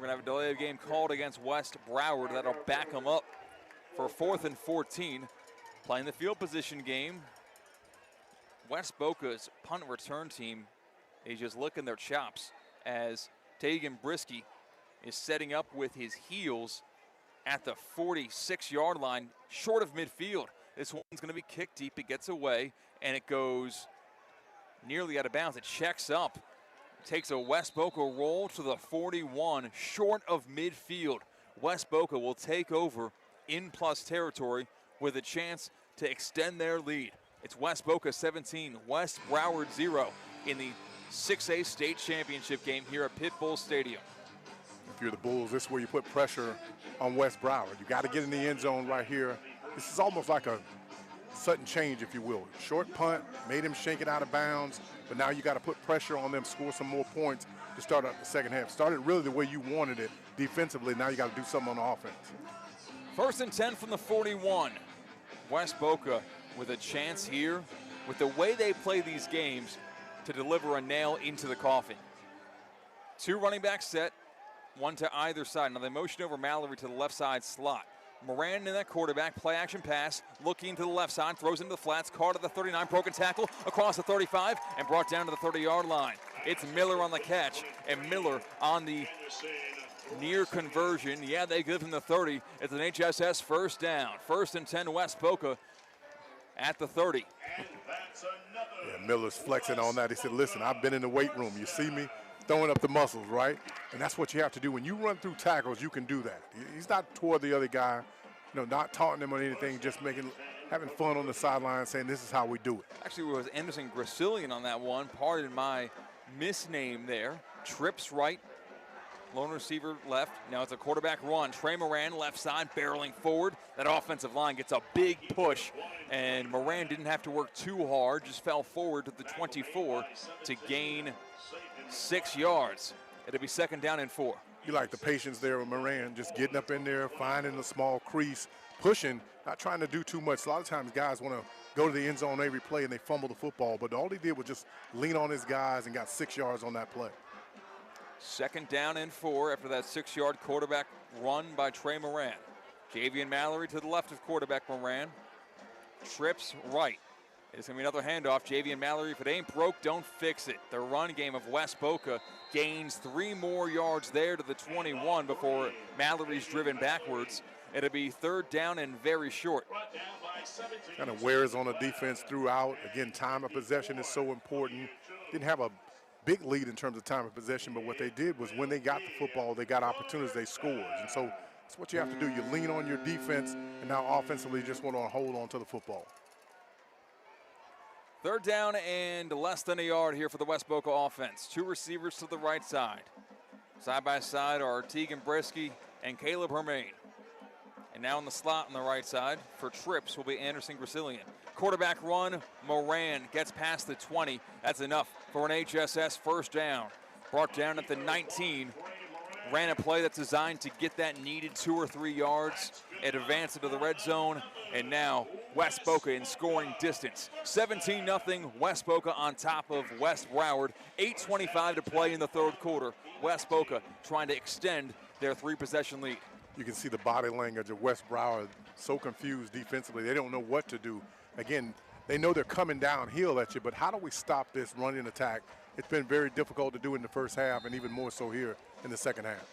to have a delay of game called against West Broward. That'll back them up for 4th and 14. Playing the field position game, West Boca's punt return team is just licking their chops as Tegan Brisky is setting up with his heels at the 46-yard line, short of midfield. This one's going to be kicked deep. It gets away, and it goes nearly out of bounds. It checks up, takes a West Boca roll to the 41, short of midfield. West Boca will take over in plus territory with a chance to extend their lead. It's West Boca 17, West Broward 0 in the 6A state championship game here at Pit Bull Stadium. If you're the Bulls, this is where you put pressure on West Broward. You got to get in the end zone right here. This is almost like a sudden change, if you will. Short punt, made him shake it out of bounds, but now you got to put pressure on them, score some more points to start out the second half. Started really the way you wanted it defensively. Now you got to do something on the offense. 1st and 10 from the 41. West Boca with a chance here, with the way they play these games, to deliver a nail into the coffin. 2 running backs set, 1 to either side. Now they motion over Mallory to the left side slot. Moran in that quarterback, play action pass, looking to the left side, throws into the flats, caught at the 39, broken tackle across the 35, and brought down to the 30-yard line. It's Miller on the catch, and Miller on the near conversion. Yeah, they give him the 30. It's an HSS first down. 1st and 10, West Boca at the 30. Yeah, Miller's flexing on that. He said, listen, I've been in the weight room. You see me throwing up the muscles, right? And that's what you have to do. When you run through tackles, you can do that. He's not toward the other guy, not taunting him or anything, just having fun on the sideline, saying this is how we do it. Actually, it was Anderson Gracilian on that one. Pardon my misname there. Trips right, lone receiver left. Now it's a quarterback run. Trey Moran left side, barreling forward. That offensive line gets a big push, and Moran didn't have to work too hard, just fell forward to the 24 to gain 6 yards. It'll be 2nd down and 4. You like the patience there with Moran, just getting up in there, finding a small crease, pushing, not trying to do too much. A lot of times guys want to go to the end zone every play and they fumble the football, but all he did was just lean on his guys and got 6 yards on that play. 2nd down and 4 after that 6-yard quarterback run by Trey Moran. Javian Mallory to the left of quarterback Moran. Trips right. It's going to be another handoff. Javian Mallory, if it ain't broke, don't fix it. The run game of West Boca gains 3 more yards there to the 21 before Mallory's driven backwards. It'll be 3rd down and very short. Kind of wears on the defense throughout. Again, time of possession is so important. Didn't have a big lead in terms of time of possession, but what they did was when they got the football, they got opportunities, they scored. And so that's what you have to do. You lean on your defense, and now offensively you just want to hold on to the football. 3rd down and less than a yard here for the West Boca offense. 2 receivers to the right side. Side by side are Tegan Brisky and Caleb Hermain. And now in the slot on the right side for trips will be Anderson Gracilian. Quarterback run, Moran gets past the 20. That's enough for an HSS first down. Brought down at the 19. Ran a play that's designed to get that needed 2 or 3 yards. It advanced into the red zone, and now West Boca in scoring distance. 17-0, West Boca on top of West Broward. 8:25 to play in the 3rd quarter. West Boca trying to extend their 3-possession lead. You can see the body language of West Broward so confused defensively. They don't know what to do. Again, they know they're coming downhill at you, but how do we stop this running attack? It's been very difficult to do in the first half, and even more so here in the second half.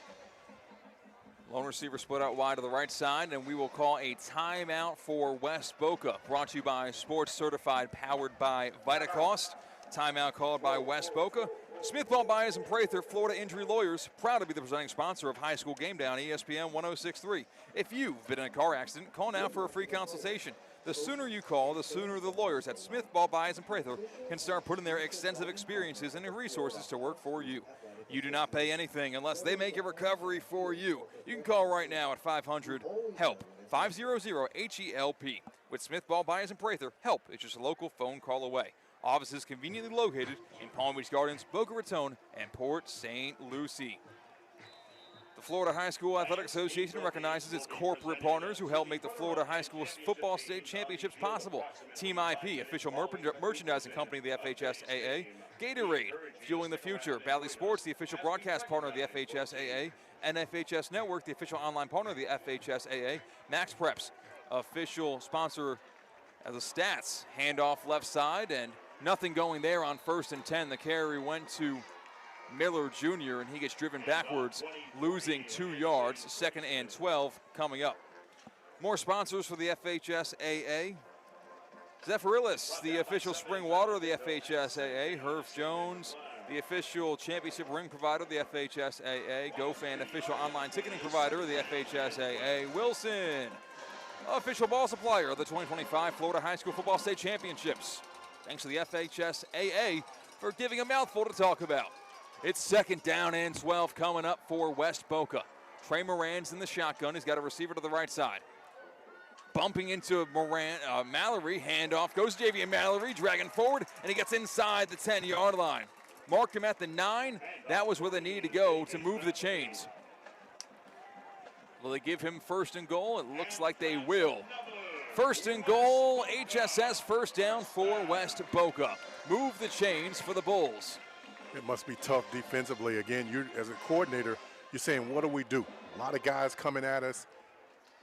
Lone receiver split out wide to the right side, and we will call a timeout for West Boca. Brought to you by Sports Certified, powered by VitaCost. Timeout called by West Boca. Smith Ball Bayas and Prather, Florida Injury Lawyers, proud to be the presenting sponsor of High School Game Day on ESPN 106.3. If you've been in a car accident, call now for a free consultation. The sooner you call, the sooner the lawyers at Smith Ball Bayas and Prather can start putting their extensive experiences and resources to work for you. You do not pay anything unless they make a recovery for you. You can call right now at 500-HELP, 500-HELP. With Smith Ball Bayas and Prather, help is just a local phone call away. Offices conveniently located in Palm Beach Gardens, Boca Raton, and Port St. Lucie. The Florida High School Athletic Association recognizes its corporate partners who help make the Florida High School Football State Championships possible. Team IP, official merchandising company of the FHSAA. Gatorade, fueling the future. Bally Sports, the official broadcast partner of the FHSAA. NFHS Network, the official online partner of the FHSAA. Max Preps, official sponsor of the Stats. Handoff left side, and nothing going there on 1st and 10. The carry went to Miller Jr., and he gets driven backwards, losing 2 yards. 2nd and 12 coming up. More sponsors for the FHSAA. Zephyrillis, the official spring water of the FHSAA. Herf Jones, the official championship ring provider of the FHSAA, GoFan official online ticketing provider of the FHSAA, Wilson, official ball supplier of the 2025 Florida High School Football State Championships. Thanks to the FHSAA for giving a mouthful to talk about. It's second down and 12 coming up for West Boca. Trey Moran's in the shotgun. He's got a receiver to the right side. Bumping into Mallory, handoff, goes Javian Mallory, dragging forward, and he gets inside the 10-yard line. Marked him at the 9. That was where they needed to go to move the chains. Will they give him first and goal? It looks like they will. First and goal, HSS first down for West Boca. Move the chains for the Bulls. It must be tough defensively. Again, you as a coordinator, you're saying, what do we do? A lot of guys coming at us.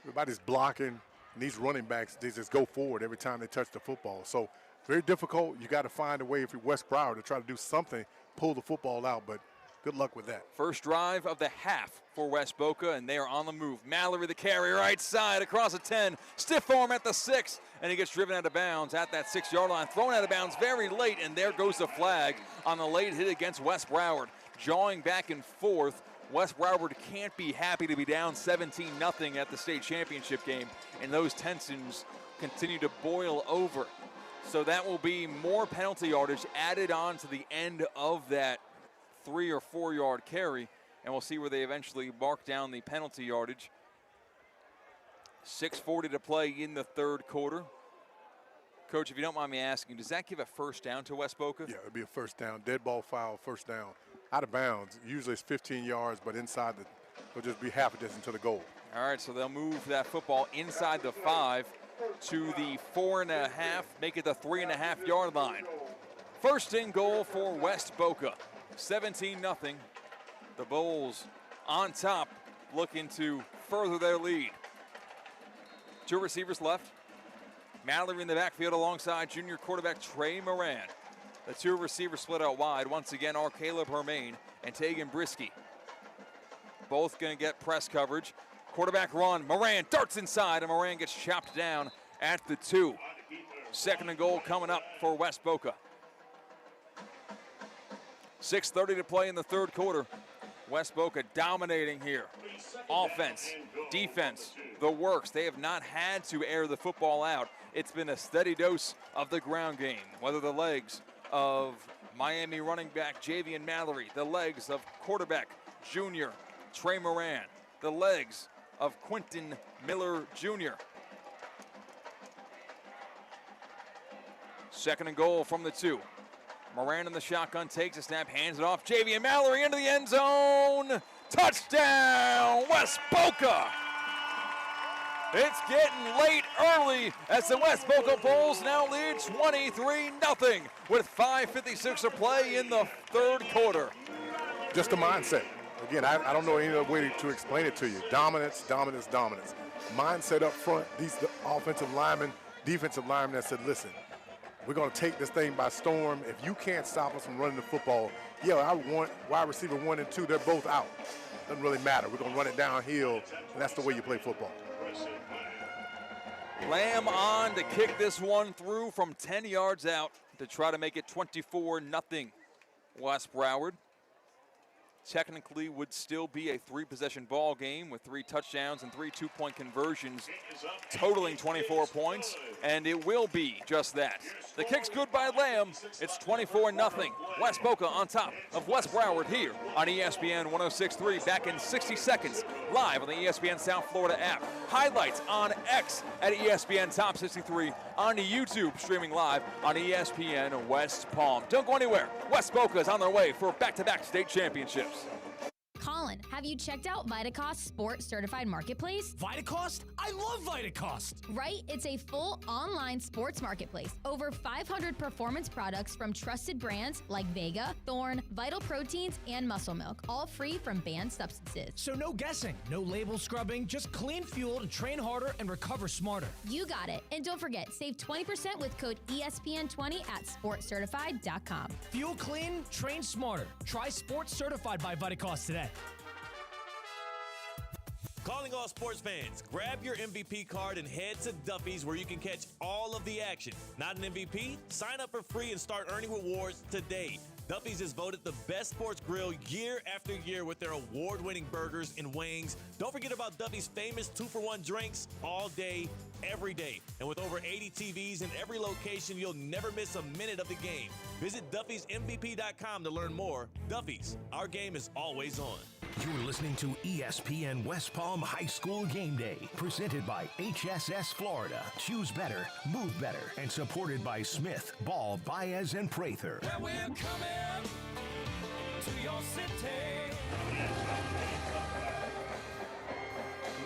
Everybody's blocking. And these running backs, they just go forward every time they touch the football. So very difficult. You got to find a way if you're West Broward to try to do something, pull the football out, but good luck with that. First drive of the half for West Boca, and they are on the move. Mallory the carry, right side, across the 10. Stiff arm at the 6, and he gets driven out of bounds at that 6-yard line. Thrown out of bounds very late, and there goes the flag on the late hit against West Broward. Jawing back and forth. West Broward can't be happy to be down 17-0 at the state championship game, and those tensions continue to boil over. So that will be more penalty yardage added on to the end of that 3 or 4 yard carry, and we'll see where they eventually mark down the penalty yardage. 6:40 to play in the third quarter. Coach, if you don't mind me asking, does that give a first down to West Boca? Yeah, it'll be a first down. Dead ball foul, first down. Out of bounds. Usually it's 15 yards, but inside it'll just be half a distance to the goal. All right, so they'll move that football inside the 5 to the 4.5, make it the 3.5 yard line. First and goal for West Boca. 17-0. The Bulls on top, looking to further their lead. 2 receivers left. Mallory in the backfield alongside junior quarterback Trey Moran. The 2 receivers split out wide. Once again are Caleb Hermain and Tegan Brisky. Both going to get press coverage. Quarterback run. Moran darts inside, and Moran gets chopped down at the 2. Second and goal coming up for West Boca. 6:30 to play in the third quarter. West Boca dominating here. Offense, defense, the works. They have not had to air the football out. It's been a steady dose of the ground game, whether the legs of Miami running back Javian Mallory, the legs of quarterback junior Trey Moran, the legs of Quentin Miller Jr. Second and goal from the 2. Moran in the shotgun, takes a snap, hands it off. Javian Mallory into the end zone. Touchdown, West Boca. It's getting late early as the West Boca Bulls now lead 23-0 with 5:56 to play in the third quarter. Just a mindset. Again, I don't know any other way to explain it to you. Dominance, dominance, dominance. Mindset up front. These offensive linemen, defensive linemen that said, listen, we're going to take this thing by storm. If you can't stop us from running the football, yeah, I want wide receiver 1 and 2, they're both out. Doesn't really matter. We're going to run it downhill, and that's the way you play football. Lamb on to kick this one through from 10 yards out to try to make it 24-0 West Broward. Technically would still be a 3-possession ball game with 3 touchdowns and 3 2-point conversions, totaling 24 points, and it will be just that. The kick's good by Lamb. It's 24-0. West Boca on top of West Broward here on ESPN 106.3. Back in 60 seconds, live on the ESPN South Florida app. Highlights on X at ESPN Top 63, on YouTube, streaming live on ESPN West Palm. Don't go anywhere. West Boca is on their way for back-to-back state championships. Colin, have you checked out Vitacost Sport Certified Marketplace? Vitacost? I love Vitacost! Right? It's a full online sports marketplace. Over 500 performance products from trusted brands like Vega, Thorne, Vital Proteins, and Muscle Milk, all free from banned substances. So no guessing, no label scrubbing, just clean fuel to train harder and recover smarter. You got it. And don't forget, save 20% with code ESPN20 at sportcertified.com. Fuel clean, train smarter. Try Sports Certified by Vitacost today. Calling all sports fans, grab your MVP card and head to Duffy's where you can catch all of the action. Not an MVP? Sign up for free and start earning rewards today. Duffy's is voted the best sports grill year after year with their award-winning burgers and wings. Don't forget about Duffy's famous 2-for-1 drinks all day, every day. And with over 80 TVs in every location, you'll never miss a minute of the game. Visit Duffy'sMVP.com to learn more. Duffy's, our game is always on. You're listening to ESPN West Palm High School Game Day, presented by HSS Florida. Choose better, move better, and supported by Smith, Ball, Bayas, and Prather. Yeah, we're coming to your city.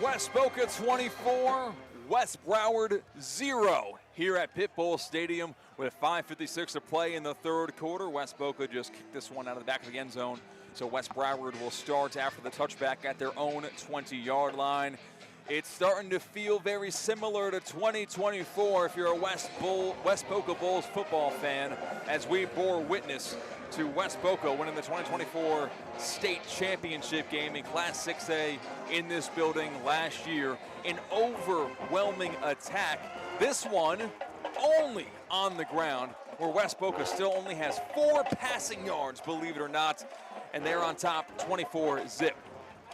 West Boca 24, West Broward 0 here at Pit Bull Stadium with 5:56 to play in the third quarter. West Boca just kicked this one out of the back of the end zone. So West Broward will start after the touchback at their own 20-yard line. It's starting to feel very similar to 2024 if you're a West Boca Bulls football fan, as we bore witness to West Boca winning the 2024 state championship game in Class 6A in this building last year. An overwhelming attack. This one only on the ground, where West Boca still only has 4 passing yards, believe it or not, and they're on top 24-zip.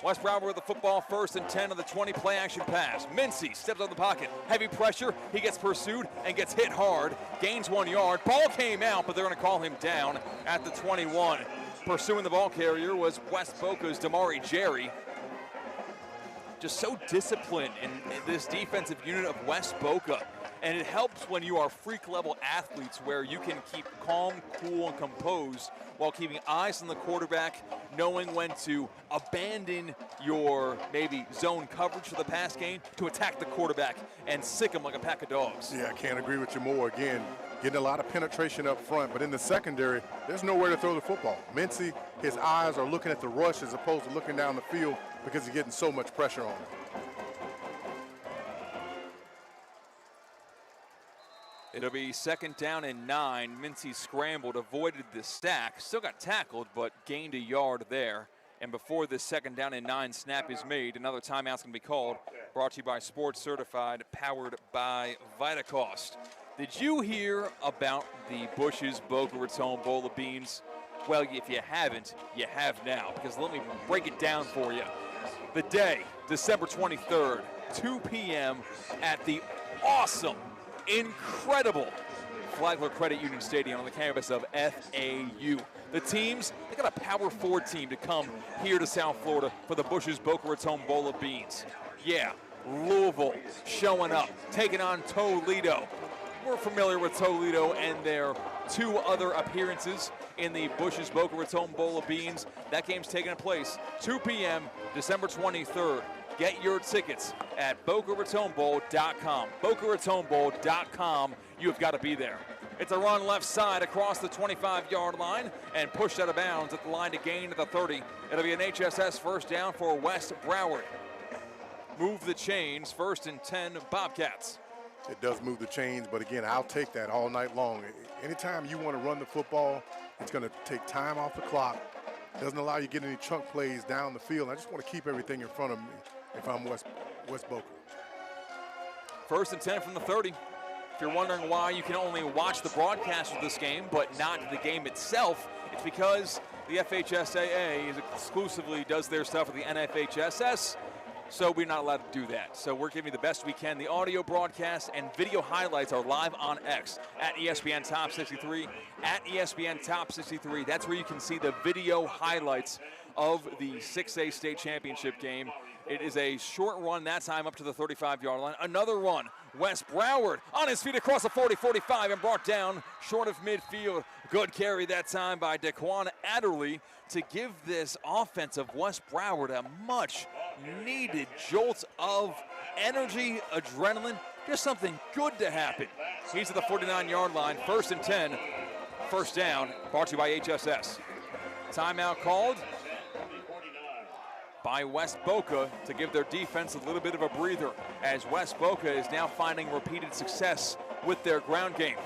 West Broward with the football, 1st and 10 of the 20, play action pass. Mincy steps out of the pocket, heavy pressure, he gets pursued and gets hit hard, gains 1 yard. Ball came out, but they're gonna call him down at the 21. Pursuing the ball carrier was West Boca's Damari Jerry. Just so disciplined in this defensive unit of West Boca. And it helps when you are freak-level athletes where you can keep calm, cool, and composed while keeping eyes on the quarterback, knowing when to abandon your maybe zone coverage for the pass game to attack the quarterback and sick him like a pack of dogs. Yeah, I can't agree with you more. Again, getting a lot of penetration up front, but in the secondary, there's nowhere to throw the football. Mincy, his eyes are looking at the rush as opposed to looking down the field because he's getting so much pressure on him. It'll be 2nd down and 9. Mincy scrambled, avoided the sack, still got tackled, but gained a yard there. And before this 2nd down and 9 snap is made, another timeout's gonna be called. Brought to you by Sports Certified, powered by Vitacost. Did you hear about the Bush's Boca Raton Bowl of Beans? Well, if you haven't, you have now, because let me break it down for you. The day, December 23rd, 2 p.m. at the awesome, incredible Flagler Credit Union Stadium on the campus of FAU. The teams, they got a Power 4 team to come here to South Florida for the Bush's Boca Raton Bowl of Beans. Yeah, Louisville showing up, taking on Toledo. We're familiar with Toledo and their 2 other appearances in the Bush's Boca Raton Bowl of Beans. That game's taking place 2 p.m. December 23rd. Get your tickets at BocaRatonBowl.com. BocaRatonBowl.com. You've got to be there. It's a run left side across the 25-yard line and pushed out of bounds at the line to gain at the 30. It'll be an HSS 1st down for West Broward. Move the chains, 1st and 10 Bobcats. It does move the chains, but again, I'll take that all night long. Anytime you want to run the football, it's going to take time off the clock. It doesn't allow you to get any chunk plays down the field. I just want to keep everything in front of me if I'm West Boca. 1st and 10 from the 30. If you're wondering why you can only watch the broadcast of this game but not the game itself, it's because the FHSAA exclusively does their stuff with the NFHSS, so we're not allowed to do that. So we're giving you the best we can. The audio broadcast and video highlights are live on X at ESPN Top 63. At ESPN Top 63, that's where you can see the video highlights of the 6A state championship game. It is a short run that time up to the 35-yard line. Another run. West Broward on his feet across the 40-45 and brought down short of midfield. Good carry that time by Daquan Adderley to give this offense of West Broward a much-needed jolt of energy, adrenaline, just something good to happen. He's at the 49-yard line, 1st and 10, 1st down, brought to you by HSS. Timeout called by West Boca to give their defense a little bit of a breather, as West Boca is now finding repeated success with their ground game.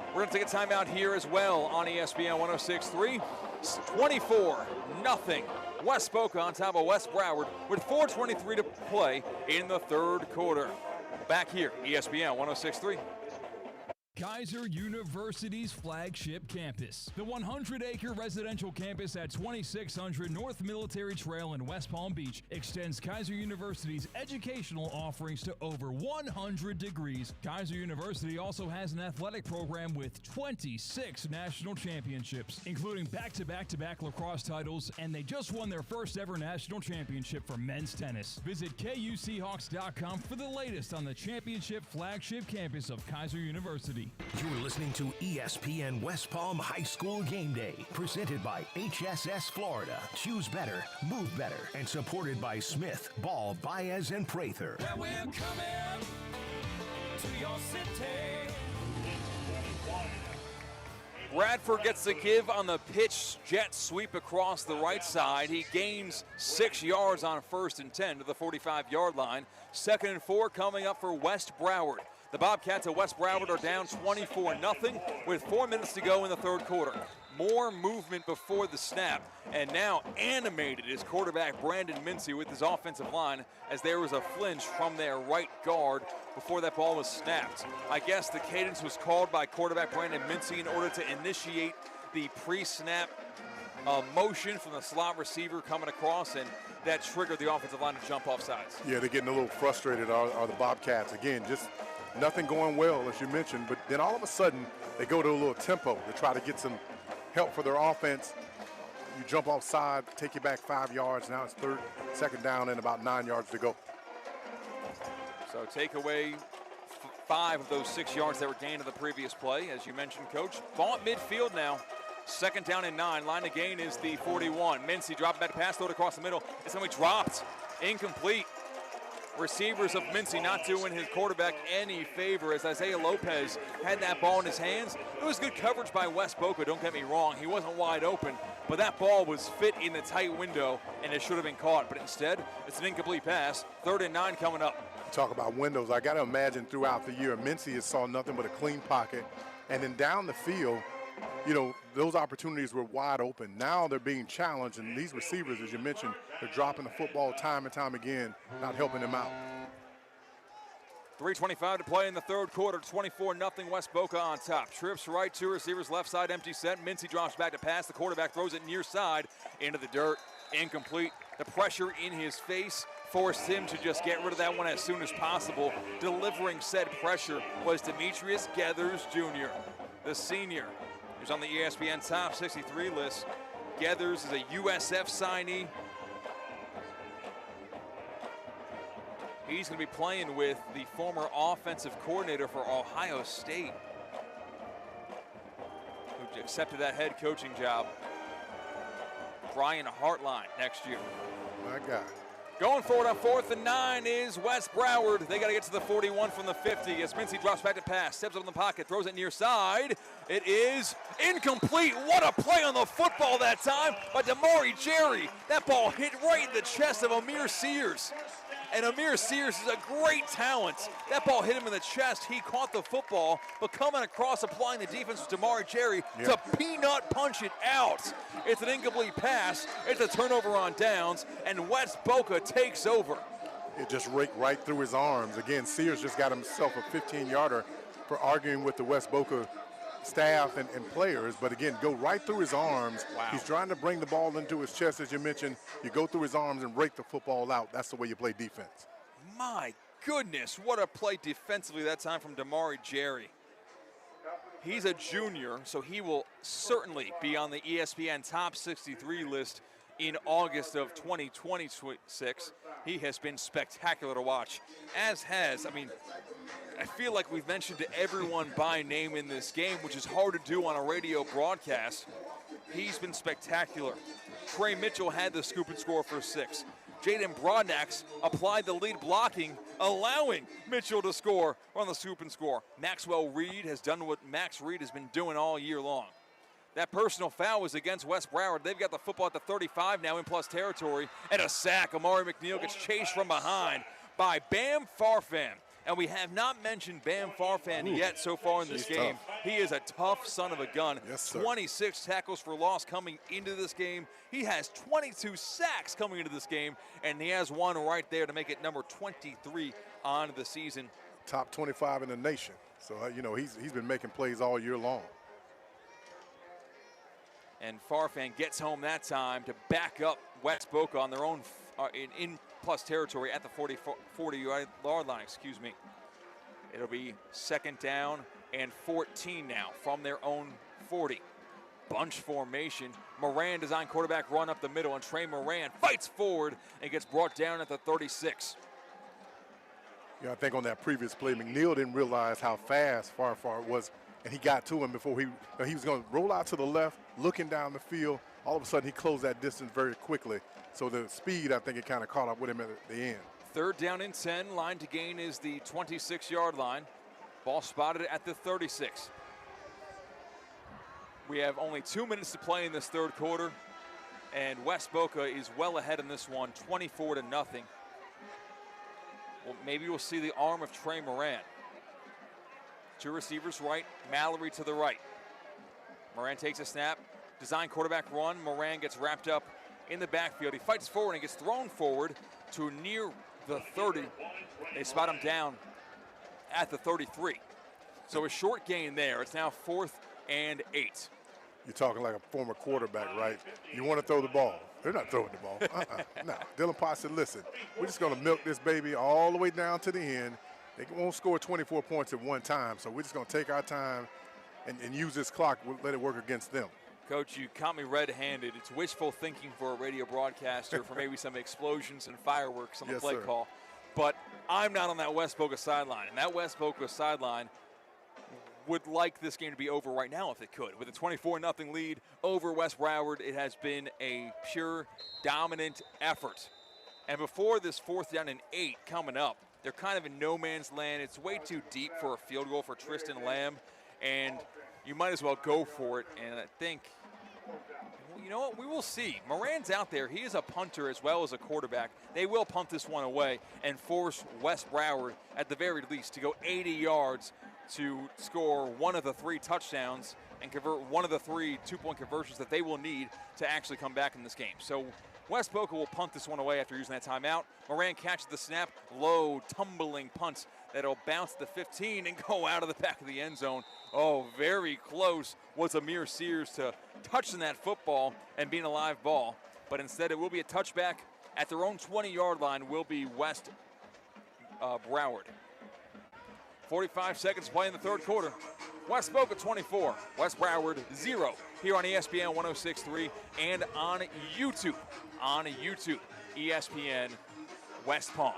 We're going to take a timeout here as well on ESPN 106.3. 24-0. West Boca on top of West Broward with 4:23 to play in the third quarter. Back here, ESPN 106.3. Kaiser University's flagship campus. The 100-acre residential campus at 2600 North Military Trail in West Palm Beach extends Kaiser University's educational offerings to over 100 degrees. Kaiser University also has an athletic program with 26 national championships, including back-to-back-to-back lacrosse titles, and they just won their first ever national championship for men's tennis. Visit KUSeahawks.com for the latest on the championship flagship campus of Kaiser University. You're listening to ESPN West Palm High School Game Day, presented by HSS Florida. Choose better, move better, and supported by Smith, Ball, Bayas, and Prather. Yeah, we're coming to your city. Bradford gets the give on the pitch jet sweep across the right side. He gains 6 yards on 1st and 10 to the 45-yard line. 2nd and 4 coming up for West Broward. The Bobcats of West Broward are down 24-0 with 4 minutes to go in the third quarter. More movement before the snap, and now animated is quarterback Brandon Mincy with his offensive line as there was a flinch from their right guard before that ball was snapped. I guess the cadence was called by quarterback Brandon Mincy in order to initiate the pre-snap motion from the slot receiver coming across, and that triggered the offensive line to jump off sides. Yeah, they're getting a little frustrated, are the Bobcats. Again, just nothing going well, as you mentioned, but then all of a sudden they go to a little tempo to try to get some help for their offense. You jump offside, take you back 5 yards. Now it's 2nd down and about 9 yards to go. So take away 5 of those 6 yards that were gained in the previous play. As you mentioned, Coach, ball at midfield now. 2nd down and 9. Line of gain is the 41. Mincy dropping back pass, throw it across the middle. It's going to be dropped. Incomplete. Receivers of Mincy not doing his quarterback any favor as Isaiah Lopez had that ball in his hands. It was good coverage by West Boca, don't get me wrong. He wasn't wide open, but that ball was fit in the tight window, and it should have been caught. But instead, it's an incomplete pass. 3rd and 9 coming up. Talk about windows. I got to imagine throughout the year, Mincy has saw nothing but a clean pocket. And then down the field, you know, those opportunities were wide open. Now they're being challenged, and these receivers, as you mentioned, they're dropping the football time and time again, not helping them out. 3:25 to play in the third quarter, 24-0 West Boca on top. Trips right, 2 receivers left side, empty set. Mincy drops back to pass. The quarterback throws it near side into the dirt. Incomplete. The pressure in his face forced him to just get rid of that one as soon as possible. Delivering said pressure was Demetrius Geathers Jr., the senior. He's on the ESPN Top 63 list. Geathers is a USF signee. He's going to be playing with the former offensive coordinator for Ohio State, who accepted that head coaching job, Brian Hartline, next year. My God. Going forward on 4th and 9 is West Broward. They got to get to the 41 from the 50 as Mincy drops back to pass, steps up in the pocket, throws it near side. It is incomplete. What a play on the football that time by Damari Jerry. That ball hit right in the chest of Amir Sears. And Amir Sears is a great talent. That ball hit him in the chest. He caught the football, but coming across, applying the defense with Damari Jerry to peanut punch it out. It's an incomplete pass. It's a turnover on downs, and West Boca takes over. It just raked right through his arms. Again, Sears just got himself a 15-yarder for arguing with the West Boca staff and players, but again, go right through his arms. Wow. He's trying to bring the ball into his chest, as you mentioned. You go through his arms and rake the football out. That's the way you play defense. My goodness, what a play defensively that time from Damari Jerry. He's a junior, so he will certainly be on the ESPN Top 63 list in August of 2026. He has been spectacular to watch, as has, I feel like we've mentioned to everyone by name in this game, which is hard to do on a radio broadcast. He's been spectacular. Trey Mitchell had the scoop and score for 6. Jaden Broadnax applied the lead blocking, allowing Mitchell to score on the scoop and score. Maxwell Reed has done what Max Reed has been doing all year long. That personal foul was against West Broward. They've got the football at the 35 now in plus territory, and a sack. Amari McNeil gets chased from behind by Bam Farfan. And we have not mentioned Bam Farfan yet so far in this game. Tough. He is a tough son of a gun. Yes, sir. 26 tackles for loss coming into this game. He has 22 sacks coming into this game, and he has one right there to make it number 23 on the season. top 25 in the nation. So, you know, he's been making plays all year long. And Farfan gets home that time to back up West Boca on their own in plus territory at the 40-yard line, excuse me. It'll be 2nd down and 14 now from their own 40. Bunch formation. Moran design quarterback run up the middle, and Trey Moran fights forward and gets brought down at the 36. Yeah, I think on that previous play, McNeil didn't realize how fast Farfar was, and he got to him before he was going to roll out to the left, looking down the field. All of a sudden, he closed that distance very quickly. So the speed, I think it kind of caught up with him at the end. 3rd down and 10. Line to gain is the 26-yard line. Ball spotted at the 36. We have only 2 minutes to play in this 3rd quarter, and West Boca is well ahead in this one, 24-0. Well, maybe we'll see the arm of Trey Moran. 2 receivers right, Mallory to the right. Moran takes a snap, design quarterback run. Moran gets wrapped up in the backfield. He fights forward and gets thrown forward to near the 30. They spot him down at the 33. So a short gain there. It's now 4th and 8. You're talking like a former quarterback, right? You want to throw the ball. They're not throwing the ball. No. Dylan Potts said, listen, we're just going to milk this baby all the way down to the end. They won't score 24 points at one time, so we're just going to take our time and use this clock. We'll let it work against them. Coach, you caught me red-handed. It's wishful thinking for a radio broadcaster for maybe some explosions and fireworks on the play call. But I'm not on that West Boca sideline, and that West Boca sideline would like this game to be over right now if it could. With a 24-0 lead over West Broward, it has been a pure dominant effort. And before this 4th down and 8 coming up, they're kind of in no man's land. It's way too deep for a field goal for Tristan Lamb, and you might as well go for it. And I think, you know what, we will see. Moran's out there. He is a punter as well as a quarterback. They will punt this one away and force West Broward, at the very least, to go 80 yards to score one of the 3 touchdowns and convert one of the 3 2-point conversions that they will need to actually come back in this game. So West Boca will punt this one away after using that timeout. Moran catches the snap, low, tumbling punt that'll bounce the 15 and go out of the back of the end zone. Oh, very close was Amir Sears to touching that football and being a live ball. But instead it will be a touchback at their own 20-yard line, will be West Broward. 45 seconds to play in the 3rd quarter. West Boca 24, West Broward 0, here on ESPN 106.3 and on YouTube. ESPN West Palm.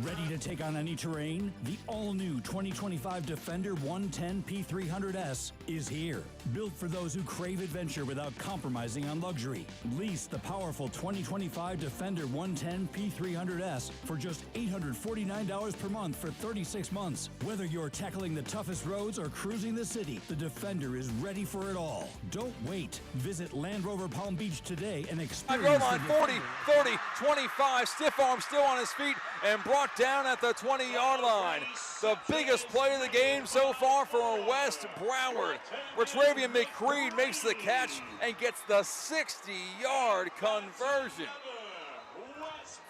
Ready to take on any terrain? The all-new 2025 Defender 110 P300S is here. Built for those who crave adventure without compromising on luxury. Lease the powerful 2025 Defender 110 P300S for just $849 per month for 36 months. Whether you're tackling the toughest roads or cruising the city, the Defender is ready for it all. Don't wait. Visit Land Rover Palm Beach today and experience goal line, 40, 30, 25. Stiff arm still on his feet and brought down at the 20-yard line. The biggest play of the game so far for West Broward. Retravian McCreed makes the catch and gets the 60-yard conversion.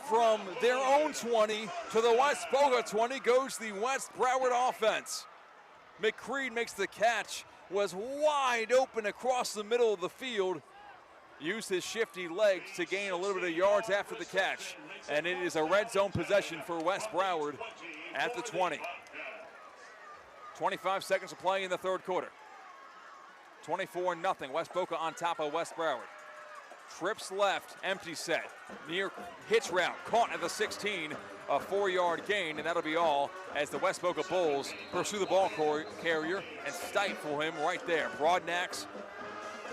From their own 20 to the West Boca 20 goes the West Broward offense. McCreed makes the catch, was wide open across the middle of the field, used his shifty legs to gain a little bit of yards after the catch. And it is a red zone possession for West Broward at the 20. 25 seconds to play in the 3rd quarter. 24-0, West Boca on top of West Broward. Trips left, empty set, near hitch route, caught at the 16, a 4-yard gain, and that'll be all as the West Boca Bulls pursue the ball carrier and stifle him right there. Broadnax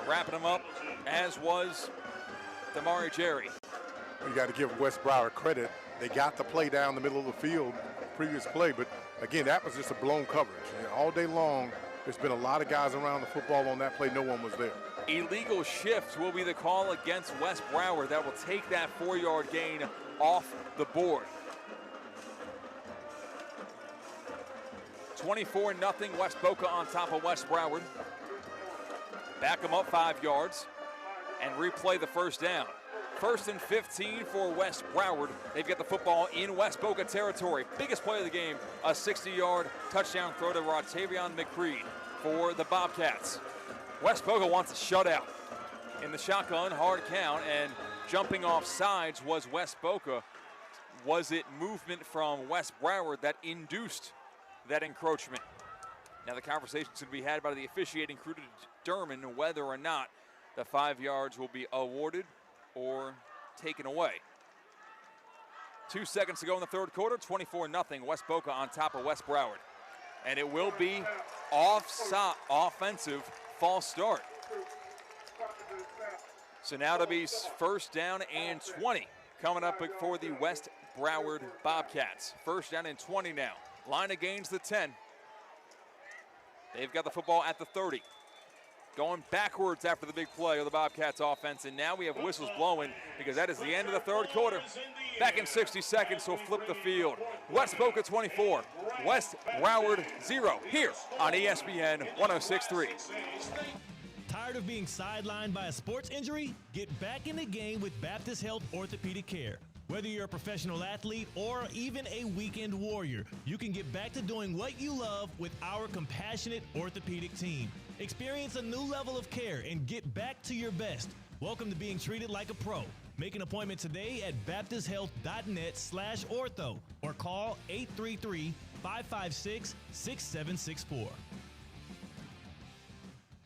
wrapping him up, as was Damari Jerry. You got to give West Broward credit. They got the play down the middle of the field, previous play, but again, that was just a blown coverage. And all day long, there's been a lot of guys around the football on that play. No one was there. Illegal shift will be the call against West Broward. That will take that 4-yard gain off the board. 24-0, West Boca on top of West Broward. Back them up 5 yards and replay the first down. First and 15 for West Broward. They've got the football in West Boca territory. Biggest play of the game, a 60-yard touchdown throw to Rodtavion McCreed for the Bobcats. West Boca wants a shutout in the shotgun, hard count, and jumping off sides was West Boca. Was it movement from West Broward that induced that encroachment? Now the conversation's going to be had by the officiating crew to determine whether or not the 5 yards will be awarded or taken away. 2 seconds to go in the third quarter, 24-0, West Boca on top of West Broward. And it will be offensive false start. So now to be first down and 20 coming up for the West Broward Bobcats. First down and 20 now. Line of gains the 10. They've got the football at the 30. Going backwards after the big play of the Bobcats offense, and now we have whistles blowing because that is the end of the third quarter. Back in 60 seconds, so flip the field. West Boca 24, West Broward 0, here on ESPN 106.3. Tired of being sidelined by a sports injury? Get back in the game with Baptist Health Orthopedic Care. Whether you're a professional athlete or even a weekend warrior, you can get back to doing what you love with our compassionate orthopedic team. Experience a new level of care and get back to your best. Welcome to being treated like a pro. Make an appointment today at baptisthealth.net/ortho or call 833-556-6764.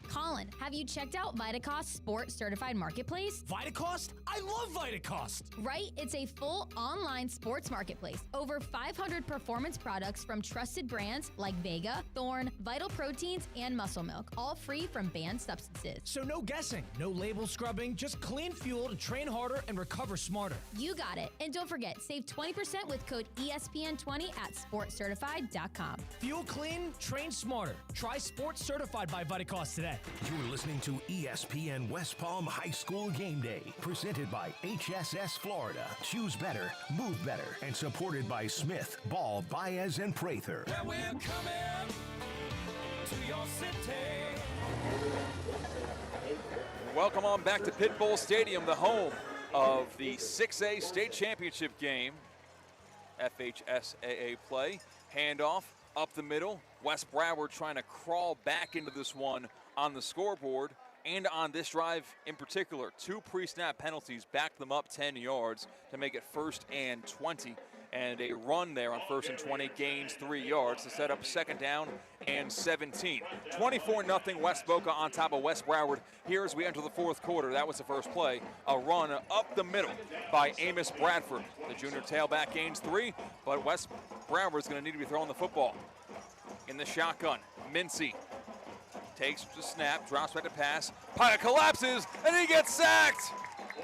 Colin, have you checked out Vitacost Sport Certified Marketplace? Vitacost? I love Vitacost! Right? It's a full online sports marketplace. Over 500 performance products from trusted brands like Vega, Thorne, Vital Proteins, and Muscle Milk, all free from banned substances. So no guessing, no label scrubbing, just clean fuel to train harder and recover smarter. You got it. And don't forget, save 20% with code ESPN20 at sportcertified.com. Fuel clean, train smarter. Try Sports Certified by Vitacost today. You're listening to ESPN West Palm High School Game Day, presented by HSS Florida. Choose better, move better, and supported by Smith, Ball, Bayas, and Prather. Where we're coming to your city. Welcome on back to Pit Bowl Stadium, the home of the 6A state championship game. FHSAA play, handoff up the middle. West Broward trying to crawl back into this one on the scoreboard and on this drive in particular. 2 pre-snap penalties backed them up 10 yards to make it first and 20. And a run there on first and 20 gains 3 yards to set up second down and 17. 24-0 West Boca on top of West Broward here as we enter the fourth quarter. That was the first play. A run up the middle by Amos Bradford. The junior tailback gains 3, but West Broward is going to need to be throwing the football. In the shotgun, Mincy takes the snap, drops back to pass. Paya collapses, and he gets sacked.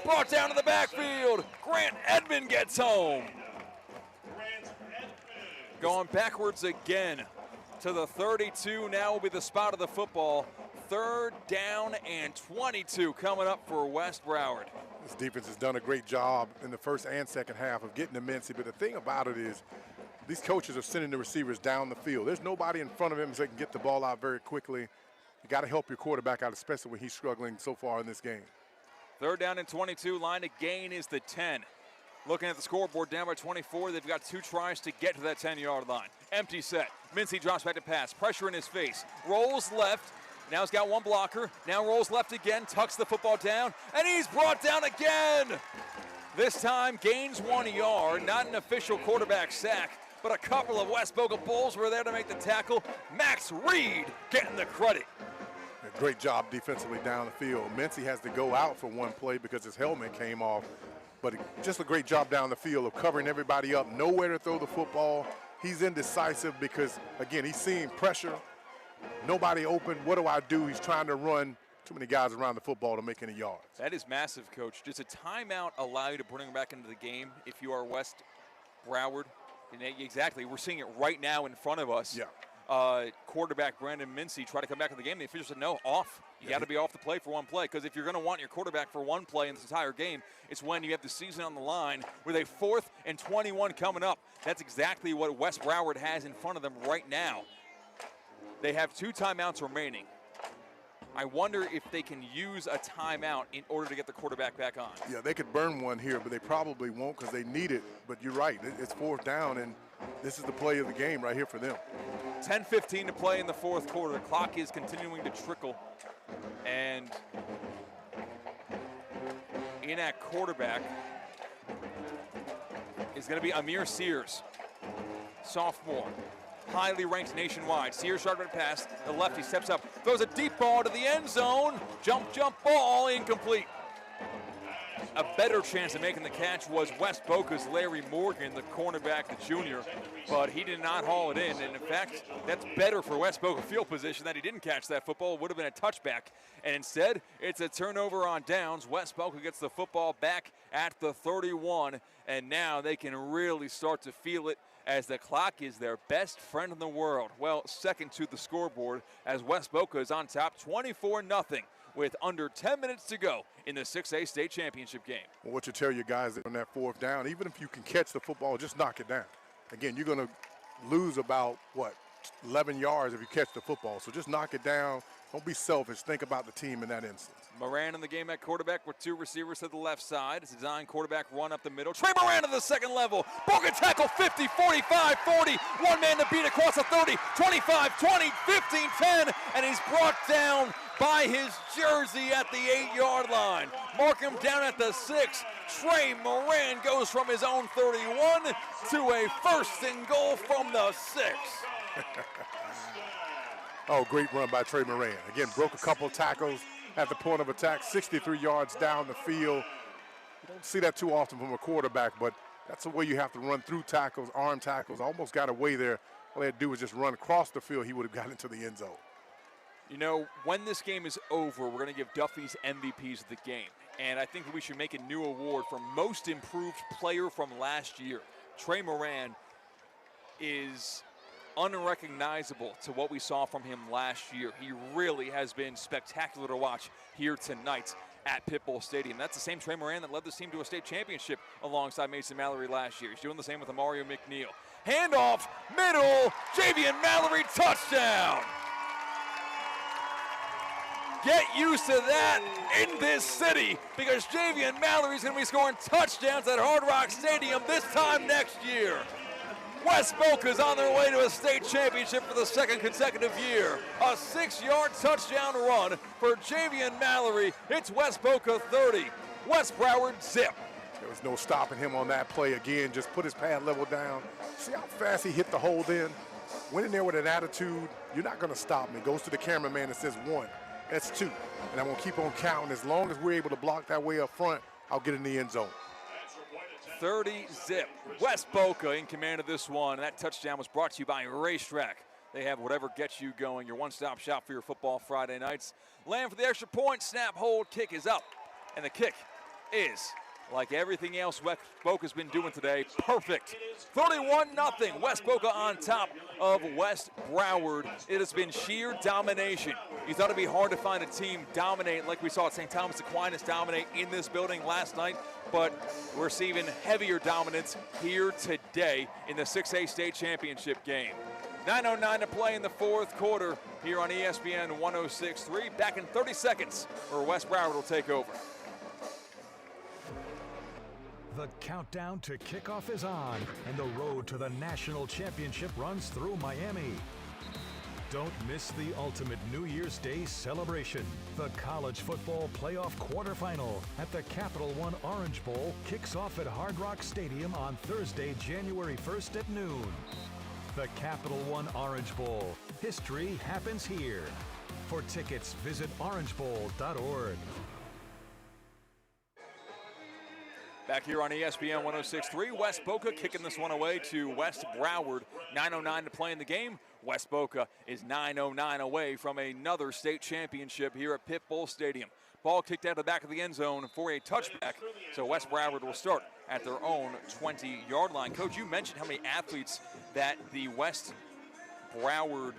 Brought down to the backfield. Grant Edmond gets home. Going backwards again to the 32. Now will be the spot of the football. Third down and 22 coming up for West Broward. This defense has done a great job in the first and second half of getting to Mincy, but the thing about it is these coaches are sending the receivers down the field. There's nobody in front of him so they can get the ball out very quickly. You got to help your quarterback out, especially when he's struggling so far in this game. Third down and 22. Line to gain is the 10. Looking at the scoreboard, down by 24. They've got 2 tries to get to that 10-yard line. Empty set. Mincy drops back to pass. Pressure in his face. Rolls left. Now he's got one blocker. Now rolls left again. Tucks the football down. And he's brought down again. This time gains 1 yard. Not an official quarterback sack, but a couple of West Boca Bulls were there to make the tackle. Max Reed getting the credit. A great job defensively down the field. Mincy has to go out for one play because his helmet came off. But just a great job down the field of covering everybody up. Nowhere to throw the football. He's indecisive because, again, he's seeing pressure. Nobody open. What do I do? He's trying to run. Too many guys around the football to make any yards. That is massive, Coach. Does a timeout allow you to bring him back into the game if you are West Broward? Exactly. We're seeing it right now in front of us. Yeah. Quarterback Brandon Mincy tried to come back in the game. The officials said, no, off. You got to be off the play for one play, because if you're going to want your quarterback for one play in this entire game, it's when you have the season on the line with a 4th and 21 coming up. That's exactly what West Broward has in front of them right now. They have 2 timeouts remaining. I wonder if they can use a timeout in order to get the quarterback back on. Yeah, they could burn one here, but they probably won't because they need it. But you're right, it's 4th down, and this is the play of the game right here for them. 10:15 to play in the 4th quarter. The clock is continuing to trickle. And in at quarterback is going to be Amir Sears, sophomore, highly ranked nationwide. Sears sharpened pass. The lefty steps up, throws a deep ball to the end zone. Jump ball, incomplete. A better chance of making the catch was West Boca's Larry Morgan, the cornerback, the junior, but he did not haul it in. And in fact, that's better for West Boca field position that he didn't catch that football. It would have been a touchback. And instead, it's a turnover on downs. West Boca gets the football back at the 31, and now they can really start to feel it as the clock is their best friend in the world. Well, second to the scoreboard as West Boca is on top 24-0. with under 10 minutes to go in the 6A state championship game. Well, what you tell your guys on that 4th down, even if you can catch the football, just knock it down. Again, you're going to lose about, 11 yards if you catch the football. So just knock it down. Don't be selfish. Think about the team in that instance. Moran in the game at quarterback with 2 receivers to the left side. It's a design quarterback run up the middle. Trey Moran to the second level. Broken tackle 50, 45, 40. One man to beat across the 30, 25, 20, 15, 10. And he's brought down by his jersey at the 8-yard line. Mark him down at the 6. Trey Moran goes from his own 31 to a 1st and goal from the 6. Oh, great run by Trey Moran. Again, broke a couple of tackles at the point of attack, 63 yards down the field. You don't see that too often from a quarterback, but that's the way you have to run through tackles, arm tackles. Almost got away there. All they had to do was just run across the field. He would have gotten into the end zone. You know, when this game is over, we're going to give Duffy's MVPs of the game. And I think we should make a new award for most improved player from last year. Trey Moran is unrecognizable to what we saw from him last year. He really has been spectacular to watch here tonight at Pitbull Stadium. That's the same Trey Moran that led this team to a state championship alongside Mason Mallory last year. He's doing the same with Mario McNeil. Handoff, middle, Javian Mallory, touchdown! Get used to that in this city because Javian Mallory is going to be scoring touchdowns at Hard Rock Stadium this time next year. West Boca is on their way to a state championship for the 2nd consecutive year. A 6-yard touchdown run for Javian Mallory. It's West Boca 30, West Broward 0. There was no stopping him on that play. Again, just put his pad level down. See how fast he hit the hold in? Went in there with an attitude. You're not going to stop me. Goes to the cameraman and says 1. That's 2. And I'm going to keep on counting. As long as we're able to block that way up front, I'll get in the end zone. 30-0. West Boca in command of this one. That touchdown was brought to you by Racetrack. They have whatever gets you going. Your one-stop shop for your football Friday nights. Land for the extra point. Snap, hold, kick is up. And the kick is, like everything else West Boca's been doing today, perfect. 31-0. West Boca on top of West Broward. It has been sheer domination. You thought it'd be hard to find a team dominate like we saw at St. Thomas Aquinas dominate in this building last night, but we're seeing heavier dominance here today in the 6A state championship game. 9:09 to play in the 4th quarter here on ESPN 106.3. Back in 30 seconds where West Broward will take over. The countdown to kickoff is on, and the road to the national championship runs through Miami. Don't miss the ultimate New Year's Day celebration. The college football playoff quarterfinal at the Capital One Orange Bowl kicks off at Hard Rock Stadium on Thursday, January 1st at noon. The Capital One Orange Bowl. History happens here. For tickets, visit orangebowl.org. Back here on ESPN 106.3, West Boca kicking this one away to West Broward. 9:09 to play in the game. West Boca is 9:09 away from another state championship here at Pitbull Stadium. Ball kicked out of the back of the end zone for a touchback. So West Broward will start at their own 20-yard line. Coach, you mentioned how many athletes that the West Broward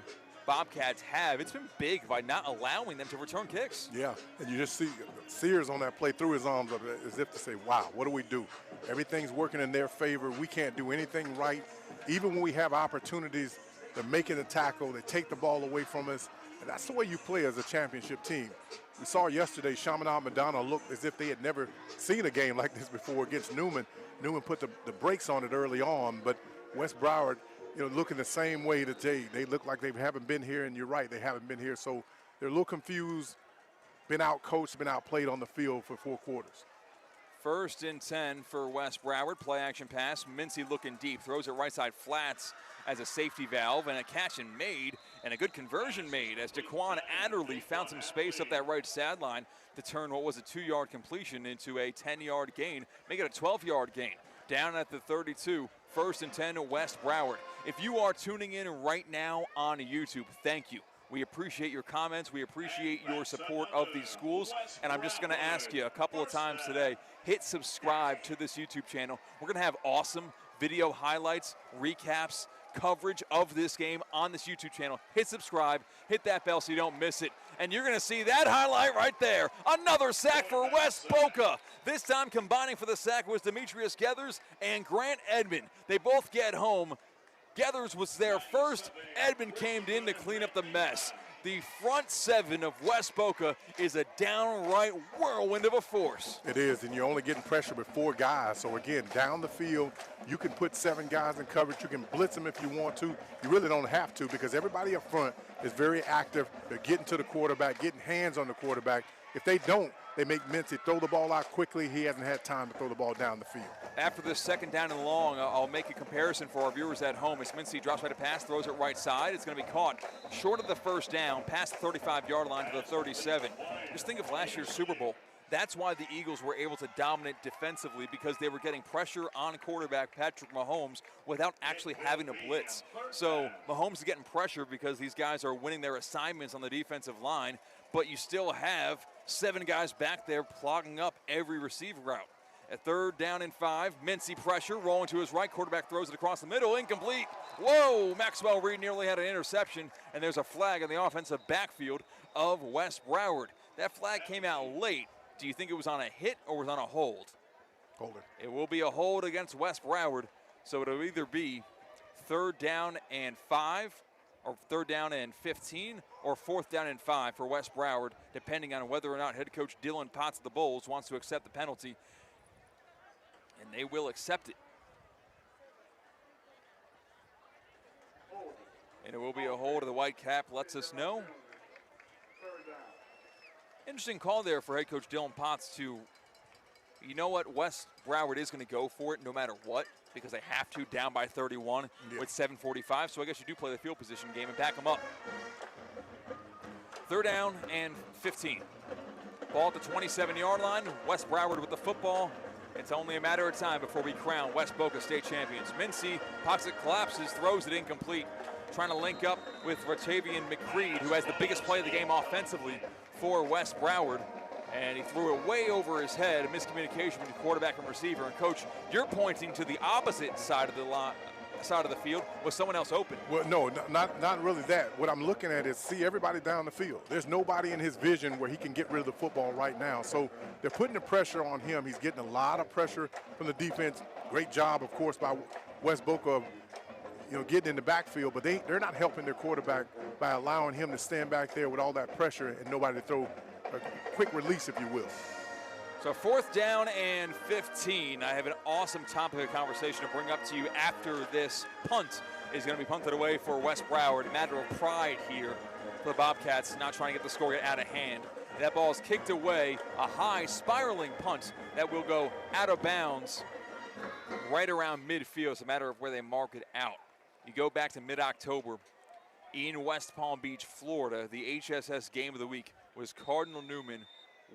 Bobcats have. It's been big by not allowing them to return kicks. Yeah, and you just see Sears on that play threw his arms up as if to say, wow, what do we do? Everything's working in their favor. We can't do anything right. Even when we have opportunities, they're making a tackle, they take the ball away from us. And that's the way you play as a championship team. We saw yesterday Chaminade Madonna looked as if they had never seen a game like this before against Newman. Newman put the brakes on it early on, but West Broward, looking the same way today. They look like they haven't been here, and you're right, they haven't been here. So they're a little confused, been out-coached, been outplayed on the field for 4 quarters. 1st and 10 for West Broward. Play action pass. Mincy looking deep. Throws it right side flats as a safety valve, and a catch and made, and a good conversion made as Daquan Adderley found some space up that right sideline to turn what was a 2-yard completion into a 10-yard gain, make it a 12-yard gain. Down at the 32, 1st and 10 West Broward. If you are tuning in right now on YouTube, thank you. We appreciate your comments. We appreciate your support of these schools. And I'm just going to ask you a couple of times today, hit subscribe to this YouTube channel. We're going to have awesome video highlights, recaps, coverage of this game on this YouTube channel. Hit subscribe, hit that bell so you don't miss it. And you're going to see that highlight right there. Another sack for West Boca. This time combining for the sack was Demetrius Geathers and Grant Edmond. They both get home. Geathers was there first. Edmond came in to clean up the mess. The front 7 of West Boca is a downright whirlwind of a force. It is, and you're only getting pressure with 4 guys. So again, down the field, you can put 7 guys in coverage. You can blitz them if you want to. You really don't have to because everybody up front is very active. They're getting to the quarterback, getting hands on the quarterback. If they don't, they make Mincy throw the ball out quickly. He hasn't had time to throw the ball down the field. After this 2nd down and long, I'll make a comparison for our viewers at home. As Mincy drops right to pass, throws it right side. It's going to be caught short of the 1st down, past the 35-yard line to the 37. Just think of last year's Super Bowl. That's why the Eagles were able to dominate defensively, because they were getting pressure on quarterback Patrick Mahomes without actually having to blitz. So Mahomes is getting pressure because these guys are winning their assignments on the defensive line, but you still have 7 guys back there clogging up every receiver route. At 3rd down and 5, Mincy pressure, rolling to his right, quarterback throws it across the middle, incomplete. Whoa, Maxwell Reed nearly had an interception, and there's a flag in the offensive backfield of West Broward. That flag came out late. Do you think it was on a hit or was on a hold? Holder. It will be a hold against West Broward, so it'll either be 3rd down and 5, or 3rd down and 15, or 4th down and 5 for West Broward, depending on whether or not head coach Dylan Potts of the Bulls wants to accept the penalty. And they will accept it. And it will be a hold of the white cap, lets us know. Interesting call there for head coach Dylan Potts to, you know what, West Broward is going to go for it no matter what, because they have to, down by 31 with 7:45. So I guess you do play the field position game and back them up. 3rd down and 15. Ball at the 27-yard line. West Broward with the football. It's only a matter of time before we crown West Boca state champions. Mincy, pocket collapses, throws it incomplete. Trying to link up with Ratavian McCreed, who has the biggest play of the game offensively for West Broward. And he threw it way over his head, a miscommunication between quarterback and receiver. And coach, you're pointing to the opposite side of the line, side of the field. Was someone else open? Well, no, not really that. What I'm looking at is see everybody down the field. There's nobody in his vision where he can get rid of the football right now. So they're putting the pressure on him. He's getting a lot of pressure from the defense. Great job, of course, by West Boca, getting in the backfield, but they're not helping their quarterback by allowing him to stand back there with all that pressure and nobody to throw a quick release, if you will. So 4th down and 15. I have an awesome topic of conversation to bring up to you after this punt is going to be punted away for West Broward. A matter of pride here for the Bobcats, not trying to get the score out of hand. That ball is kicked away, a high spiraling punt that will go out of bounds right around midfield. It's a matter of where they mark it out. You go back to mid-October in West Palm Beach, Florida. The HSS game of the week was Cardinal Newman,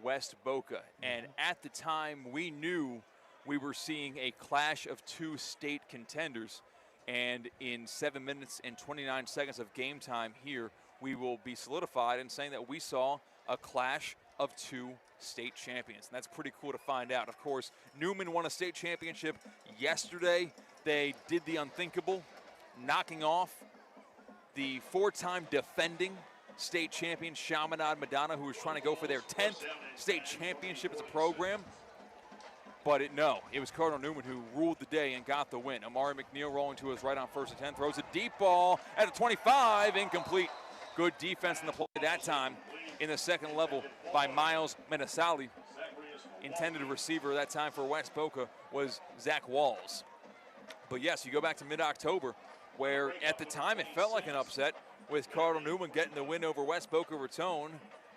West Boca. And at the time, we knew we were seeing a clash of 2 state contenders. And in 7 minutes and 29 seconds of game time here, we will be solidified in saying that we saw a clash of 2 state champions. And that's pretty cool to find out. Of course, Newman won a state championship yesterday. They did the unthinkable, knocking off the 4-time defending state champion Chaminade Madonna, who was trying to go for their 10th state championship as a program. But it was Cardinal Newman who ruled the day and got the win. Amari McNeil rolling to his right on 1st and 10, throws a deep ball at the 25, incomplete. Good defense in the play at that time in the second level by Miles Menesali. Intended receiver that time for West Boca was Zach Walls. But yes, you go back to mid-October, where at the time it felt like an upset with Cardinal Newman getting the win over West Boca Raton.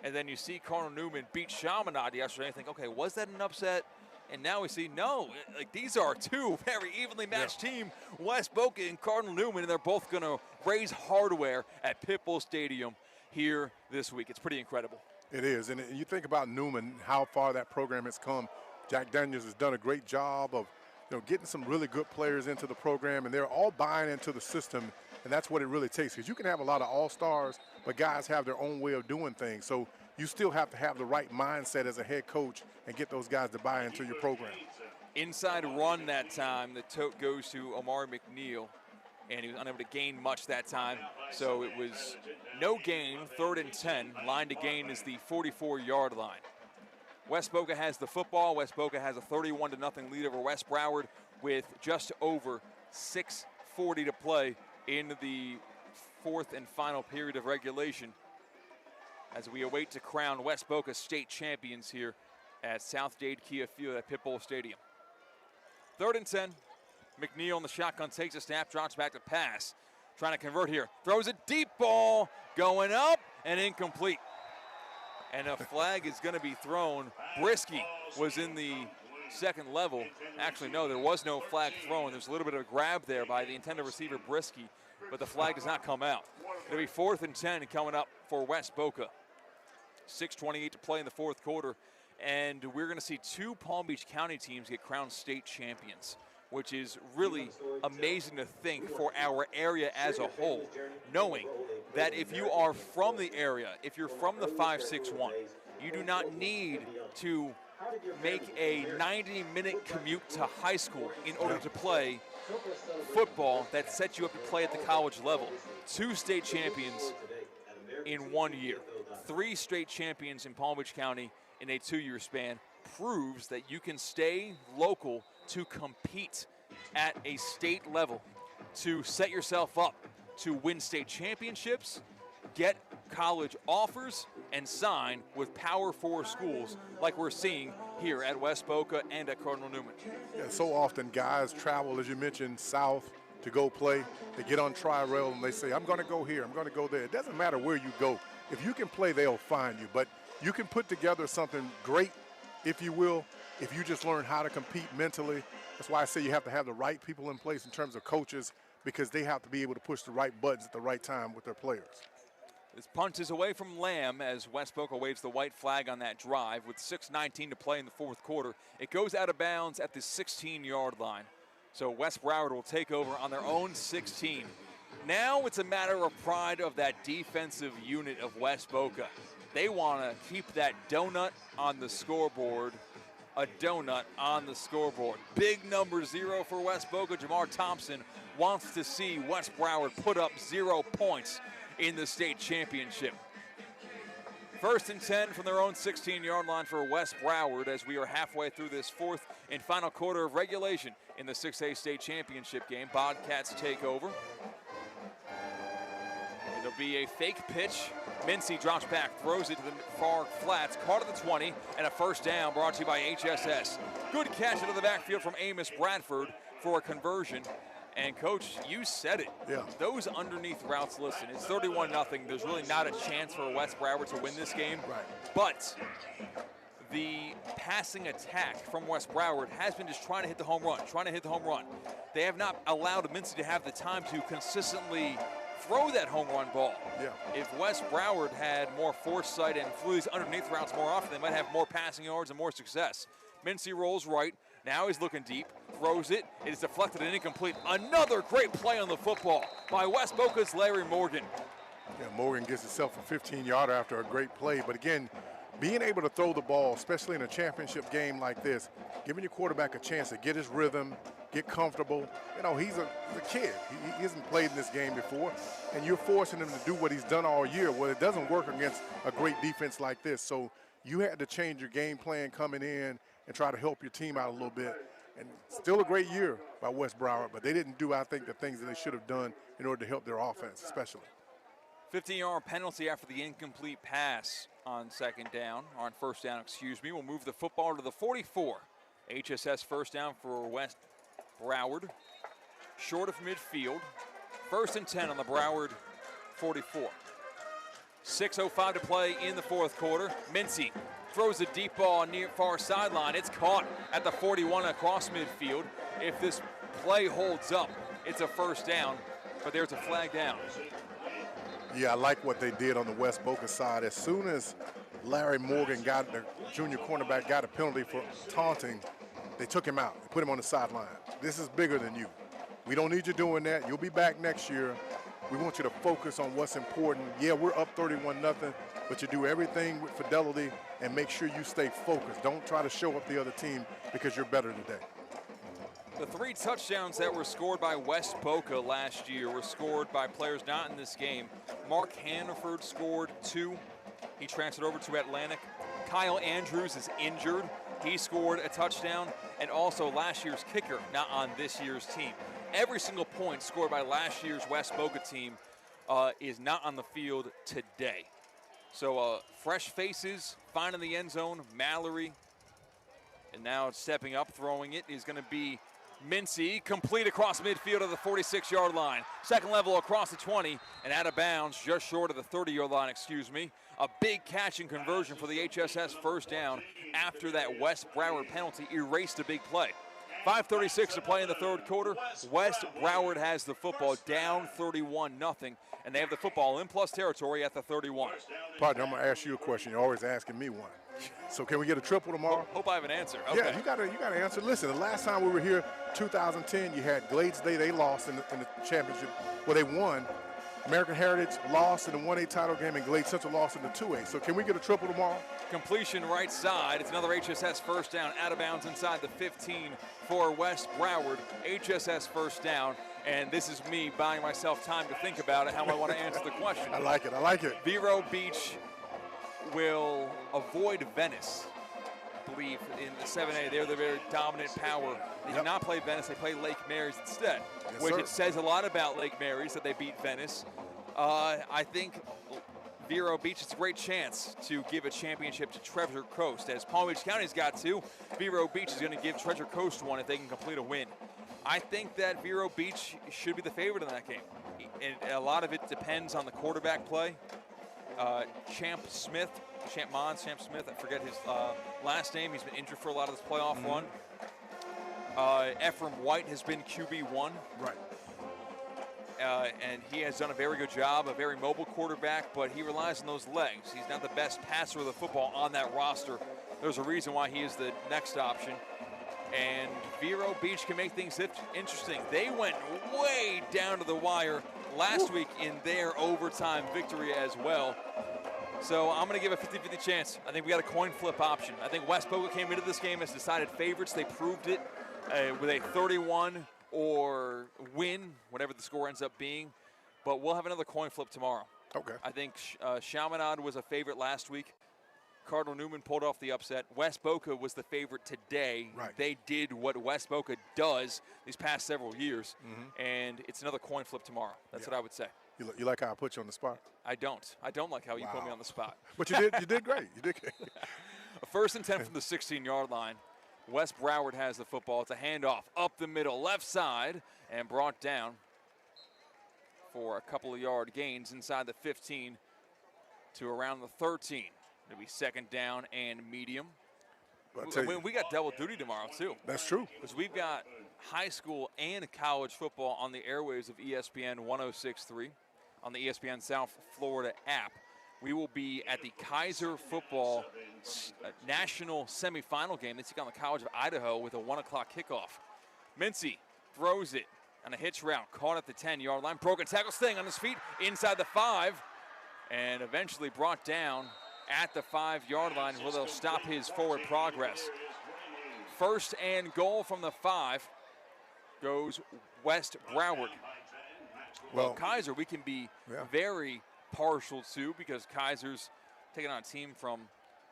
And then you see Cardinal Newman beat Chaminade yesterday and think, okay, was that an upset? And now we see, no, like these are two very evenly matched team, West Boca and Cardinal Newman, and they're both going to raise hardware at Pit Bull Stadium here this week. It's pretty incredible. It is, and you think about Newman, how far that program has come. Jack Daniels has done a great job of getting some really good players into the program, and they're all buying into the system, and that's what it really takes. Because you can have a lot of all-stars, but guys have their own way of doing things. So you still have to have the right mindset as a head coach and get those guys to buy into your program. Inside run that time, the tote goes to Omari McNeil, and he was unable to gain much that time. So it was no gain, 3rd and 10. Line to gain is the 44-yard line. West Boca has the football. West Boca has a 31-0 lead over West Broward with just over 6:40 to play in the 4th and final period of regulation, as we await to crown West Boca state champions here at South Dade Kia Field at Pit Bull Stadium. 3rd and 10. McNeil in the shotgun takes a snap, drops back to pass. Trying to convert here. Throws a deep ball, going up and incomplete. And a flag is going to be thrown. Brisky was in the second level. Actually, no, there was no flag thrown. There's a little bit of a grab there by the intended receiver, Brisky, but the flag does not come out. It'll be 4th and 10 coming up for West Boca. 6:28 to play in the 4th quarter. And we're going to see 2 Palm Beach County teams get crowned state champions, which is really amazing to think for our area as a whole, knowing that if you are from the area, if you're from the 561, you do not need to make a 90-minute commute to high school in order to play football that sets you up to play at the college level. 2 state champions in 1 year. 3 state champions in Palm Beach County in a 2-year span proves that you can stay local to compete at a state level, to set yourself up to win state championships, get college offers, and sign with Power 4 schools like we're seeing here at West Boca and at Cardinal Newman. Yeah, so often guys travel, as you mentioned, south to go play. They get on tri-rail and they say, I'm going to go here, I'm going to go there. It doesn't matter where you go. If you can play, they'll find you. But you can put together something great, if you will, if you just learn how to compete mentally. That's why I say you have to have the right people in place in terms of coaches, because they have to be able to push the right buttons at the right time with their players. This punt is away from Lamb as West Boca waves the white flag on that drive with 6:19 to play in the 4th quarter. It goes out of bounds at the 16-yard line. So West Broward will take over on their own 16. Now it's a matter of pride of that defensive unit of West Boca. They want to keep that donut on the scoreboard. A donut on the scoreboard. Big number 0 for West Boca. Jamar Thompson wants to see West Broward put up 0 points in the state championship. 1st and 10 from their own 16-yard line for West Broward as we are halfway through this 4th and final quarter of regulation in the 6A state championship game. Bobcats take over. It'll be a fake pitch. Mincy drops back, throws it to the far flats, caught at the 20, and a 1st down brought to you by HSS. Good catch into the backfield from Amos Bradford for a conversion. And, Coach, you said it. Yeah. Those underneath routes, listen, it's 31-0. There's really not a chance for West Broward to win this game. Right. But the passing attack from West Broward has been just trying to hit the home run, They have not allowed Mincy to have the time to consistently throw that home run ball. Yeah. If West Broward had more foresight and flew these underneath routes more often, they might have more passing yards and more success. Mincy rolls right. Now he's looking deep, throws it. It is deflected and incomplete. Another great play on the football by West Boca's Larry Morgan. Yeah, Morgan gets himself a 15-yarder after a great play. But again, being able to throw the ball, especially in a championship game like this, giving your quarterback a chance to get his rhythm, get comfortable. You know, he's a kid. He hasn't played in this game before, and you're forcing him to do what he's done all year. Well, it doesn't work against a great defense like this. So you had to change your game plan coming in and try to help your team out a little bit. And still a great year by West Broward, but they didn't do, I think, the things that they should have done in order to help their offense, especially. 15-yard penalty after the incomplete pass on first down, excuse me. We'll move the football to the 44. HSS first down for West Broward. Short of midfield. 1st and 10 on the Broward 44. 6:05 to play in the fourth quarter. Mincy throws a deep ball near far sideline. It's caught at the 41 across midfield. If this play holds up, it's a first down, but there's a flag down. Yeah, I like what they did on the West Boca side. As soon as Larry Morgan the junior cornerback got a penalty for taunting, they took him out, put him on the sideline. This is bigger than you. We don't need you doing that. You'll be back next year. We want you to focus on what's important. Yeah, we're up 31-0, but you do everything with fidelity and make sure you stay focused. Don't try to show up the other team because you're better today. The 3 touchdowns that were scored by West Boca last year were scored by players not in this game. Mark Hannaford scored 2. He transferred over to Atlantic. Kyle Andrews is injured. He scored a touchdown, and also last year's kicker, not on this year's team. Every single point scored by last year's West Boca team is not on the field today. So fresh faces, finding the end zone, Mallory. And now stepping up, throwing it is going to be Mincy, complete across midfield of the 46-yard line. Second level across the 20 and out of bounds just short of the 30-yard line, excuse me. A big catch and conversion for the HSS first down after that West Broward penalty erased a big play. 5:36 to play in the third quarter. West Broward has the football down 31-0, and they have the football in plus territory at the 31. Partner, I'm going to ask you a question. You're always asking me one. So can we get a triple tomorrow? Hope I have an answer. Okay. Yeah, you got to answer. Listen, the last time we were here, 2010, you had Glades Day. They lost in the championship. Well, they won. American Heritage lost in the 1A title game, and Glades Central lost in the 2A. So can we get a triple tomorrow? Completion right side. It's another HSS first down, out of bounds inside the 15 for West Broward. HSS first down, and this is me buying myself time to think about it, how I want to answer the question. I like it. Vero Beach will avoid Venice, I believe, in the 7A. They're the very dominant power. They do not play Venice. They play Lake Mary's instead, it says a lot about Lake Mary's that they beat Venice. I think Vero Beach, it's a great chance to give a championship to Treasure Coast. As Palm Beach County's got 2, Vero Beach is going to give Treasure Coast 1 if they can complete a win. I think that Vero Beach should be the favorite in that game. And a lot of it depends on the quarterback play. Champ Smith, I forget his last name. He's been injured for a lot of this playoff run. Ephraim White has been QB1. Right. And he has done a very good job, a very mobile quarterback, but he relies on those legs. He's not the best passer of the football on that roster. There's a reason why he is the next option. And Vero Beach can make things interesting. They went way down to the wire last week in their overtime victory as well. So I'm going to give a 50-50 chance. I think we got a coin flip option. I think West Boca came into this game as decided favorites. They proved it with a 31 or win, whatever the score ends up being. But we'll have another coin flip tomorrow. Okay. I think Chaminade was a favorite last week. Cardinal Newman pulled off the upset. West Boca was the favorite today. Right. They did what West Boca does these past several years, and it's another coin flip tomorrow. That's what I would say. You like how I put you on the spot? I don't. I don't like how you put me on the spot. But you did great. You did great. A 1st and 10 from the 16-yard line. West Broward has the football. It's a handoff up the middle, left side, and brought down for a couple of yard gains inside the 15 to around the 13. It'll be second down and medium. We got double duty tomorrow, too. That's true. Because we've got high school and college football on the airwaves of ESPN 106.3 on the ESPN South Florida app. We will be at the Kaiser football national semifinal game. They take on the College of Idaho with a 1 o'clock kickoff. Mincy throws it on a hitch route, caught at the 10-yard line. Broken tackle, staying on his feet inside the 5, and eventually brought down at the 5-yard line where they'll stop his forward progress. 1st and goal from the 5 goes West Broward. Well, Kaiser we can be very partial to because Kaiser's taking on a team from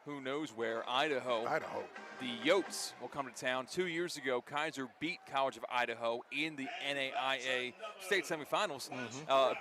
who knows where, Idaho. The Yotes will come to town. 2 years ago, Kaiser beat College of Idaho in the NAIA state semifinals,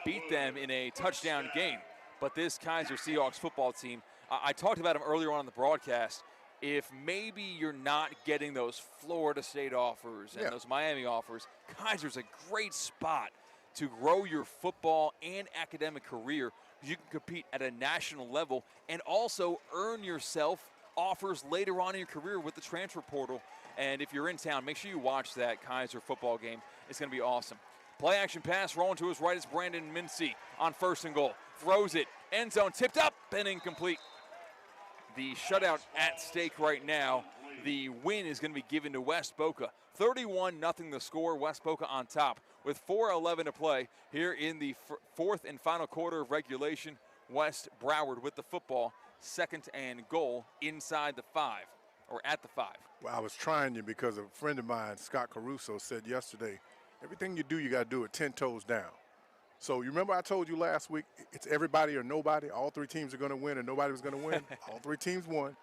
beat them in a touchdown game. But this Kaiser Seahawks football team, I talked about them earlier on in the broadcast. If maybe you're not getting those Florida State offers and those Miami offers, Kaiser's a great spot to grow your football and academic career. You can compete at a national level and also earn yourself offers later on in your career with the transfer portal. And if you're in town, make sure you watch that Kaiser football game. It's going to be awesome. Play action pass, rolling to his right is Brandon Mincy on 1st and goal. Throws it, end zone, tipped up and incomplete. The shutout at stake right now. The win is going to be given to West Boca. 31-0 the score. West Boca on top with 4:11 to play here in the fourth and final quarter of regulation. West Broward with the football. 2nd and goal inside the 5, or at the 5. Well, I was trying you because a friend of mine, Scott Caruso, said yesterday, everything you do, you got to do it 10 toes down. So you remember I told you last week, it's everybody or nobody. All 3 teams are going to win and nobody was going to win. All 3 teams won.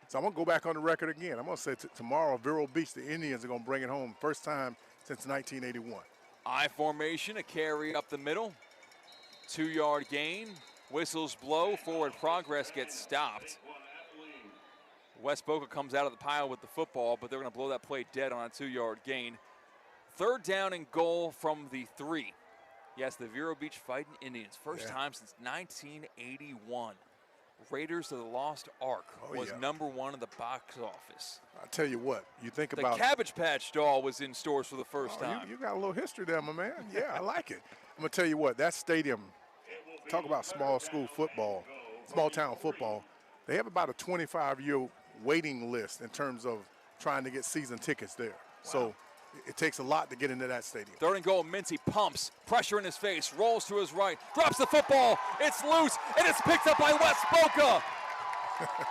So I'm going to go back on the record again. I'm going to say tomorrow, Vero Beach, the Indians are going to bring it home. First time since 1981. I formation, a carry up the middle. 2-yard gain. Whistles blow. Forward progress gets stopped. West Boca comes out of the pile with the football, but they're going to blow that play dead on a 2-yard gain. 3rd down and goal from the 3. Yes, the Vero Beach Fighting Indians. First time since 1981. Raiders of the Lost Ark was number 1 in the box office. I'll tell you what, you think the about Cabbage Patch doll was in stores for the first time. You got a little history there, my man. Yeah, I like it. I'm going to tell you what, that stadium, talk about small school football, small town football, they have about a 25-year waiting list in terms of trying to get season tickets there. So it takes a lot to get into that stadium. 3rd and goal, Mincy pumps, pressure in his face, rolls to his right, drops the football, it's loose, and it's picked up by West Boca.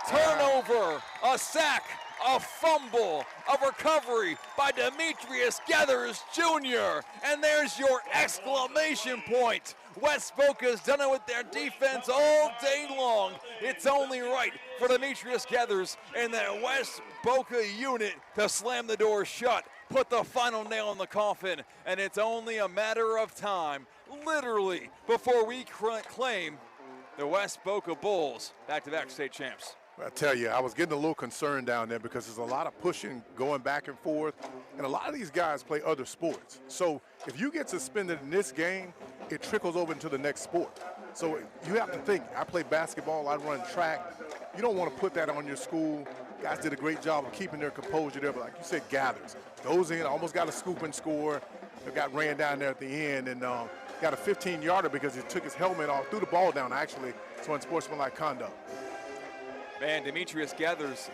Turnover, a sack, a fumble, a recovery by Demetrius Gathers Jr. And there's your exclamation point. West Boca's done it with their defense all day long. It's only right for Demetrius Gathers and that West Boca unit to slam the door shut, put the final nail in the coffin, and it's only a matter of time, literally, before we claim the West Boca Bulls back-to-back state champs. I tell you, I was getting a little concerned down there because there's a lot of pushing, going back and forth, and a lot of these guys play other sports. So if you get suspended in this game, it trickles over into the next sport. So you have to think, I play basketball, I run track. You don't want to put that on your school. Guys did a great job of keeping their composure there, but like you said, Gathers. Goes in, almost got a scoop and score. They got ran down there at the end and got a 15-yarder because he took his helmet off, threw the ball down actually, so unsportsmanlike conduct. Man, Demetrius Gathers,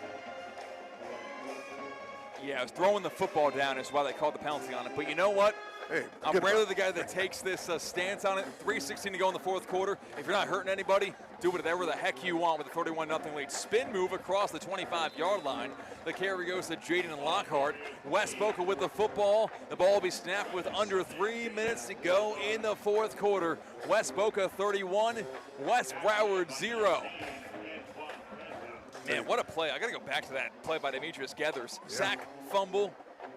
was throwing the football down is why they called the penalty on it. But you know what? Hey, I'm rarely the guy that takes this stance on it. 3:16 to go in the 4th quarter. If you're not hurting anybody, do whatever the heck you want with a 31-0 lead. Spin move across the 25-yard line. The carry goes to Jaden Lockhart. West Boca with the football. The ball will be snapped with under 3 minutes to go in the 4th quarter. West Boca 31, West Broward 0. Man, what a play. I got to go back to that play by Demetrius Gathers. Sack, fumble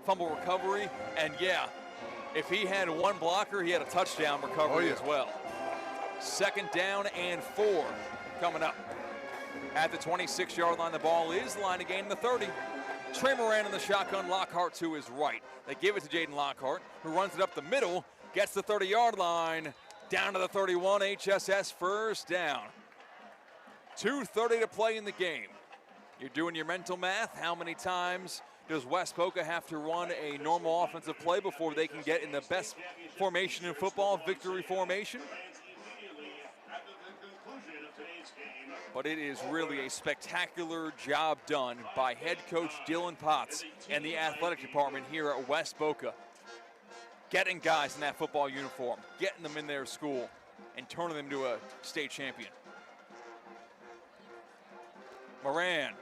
recovery, and if he had one blocker, he had a touchdown recovery as well. 2nd down and 4 coming up. At the 26-yard line, the ball is line to gain the 30. Trey Moran in the shotgun, Lockhart to his right. They give it to Jaden Lockhart, who runs it up the middle, gets the 30-yard line, down to the 31, HSS first down. 2:30 to play in the game. You're doing your mental math. How many times does West Boca have to run a normal offensive play before they can get in the best formation in football, victory formation? But it is really a spectacular job done by head coach Dylan Potts and the athletic department here at West Boca. Getting guys in that football uniform, getting them in their school, and turning them into a state champion. Moran,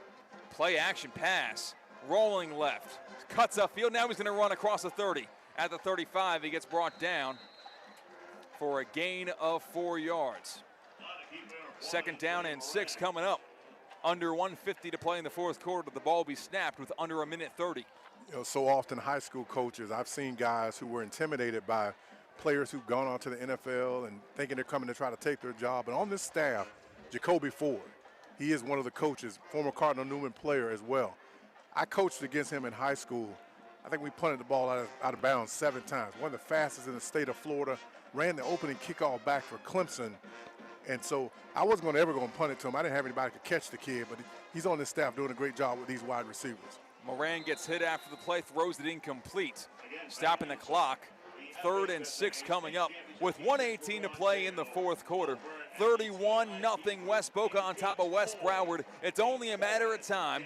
play action pass, rolling left, cuts upfield. Now he's going to run across the 30. At the 35, he gets brought down for a gain of 4 yards. 2nd down and 6 coming up. Under 150 to play in the 4th quarter. The ball will be snapped with under a minute 30. So often high school coaches, I've seen guys who were intimidated by players who've gone on to the NFL and thinking they're coming to try to take their job. And on this staff, Jacoby Ford, he is one of the coaches, former Cardinal Newman player as well. I coached against him in high school. I think we punted the ball out of bounds 7 times. One of the fastest in the state of Florida. Ran the opening kickoff back for Clemson. And so I wasn't ever going to punt it to him. I didn't have anybody to catch the kid, but he's on this staff doing a great job with these wide receivers. Moran gets hit after the play, throws it incomplete, stopping the clock. 3rd and 6 coming up with 1:18 to play in the 4th quarter. 31-0 West Boca on top of West Broward. It's only a matter of time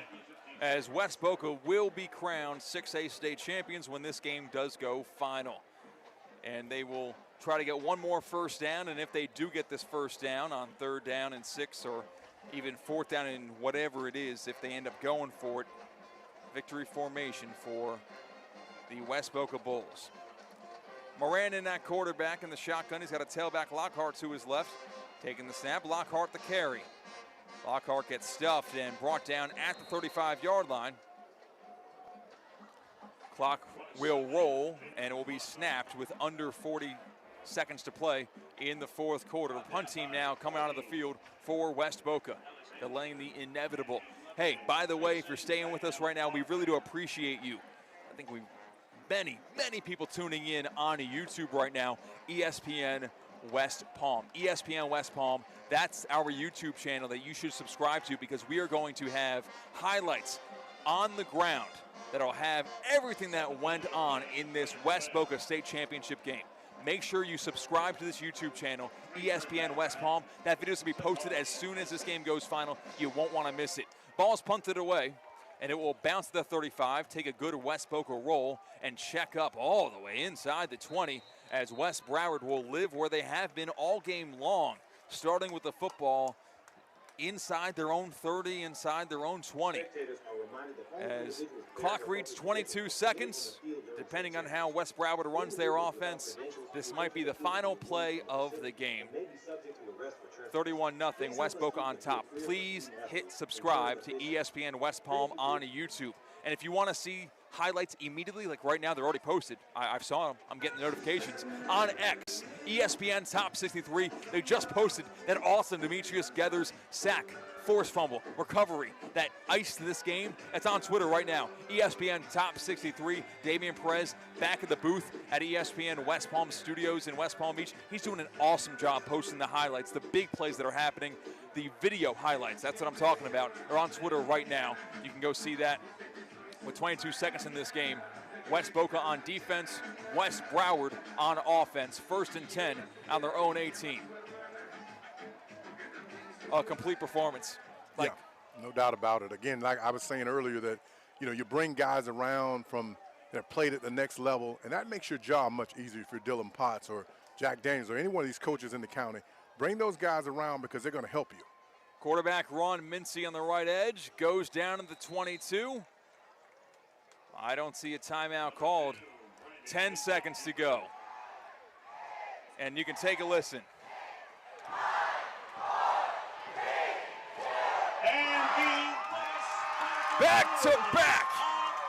as West Boca will be crowned 6A state champions when this game does go final. And they will try to get one more first down, and if they do get this first down on 3rd down and 6 or even 4th down and whatever it is, if they end up going for it, victory formation for the West Boca Bulls. Moran in that quarterback in the shotgun. He's got a tailback Lockhart to his left. Taking the snap, Lockhart the carry. Lockhart gets stuffed and brought down at the 35-yard line. Clock will roll, and it will be snapped with under 40 seconds to play in the 4th quarter. The punt team now coming out of the field for West Boca, delaying the inevitable. Hey, by the way, if you're staying with us right now, we really do appreciate you. I think we've many people tuning in on YouTube right now. ESPN West Palm. ESPN West Palm, that's our YouTube channel that you should subscribe to, because we are going to have highlights on the ground that'll have everything that went on in this West Boca State Championship game. Make sure you subscribe to this YouTube channel, ESPN West Palm. That video will be posted as soon as this game goes final. You won't want to miss it. Ball's punted away, and it will bounce to the 35, take a good West Boca roll, and check up all the way inside the 20 as West Broward will live where they have been all game long, starting with the football inside their own 30, inside their own 20. As clock reads 22 seconds, depending on how West Broward runs their offense, this might be the final play of the game. 31-0, West Boca on top. Please hit subscribe to ESPN West Palm on YouTube. And if you want to see highlights immediately, like right now, they're already posted. I saw them. I'm getting notifications. On X, ESPN Top 63, they just posted that awesome Demetrius Geathers sack, forced fumble, recovery, that iced this game. It's on Twitter right now. ESPN Top 63, Damian Perez back at the booth at ESPN West Palm Studios in West Palm Beach. He's doing an awesome job posting the highlights, the big plays that are happening, the video highlights. That's what I'm talking about. They're on Twitter right now. You can go see that. With 22 seconds in this game, West Boca on defense, West Broward on offense. 1st and 10 on their own 18. A complete performance. Yeah, no doubt about it. Again, like I was saying earlier, that you bring guys around from that played at the next level, and that makes your job much easier if you're Dylan Potts or Jack Daniels or any one of these coaches in the county. Bring those guys around because they're going to help you. Quarterback Ron Mincy on the right edge goes down to the 22. I don't see a timeout called. 10 seconds to go. And you can take a listen. Back to back.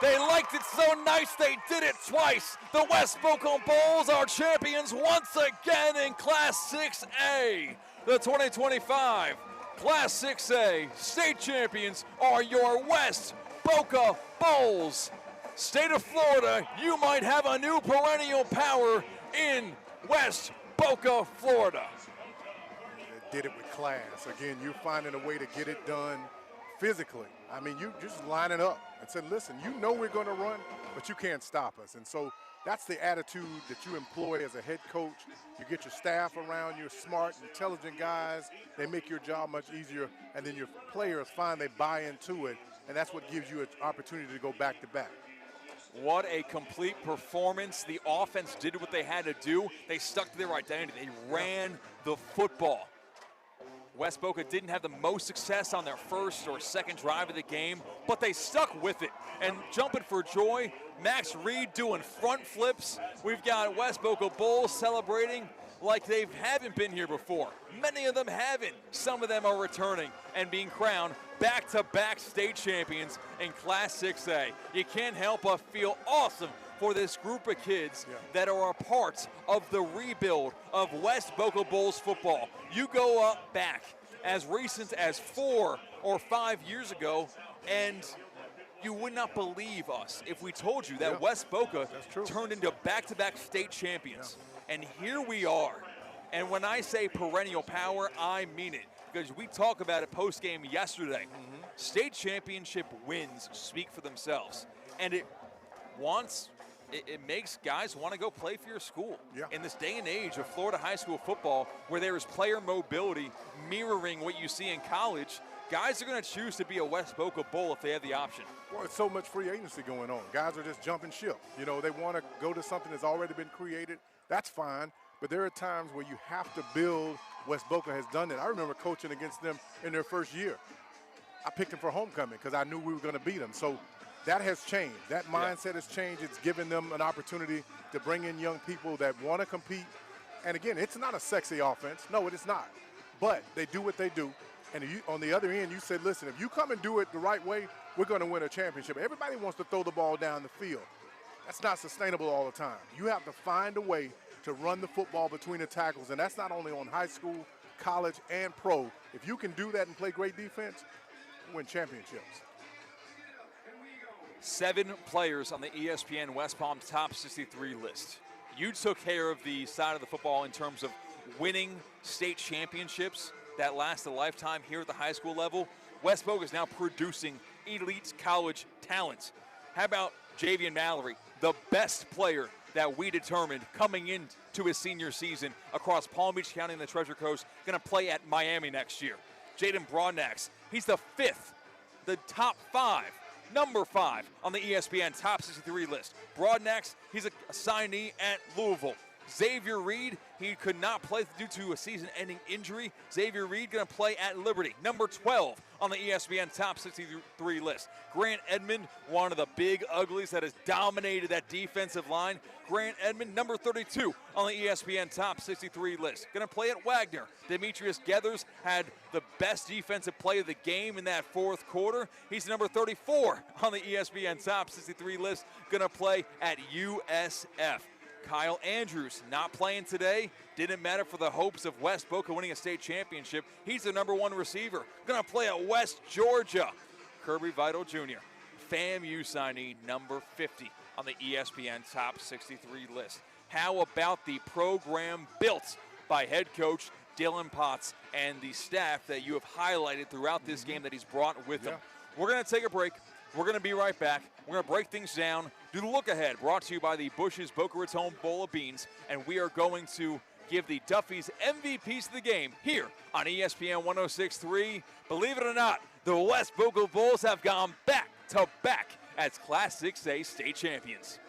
They liked it so nice they did it twice. The West Boca Bulls are champions once again in Class 6A. The 2025 Class 6A state champions are your West Boca Bulls. State of Florida, you might have a new perennial power in West Boca, Florida. They did it with class. Again, you're finding a way to get it done physically. I mean, you just line it up and said, listen, you know we're going to run, but you can't stop us. And so that's the attitude that you employ as a head coach. You get your staff around, you're smart, intelligent guys. They make your job much easier, and then your players find they buy into it, and that's what gives you an opportunity to go back to back. What a complete performance. The offense did what they had to do. They stuck to their identity. They ran the football. West Boca didn't have the most success on their first or second drive of the game, but they stuck with it. And jumping for joy, Max Reed doing front flips. We've got West Boca Bulls celebrating like they haven't been here before. Many of them haven't. Some of them are returning and being crowned back-to-back state champions in Class 6A. You can't help but feel awesome for this group of kids that are a part of the rebuild of West Boca Bulls football. You go up back as recent as 4 or 5 years ago, and you would not believe us if we told you that West Boca turned into back-to-back state champions. And here we are. And when I say perennial power, I mean it. Because we talked about it post-game yesterday. State championship wins speak for themselves. And it makes guys want to go play for your school. In this day and age of Florida high school football, where there is player mobility mirroring what you see in college, guys are going to choose to be a West Boca Bull if they have the option. Well, it's so much free agency going on. Guys are just jumping ship. You know, they want to go to something that's already been created. That's fine. But there are times where you have to build. West Boca has done that. I remember coaching against them in their first year. I picked them for homecoming because I knew we were going to beat them. So that has changed. That mindset has changed. It's given them an opportunity to bring in young people that want to compete. And again, it's not a sexy offense. No, it is not. But they do what they do. And on the other end, you said, listen, if you come and do it the right way, we're going to win a championship. Everybody wants to throw the ball down the field. That's not sustainable all the time. You have to find a way to run the football between the tackles, and that's not only on high school, college, and pro. If you can do that and play great defense, you win championships. 7 players on the ESPN West Palm top 63 list. You took care of the side of the football in terms of winning state championships that last a lifetime here at the high school level. West Boca is now producing elite college talent. How about Javian Mallory, the best player that we determined coming into his senior season across Palm Beach County and the Treasure Coast, going to play at Miami next year. Jaden Broadnax, he's the 5th, the top 5, number 5 on the ESPN top 63 list. Broadnax, he's a signee at Louisville. Xavier Reed, he could not play due to a season-ending injury. Xavier Reed going to play at Liberty, number 12 on the ESPN top 63 list. Grant Edmond, one of the big uglies that has dominated that defensive line. Grant Edmond, number 32 on the ESPN top 63 list. Going to play at Wagner. Demetrius Geathers had the best defensive play of the game in that fourth quarter. He's number 34 on the ESPN top 63 list. Going to play at USF. Kyle Andrews not playing today. Didn't matter for the hopes of West Boca winning a state championship. He's the number 1 receiver. Going to play at West Georgia. Kirby Vital Jr., FAMU signee, number 50 on the ESPN top 63 list. How about the program built by head coach Dylan Potts and the staff that you have highlighted throughout this game that he's brought with him? We're going to take a break. We're going to be right back. We're going to break things down, do the look ahead, brought to you by the Bush's Boca Raton Bowl of Beans, and we are going to give the Duffy's MVPs of the game here on ESPN 106.3. Believe it or not, the West Boca Bulls have gone back-to-back as Class 6A state champions.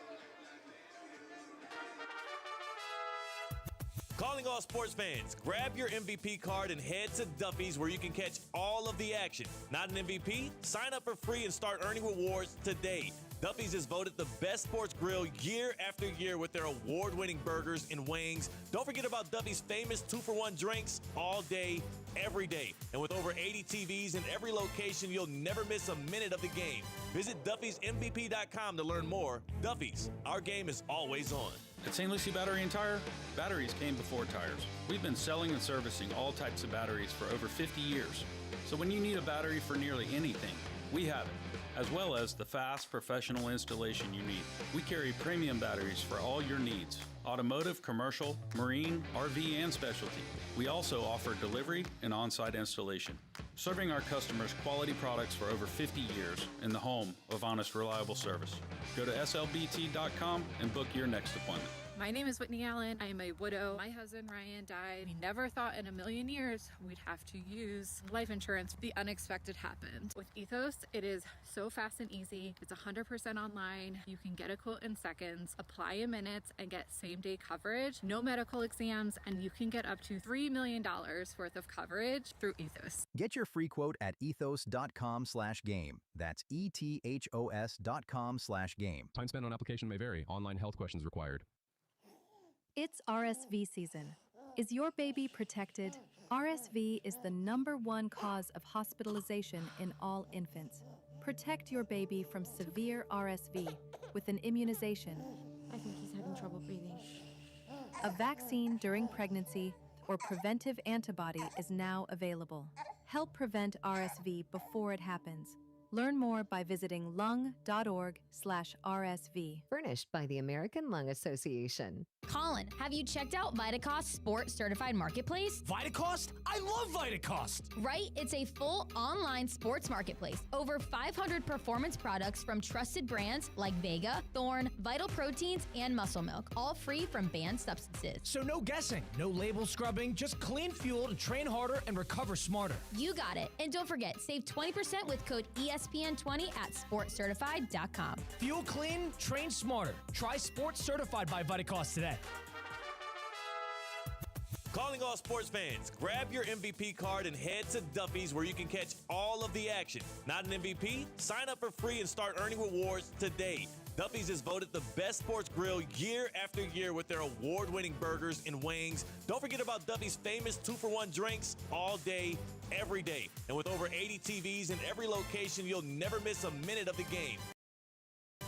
Calling all sports fans, grab your MVP card and head to Duffy's where you can catch all of the action. Not an MVP? Sign up for free and start earning rewards today. Duffy's is voted the best sports grill year after year with their award-winning burgers and wings. Don't forget about Duffy's famous 2-for-1 drinks all day, every day. And with over 80 TVs in every location, you'll never miss a minute of the game. Visit Duffy'sMVP.com to learn more. Duffy's, our game is always on. At St. Lucie Battery and Tire, batteries came before tires. We've been selling and servicing all types of batteries for over 50 years. So when you need a battery for nearly anything, we have it, as well as the fast professional installation you need. We carry premium batteries for all your needs: automotive, commercial, marine, RV, and specialty. We also offer delivery and on-site installation, serving our customers quality products for over 50 years in the home of honest, reliable service. Go to slbt.com and book your next appointment. My name is Whitney Allen. I am a widow. My husband Ryan died. We never thought in a million years we'd have to use life insurance. The unexpected happened. With Ethos, it is so fast and easy. It's 100% online. You can get a quote in seconds, apply in minutes, and get same-day coverage. No medical exams, and you can get up to $3 million worth of coverage through Ethos. Get your free quote at ethos.com/game. That's ethos.com/game. Time spent on application may vary. Online health questions required. It's RSV season. Is your baby protected? RSV is the #1 cause of hospitalization in all infants. Protect your baby from severe RSV with an immunization. I think he's having trouble breathing. A vaccine during pregnancy or preventive antibody is now available. Help prevent RSV before it happens. Learn more by visiting lung.org/RSV. Furnished by the American Lung Association. Colin, have you checked out Vitacost Sport Certified Marketplace? Vitacost? I love Vitacost! Right? It's a full online sports marketplace. Over 500 performance products from trusted brands like Vega, Thorne, Vital Proteins, and Muscle Milk, all free from banned substances. So no guessing, no label scrubbing, just clean fuel to train harder and recover smarter. You got it. And don't forget, save 20% with code ESPN20 at sportcertified.com. Fuel clean, train smarter. Try Sports Certified by Vitacost today. Calling all sports fans, grab your MVP card and head to Duffy's where you can catch all of the action. Not an MVP? Sign up for free and start earning rewards today. Duffy's is voted the best sports grill year after year with their award-winning burgers and wings. Don't forget about Duffy's famous 2-for-1 drinks all day, every day. And with over 80 TVs in every location, you'll never miss a minute of the game.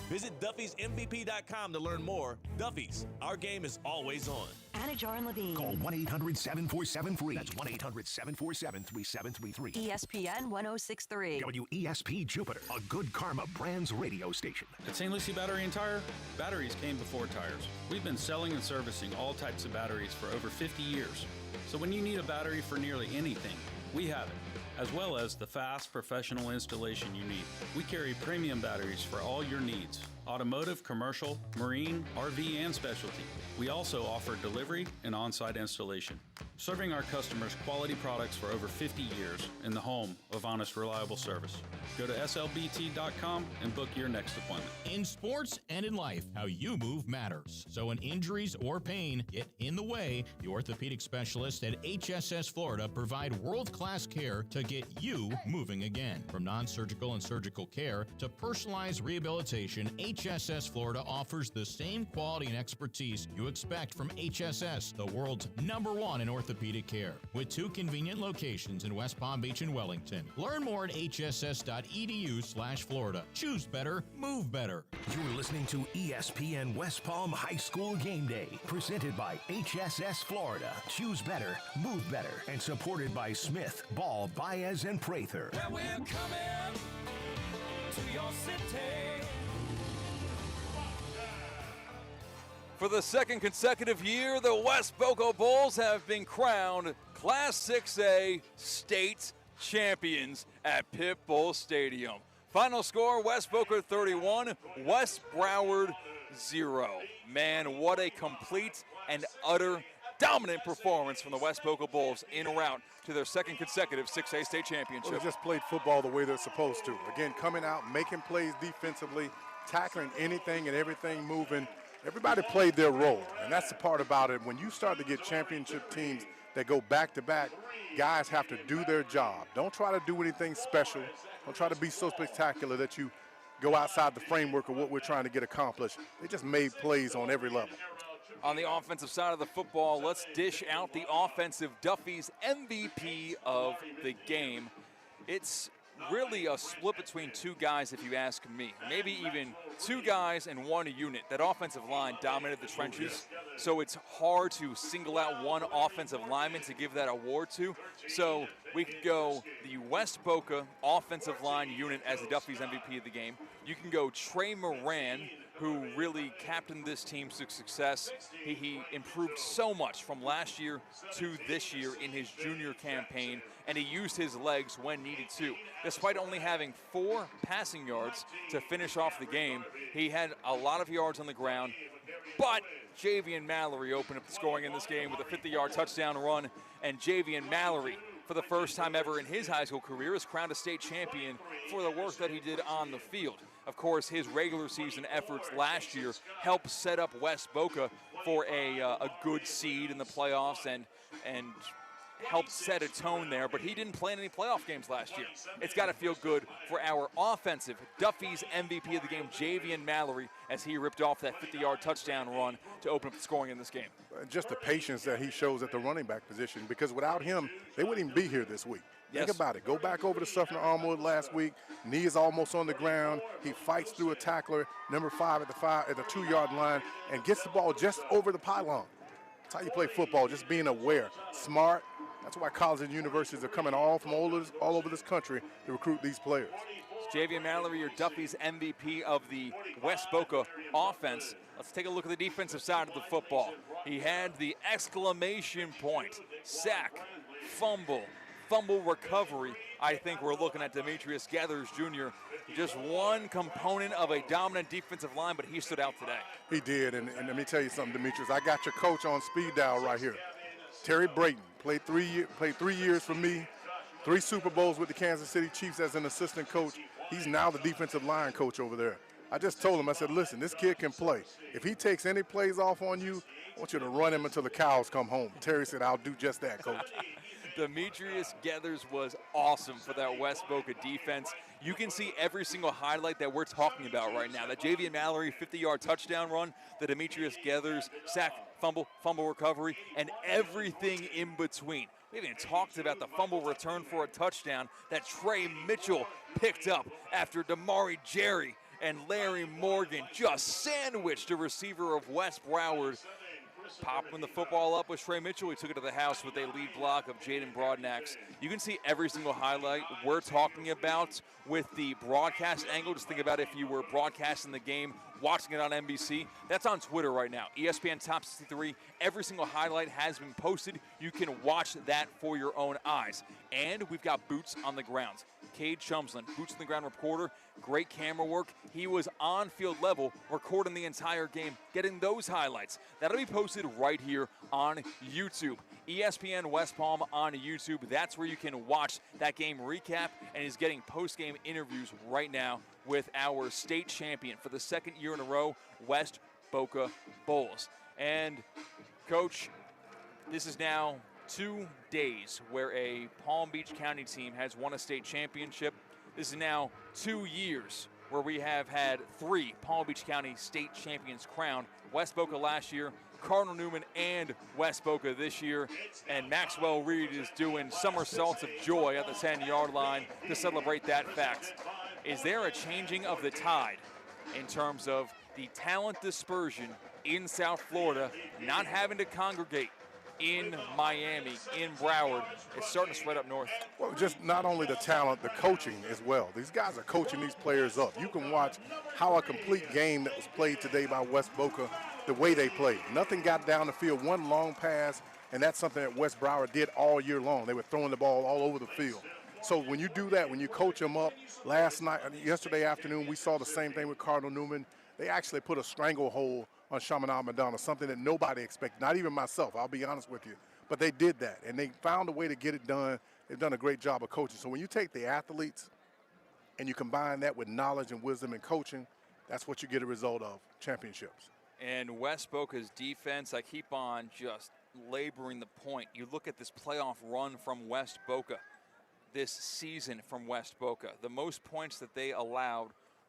Visit Duffy'sMVP.com to learn more. Duffy's, our game is always on. Anajar and Levine. Call 1-800-747-FREE. That's 1-800-747-3733. ESPN 1063. WESP Jupiter, a Good Karma Brands radio station. At St. Lucie Battery and Tire, batteries came before tires. We've been selling and servicing all types of batteries for over 50 years. So when you need a battery for nearly anything, we have it, as well as the fast professional installation you need. We carry premium batteries for all your needs: automotive, commercial, marine, RV, and specialty. We also offer delivery and on-site installation, serving our customers quality products for over 50 years in the home of honest, reliable service. Go to slbt.com and book your next appointment. In sports and in life, how you move matters. So when injuries or pain get in the way, the orthopedic specialists at HSS Florida provide world-class care to get you moving again. From non-surgical and surgical care to personalized rehabilitation, HSS Florida offers the same quality and expertise you expect from HSS, the world's #1 in orthopedic care. With 2 convenient locations in West Palm Beach and Wellington. Learn more at hss.edu/Florida. Choose better, move better. You're listening to ESPN West Palm High School Game Day, presented by HSS Florida. Choose better, move better, and supported by Smith, Ball, Bayas, and Prather. Where we're coming to your city. For the second consecutive year, the West Boca Bulls have been crowned Class 6A state champions at Pit Bull Stadium. Final score, West Boca 31, West Broward 0. Man, what a complete and utter dominant performance from the West Boca Bulls en route to their second consecutive 6A state championship. Well, they just played football the way they're supposed to. Again, coming out, making plays defensively, tackling anything and everything moving. Everybody played their role, and that's the part about it. When you start to get championship teams that go back-to-back, guys have to do their job. Don't try to do anything special. Don't try to be so spectacular that you go outside the framework of what we're trying to get accomplished. They just made plays on every level. On the offensive side of the football, let's dish out the offensive Duffy's MVP of the game. It's really a split between 2 guys, if you ask me. Maybe even 2 guys and 1 unit. That offensive line dominated the trenches, so it's hard to single out one offensive lineman to give that award to. So we could go the West Boca offensive line unit as the Duffy's MVP of the game. You can go Trey Moran, who really captained this team to success. He improved so much from last year to this year in his junior campaign, and he used his legs when needed to. Despite only having 4 passing yards to finish off the game, he had a lot of yards on the ground, but Javian Mallory opened up the scoring in this game with a 50-yard touchdown run, and Javian Mallory, for the first time ever in his high school career, is crowned a state champion for the work that he did on the field. Of course, his regular season efforts last year helped set up West Boca for a good seed in the playoffs and helped set a tone there, but he didn't play in any playoff games last year. It's got to feel good for our offensive Duffy's MVP of the game, Javian Mallory, as he ripped off that 50-yard touchdown run to open up the scoring in this game. Just the patience that he shows at the running back position, because without him, they wouldn't even be here this week. Yes. Think about it. Go back over to Suffolk Armwood last week. Knee is almost on the ground. He fights through a tackler, number 5 at the 2-yard line, and gets the ball just over the pylon. That's how you play football, just being aware, smart. That's why colleges and universities are coming all over this country to recruit these players. Javian Mallory, your Duffy's MVP of the West Boca offense. Let's take a look at the defensive side of the football. He had the exclamation point, sack, fumble recovery. I think we're looking at Demetrius Gathers Jr., just one component of a dominant defensive line, but he stood out today. He did, and let me tell you something, Demetrius. I got your coach on speed dial right here. Terry Brayton played 3 years for me, 3 Super Bowls with the Kansas City Chiefs as an assistant coach. He's now the defensive line coach over there. I just told him, I said, listen, this kid can play. If he takes any plays off on you, I want you to run him until the cows come home. Terry said, I'll do just that, coach. Demetrius Gathers was awesome for that West Boca defense. You can see every single highlight that we're talking about right now. That Javian Mallory 50-yard touchdown run, the Demetrius Gathers sack, fumble recovery, and everything in between. We haven't even talked about the fumble return for a touchdown that Trey Mitchell picked up after Damari Jerry and Larry Morgan just sandwiched a receiver of West Broward. Popping the football up with Trey Mitchell. He took it to the house with a lead block of Jaden Broadnax. You can see every single highlight we're talking about with the broadcast angle. Just think about if you were broadcasting the game, watching it on NBC. That's on Twitter right now. ESPN Top 63. Every single highlight has been posted. You can watch that for your own eyes. And we've got boots on the ground. Cade Chumsland, boots on the ground reporter, great camera work. He was on field level, recording the entire game, getting those highlights. That'll be posted right here on YouTube. ESPN West Palm on YouTube. That's where you can watch that game recap, and he's getting post-game interviews right now with our state champion for the second year in a row, West Boca Bulls. And, Coach, this is now 2 days where a Palm Beach County team has won a state championship. This is now 2 years where we have had 3 Palm Beach County state champions crowned. West Boca last year, Cardinal Newman, and West Boca this year. And Maxwell Reed is doing somersaults of joy at the 10-yard line to celebrate that fact. Is there a changing of the tide in terms of the talent dispersion in South Florida, not having to congregate in Miami, in Broward? It's starting to spread up north. Well, just not only the talent, the coaching as well. These guys are coaching these players up. You can watch how a complete game that was played today by West Boca, the way they played. Nothing got down the field, one long pass, and that's something that West Broward did all year long. They were throwing the ball all over the field. So when you do that, when you coach them up, yesterday afternoon, we saw the same thing with Cardinal Newman. They actually put a stranglehold on Chaminade Madonna, something that nobody expected, not even myself, I'll be honest with you. But they did that, and they found a way to get it done. They've done a great job of coaching. So when you take the athletes and you combine that with knowledge and wisdom and coaching, that's what you get a result of, championships. And West Boca's defense, I keep on just laboring the point. You look at this playoff run from West Boca, this season from West Boca. The most points that they allowed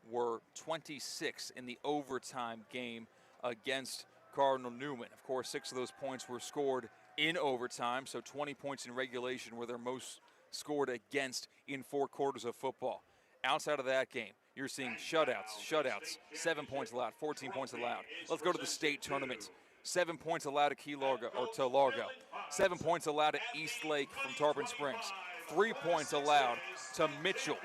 were 26 in the overtime game against Cardinal Newman. Of course, 6 of those points were scored in overtime, so 20 points in regulation were their most scored against in 4 quarters of football. Outside of that game, you're seeing shutouts, 7 points allowed, 14 points allowed. Let's go to the state tournament. 7 points allowed to Largo. 7 points allowed at East Lake from Tarpon Springs. 3 points allowed to Mitchell.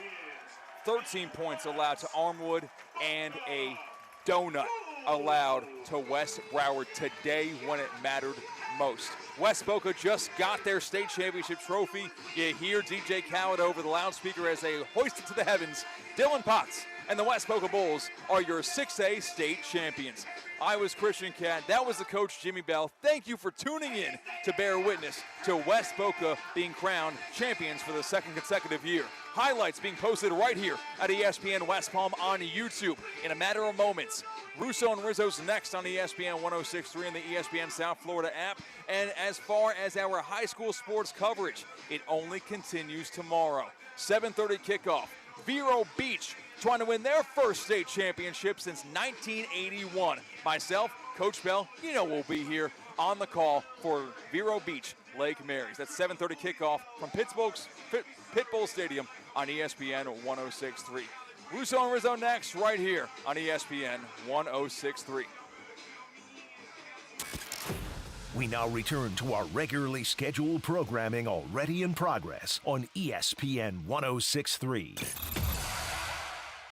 13 points allowed to Armwood, and a donut allowed to West Broward today when it mattered most. West Boca just got their state championship trophy. You hear DJ Khaled over the loudspeaker as they hoist it to the heavens. Dylan Potts and the West Boca Bulls are your 6A state champions. I was Christian Cat. That was the coach, Jimmy Bell. Thank you for tuning in to bear witness to West Boca being crowned champions for the 2nd consecutive year. Highlights being posted right here at ESPN West Palm on YouTube in a matter of moments. Russo and Rizzo's next on ESPN 106.3 and the ESPN South Florida app. And as far as our high school sports coverage, it only continues tomorrow. 7:30 kickoff. Vero Beach trying to win their first state championship since 1981. Myself, Coach Bell, we'll be here on the call for Vero Beach, Lake Mary's. That's 7:30 kickoff from Pit Bowl Stadium on ESPN 106.3. Russo and Rizzo next right here on ESPN 106.3. We now return to our regularly scheduled programming already in progress on ESPN 106.3.